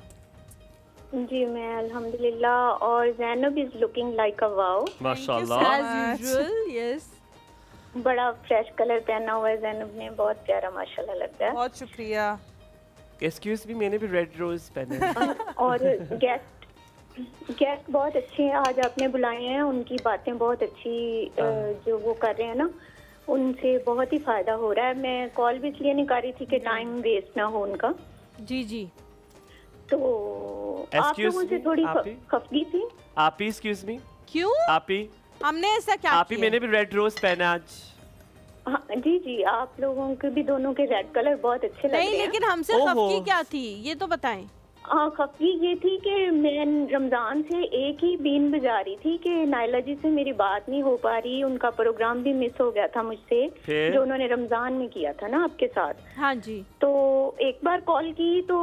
जी मैं अल्हम्दुलिल्लाह, और Zainab is looking like a wow माशाल्लाह, एज यूजुअल। यस, बड़ा फ्रेश कलर पहना हुआ है ज़ैनब ने, बहुत प्यारा माशाल्लाह लगता है। बहुत शुक्रिया। एक्सक्यूज मी, मैंने भी रेड रोज पहने। और गेस्ट बहुत अच्छे हैं आज आपने बुलाए हैं, उनकी बातें बहुत अच्छी जो वो कर रहे हैं ना, उनसे बहुत ही फायदा हो रहा है। मैं कॉल भी इसलिए नहीं कर रही थी कि टाइम वेस्ट ना हो उनका। जी जी। तो आप लोगों से थोड़ी खफगी थी। आप ही एक्सक्यूज मी, क्यों? आप ही, हमने ऐसा क्या आप ही, मैंने भी रेड रोज पहना आज। हाँ जी जी, आप लोगों के भी दोनों के रेड कलर बहुत अच्छे लग रहे हैं। नहीं, लेकिन हमसे खफगी क्या थी ये तो बताएं। हाँ, खफगी ये थी कि मैं रमजान से एक ही बीन बजा रही थी कि नायला जी से मेरी बात नहीं हो पा रही, उनका प्रोग्राम भी मिस हो गया था मुझसे, जो उन्होंने रमजान में किया था ना आपके साथ। हाँ जी। तो एक बार कॉल की तो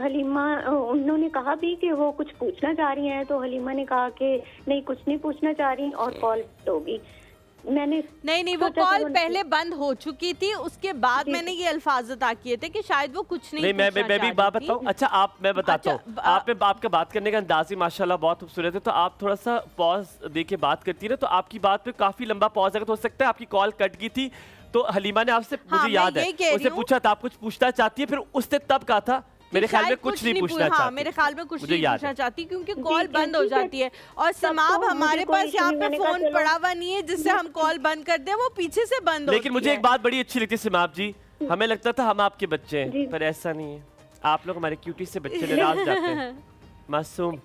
हलीमा, उन्होंने कहा भी कि वो कुछ पूछना चाह रही हैं, तो हलीमा ने कहा कि नहीं कुछ नहीं पूछना चाह रही, और कॉल होगी। मैंने नहीं वो कॉल पहले बंद हो चुकी थी, उसके बाद मैंने ये अल्फाज अता किए थे कि शायद वो कुछ नहीं मैं भी बात बताऊं। अच्छा मैं बताता हूँ, आपके बात करने का अंदाज ही माशाल्लाह बहुत खूबसूरत है। तो आप थोड़ा सा पॉज दे के बात करती है ना, तो आपकी बात पे काफी लंबा पॉज अगर हो सकता है। आपकी कॉल कट गई थी, तो हलीमा ने आपसे, मुझे याद है, उससे पूछा था आप कुछ पूछना चाहती है, फिर उसने तब कहा था मेरे ख्याल में कुछ नहीं पूछना चाहती। मेरे ख्याल में कुछ नहीं पूछना चाहती, क्योंकि कॉल बंद हो जाती है। और समाब हमारे पास यहाँ पे फोन पड़ा हुआ नहीं है जिससे हम कॉल बंद कर दें, वो पीछे से बंद होती है। लेकिन मुझे एक बात बड़ी अच्छी लगती है समाब जी, हमें लगता था हम आपके बच्चे हैं, पर ऐसा नहीं है। आप लोग हमारे क्यूटी से बच्चे नाराज जाते हैं, मासूम।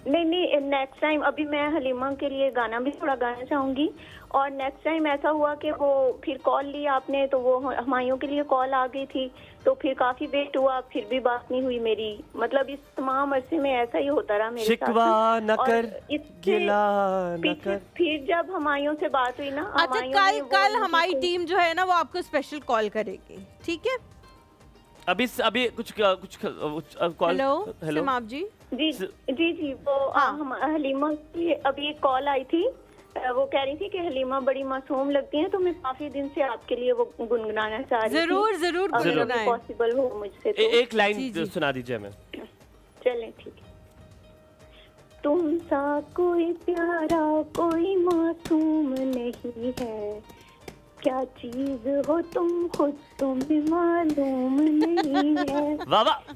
नहीं नेक्स्ट टाइम, अभी मैं हलीमा के लिए गाना भी थोड़ा गाना चाहूंगी। और नेक्स्ट टाइम ऐसा हुआ कि वो फिर कॉल ली आपने, तो वो हमायों के लिए कॉल आ गई थी, तो फिर काफी वेट हुआ, फिर भी बात नहीं हुई मेरी। मतलब इस तमाम अरसे में ऐसा ही होता रहा मेरे साथ। शिकवा न कर, गिला न कर। फिर जब हमायों से बात हुई ना, अच्छा कल हमारी टीम जो है ना वो आपको स्पेशल कॉल करेगी, ठीक है? अभी कुछ कॉल। हेलो आप जी। जी वो हलीमा की अभी एक कॉल आई थी, वो कह रही थी कि हलीमा बड़ी मासूम लगती हैं, तो मैं काफी दिन से आपके लिए वो गुनगुनाना चाह रही थी। जरूर पॉसिबल हो मुझसे तो एक लाइन सुना दीजिए हमें। चलें ठीक है। तुम सा कोई प्यारा कोई मासूम नहीं है, क्या चीज हो तुम खुद तुम्हें मालूम नहीं है।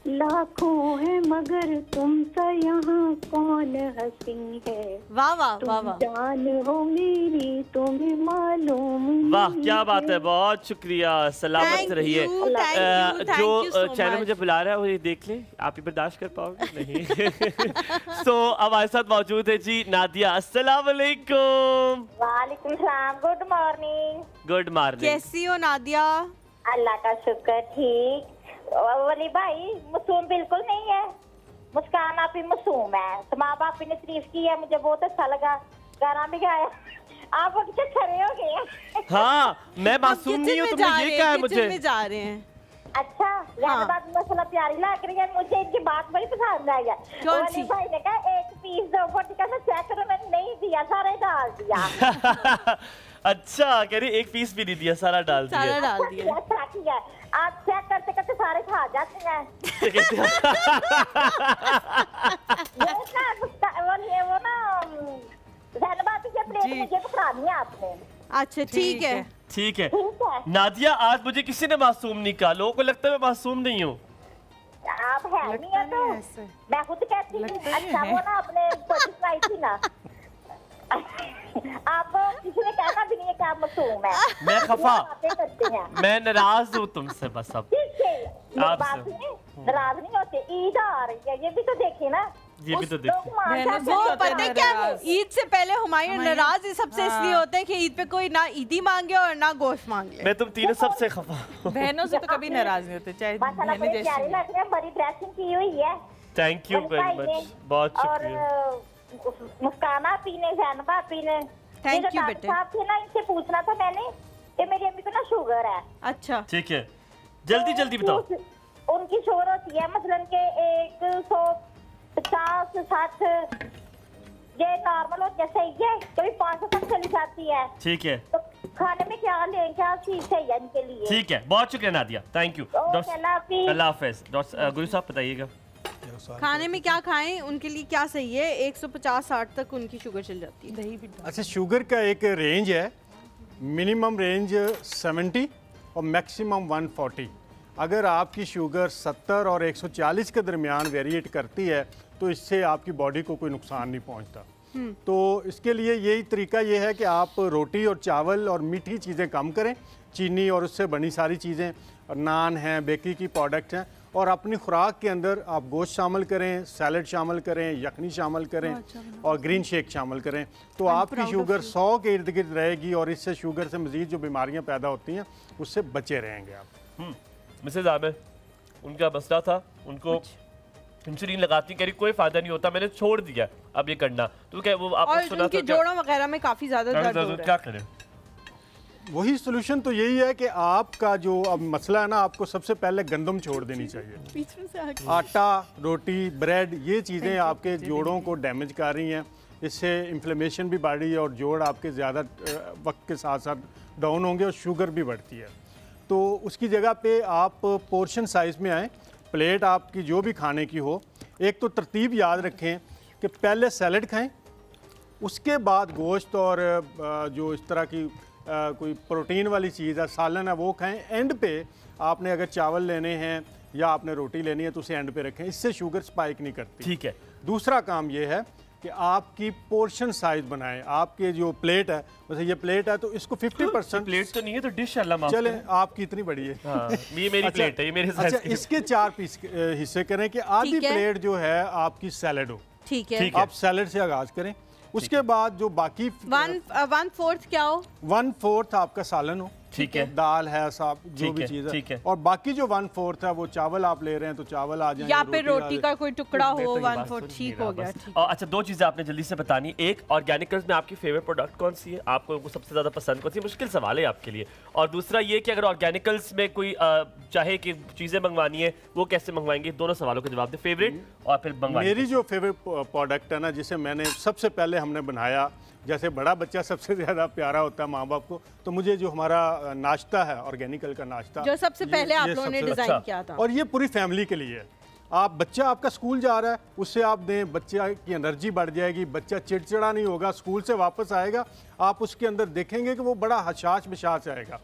लाखों है मगर तुम सा यहाँ कौन हंसी है। तुम जान हो मेरी तुम्हें मालूम। वाह क्या बात है, बहुत शुक्रिया, सलामत रहिए। जो चैनल मुझे बुला रहा है वो ये देख ले, आप ही बर्दाश्त कर पाओगे नहीं। तो अब हमारे साथ मौजूद है जी नादिया। अस्सलाम वालेकुम। वालेकुम सलाम, गुड मॉर्निंग। गुड मॉर्निंग, कैसी हो नादिया? अल्लाह का शुक्र ठीक। वली भाई मासूम बिल्कुल नहीं है, मुस्कान आप ही मासूम है। तो माँ बाप ने तारीफ की है, मुझे बहुत अच्छा लगा, गाना भी गाया। आप कितने खड़े हो गए। हाँ मैं मासूम नहीं हूँ, तुमने ये कहा है मुझे। में जा रहे हैं। अच्छा यार बात मसला प्यारी लग रही है मुझे, इनकी बात बड़ी पसंद आई है। वली भाई ने कहा एक पीस दो, बोटी का चेक करो, मैंने नहीं दिया, सारे डाल दिया। अच्छा कह रही एक पीस भी नहीं दिया, सारा डाल दिया। अच्छा किया, आप चेक करते करते सारे खा जाते हैं। वो ना बात ये प्लेट मुझे पकड़ानी है आपने। अच्छा ठीक है ठीक है नादिया, आज मुझे किसी ने मासूम नहीं कहा, लोगों को लगता है मैं मासूम नहीं हूँ। आप है नहीं है तो मैं खुद कहती हूँ। अच्छा वो ना आपने सुनाई थी ना, आपको किसी ने कहना भी नहीं है कि आप मासूम है। मैं खफा, मैं नाराज हूँ तुमसे बस। अब नाराज नहीं होते, ईद आ रही है, ये भी तो देखिए ना। ये भी तो देखिए वो पता है क्या, ईद से पहले हुमायूं नाराज सबसे इसलिए होते हैं कि ईद पे कोई ना ईदी मांगे और ना गोश्त मांगे। मैं तुम तीनों सबसे खफा हूँ। बहनों से तो कभी नाराज नहीं होते, चाहे बहनें जैसी प्यारी लग रही है, बड़ी ड्रेसिंग की हुई है। थैंक यू वेरी मच, बहुत शुक्रिया। मुस्काना पीने जैनबा पीने, थैंक यू बेटे। साहब थे ना, इनसे पूछना था मैंने कि मेरी अम्मी को ना शुगर है। अच्छा ठीक है, जल्दी जल्दी बताओ। उनकी शुगर होती है मसलन के 150-60, ये नॉर्मल हो जैसे ये कभी 500 तक चली जाती है। ठीक है, तो खाने में क्या लें, क्या चीज चाहिए इनके लिए? ठीक है, बहुत शुक्रिया नादिया, थैंक यू। अल्लाह हाफिज। गुरु साहब बताइएगा खाने में क्या खाएं, उनके लिए क्या सही है? 150-60 तक उनकी शुगर चल जाती है। दही भी। अच्छा शुगर का एक रेंज है, मिनिमम रेंज 70 और मैक्सिमम 140। अगर आपकी शुगर 70 और 140 के दरमियान वेरिएट करती है तो इससे आपकी बॉडी को कोई नुकसान नहीं पहुंचता। तो इसके लिए यही तरीका ये है कि आप रोटी और चावल और मीठी चीज़ें कम करें, चीनी और उससे बनी सारी चीज़ें, नान हैं, बेकरी की प्रोडक्ट हैं, और अपनी खुराक के अंदर आप गोश्त शामिल करें, सैलड शामिल करें, यखनी शामिल करें और ग्रीन शेक शामिल करें, तो आपकी शुगर 100 के इर्द गिर्द रहेगी और इससे शुगर से मज़ीद जो बीमारियां पैदा होती हैं उससे बचे रहेंगे आप। मिसेज आमिर, उनका मसला था, उनको इंसुलिन लगाती, कह रही कोई फायदा नहीं होता, मैंने छोड़ दिया अब ये करना। तो क्या वो आपने सुना था जोड़ों वगैरह में काफ़ी ज़्यादा दर्द हो रहा है, क्या करें? वही सोल्यूशन तो यही है कि आपका जो अब मसला है ना, आपको सबसे पहले गंदम छोड़ देनी चाहिए। आटा, रोटी, ब्रेड, ये चीज़ें आपके जोड़ों को डैमेज कर रही हैं, इससे इन्फ्लेमेशन भी बढ़ रही है और जोड़ आपके ज़्यादा वक्त के साथ साथ डाउन होंगे और शुगर भी बढ़ती है। तो उसकी जगह पे आप पोर्शन साइज़ में आएँ, प्लेट आपकी जो भी खाने की हो, एक तो तरतीब याद रखें कि पहले सैलड खाएँ, उसके बाद गोश्त और जो इस तरह की कोई प्रोटीन वाली चीज़ है, सालन है, वो खाएं। एंड पे आपने अगर चावल लेने हैं या आपने रोटी लेनी है तो उसे एंड पे रखें, इससे शुगर स्पाइक नहीं करती। ठीक है। दूसरा काम ये है कि आपकी पोर्शन साइज बनाएं। आपके जो प्लेट है, वैसे ये प्लेट है तो इसको 50% प्लेट तो नहीं है तो डिश अल्लाह माफ चले, आपकी इतनी बड़ी है। हाँ, ये मेरी प्लेट है, ये मेरे साइज अच्छा, इसके 4 पीस हिस्से करें कि आधी प्लेट जो है आपकी सैलड हो। ठीक है, आप सैलड से आगाज करें, उसके बाद जो बाकी 1/4 क्या हो? 1/4 आपका सालन हो। ठीक है, दाल है, साब जो भी चीज़ है, और बाकी जो 1/4 है वो चावल आप ले रहे हैं तो चावल आ जाए, या फिर रोटी का कोई टुकड़ा हो 1/4, ठीक हो गया। अच्छा, 2 चीज़ें आपने जल्दी से बतानी। एक, ऑर्गेनिकल्स में आपकी फेवरेट प्रोडक्ट कौन सी है, आपको सबसे ज़्यादा पसंद कौन सी? मुश्किल सवाल है आपके लिए। और दूसरा ये कि अगर ऑर्गेनिकल्स में कोई चाहे कि चीज़ें मंगवानी है वो कैसे मंगवाएंगे? दोनों सवालों के जवाब दे, फेवरेट और फिर मंगवानी। मेरी जो फेवरेट प्रोडक्ट है ना, जिसे मैंने सबसे पहले हमने बनाया, जैसे बड़ा बच्चा सबसे ज़्यादा प्यारा होता है माँ बाप को, तो मुझे जो हमारा नाश्ता है ऑर्गेनिकल का नाश्ता, जो सबसे पहले आप लोगों ने डिज़ाइन किया था, और ये पूरी फैमिली के लिए है। आप बच्चा आपका स्कूल जा रहा है, उससे आप दें, बच्चा की एनर्जी बढ़ जाएगी, बच्चा चिड़चिड़ा नहीं होगा, स्कूल से वापस आएगा, आप उसके अंदर देखेंगे कि वो बड़ा हशाश बशाश आएगा।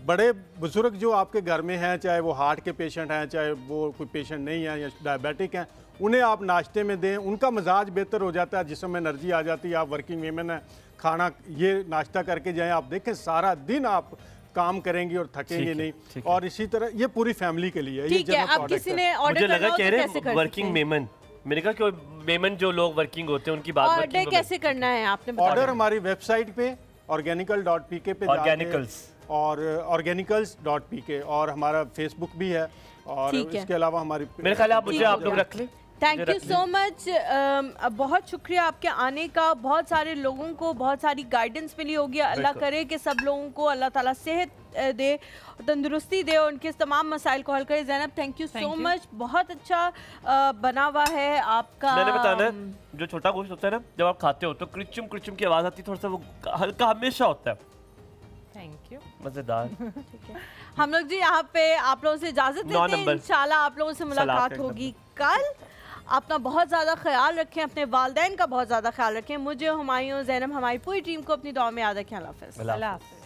बड़े बुजुर्ग जो आपके घर में हैं, चाहे वो हार्ट के पेशेंट हैं, चाहे वो कोई पेशेंट नहीं है या डायबिटिक हैं, उन्हें आप नाश्ते में दें, उनका मिजाज बेहतर हो जाता है, जिसमें एनर्जी आ जाती है। आप वर्किंग वीमेन हैं, खाना ये नाश्ता करके जाएं, आप देखें सारा दिन आप काम करेंगी और थकेंगे नहीं। और इसी तरह ये पूरी फैमिली के लिए ठीक है। अब किसी ने ऑर्डर लगा कह रहे वर्किंग मेमन, मैंने कहा कि मेमन जो लोग वर्किंग होते हैं उनकी बात ऑर्डर कैसे करना है आपने? ऑर्डर हमारी वेबसाइट पे organical.pk पे और organicals.pk, और हमारा फेसबुक भी है, और इसके अलावा हमारी मेरे ख्याल आप मुझे आप लोग रख लें। थैंक यू सो मच, बहुत शुक्रिया आपके आने का। बहुत सारे लोगों को बहुत सारी गाइडेंस मिली होगी। अल्लाह करे कि सब लोगों को अल्लाह ताला सेहत दे, तंदुरुस्ती दे, उनके तमाम मसाइल को हल करे। Zainab, thank you so much, बहुत अच्छा बना हुआ है आपका। मैंने बताना है, जो छोटा गोश्त होता है ना, जब आप खाते हो तो क्रिचम क्रिचम की आवाज़ आती है, थोड़ा सा वो हल्का हमेशा होता है। थैंक यू, मजेदार। ठीक है, हम लोग जी यहाँ पे आप लोगों से इजाजत देते हैं। इंशाल्लाह आप लोगों से मुलाकात होगी कल। अपना बहुत ज़्यादा ख्याल रखें, अपने वालिदैन का बहुत ज़्यादा ख्याल रखें। मुझे, हुमायूं, ज़ैनब, हमारी पूरी टीम को अपनी दुआ में याद रखें। अल्लाह हाफ़िज़।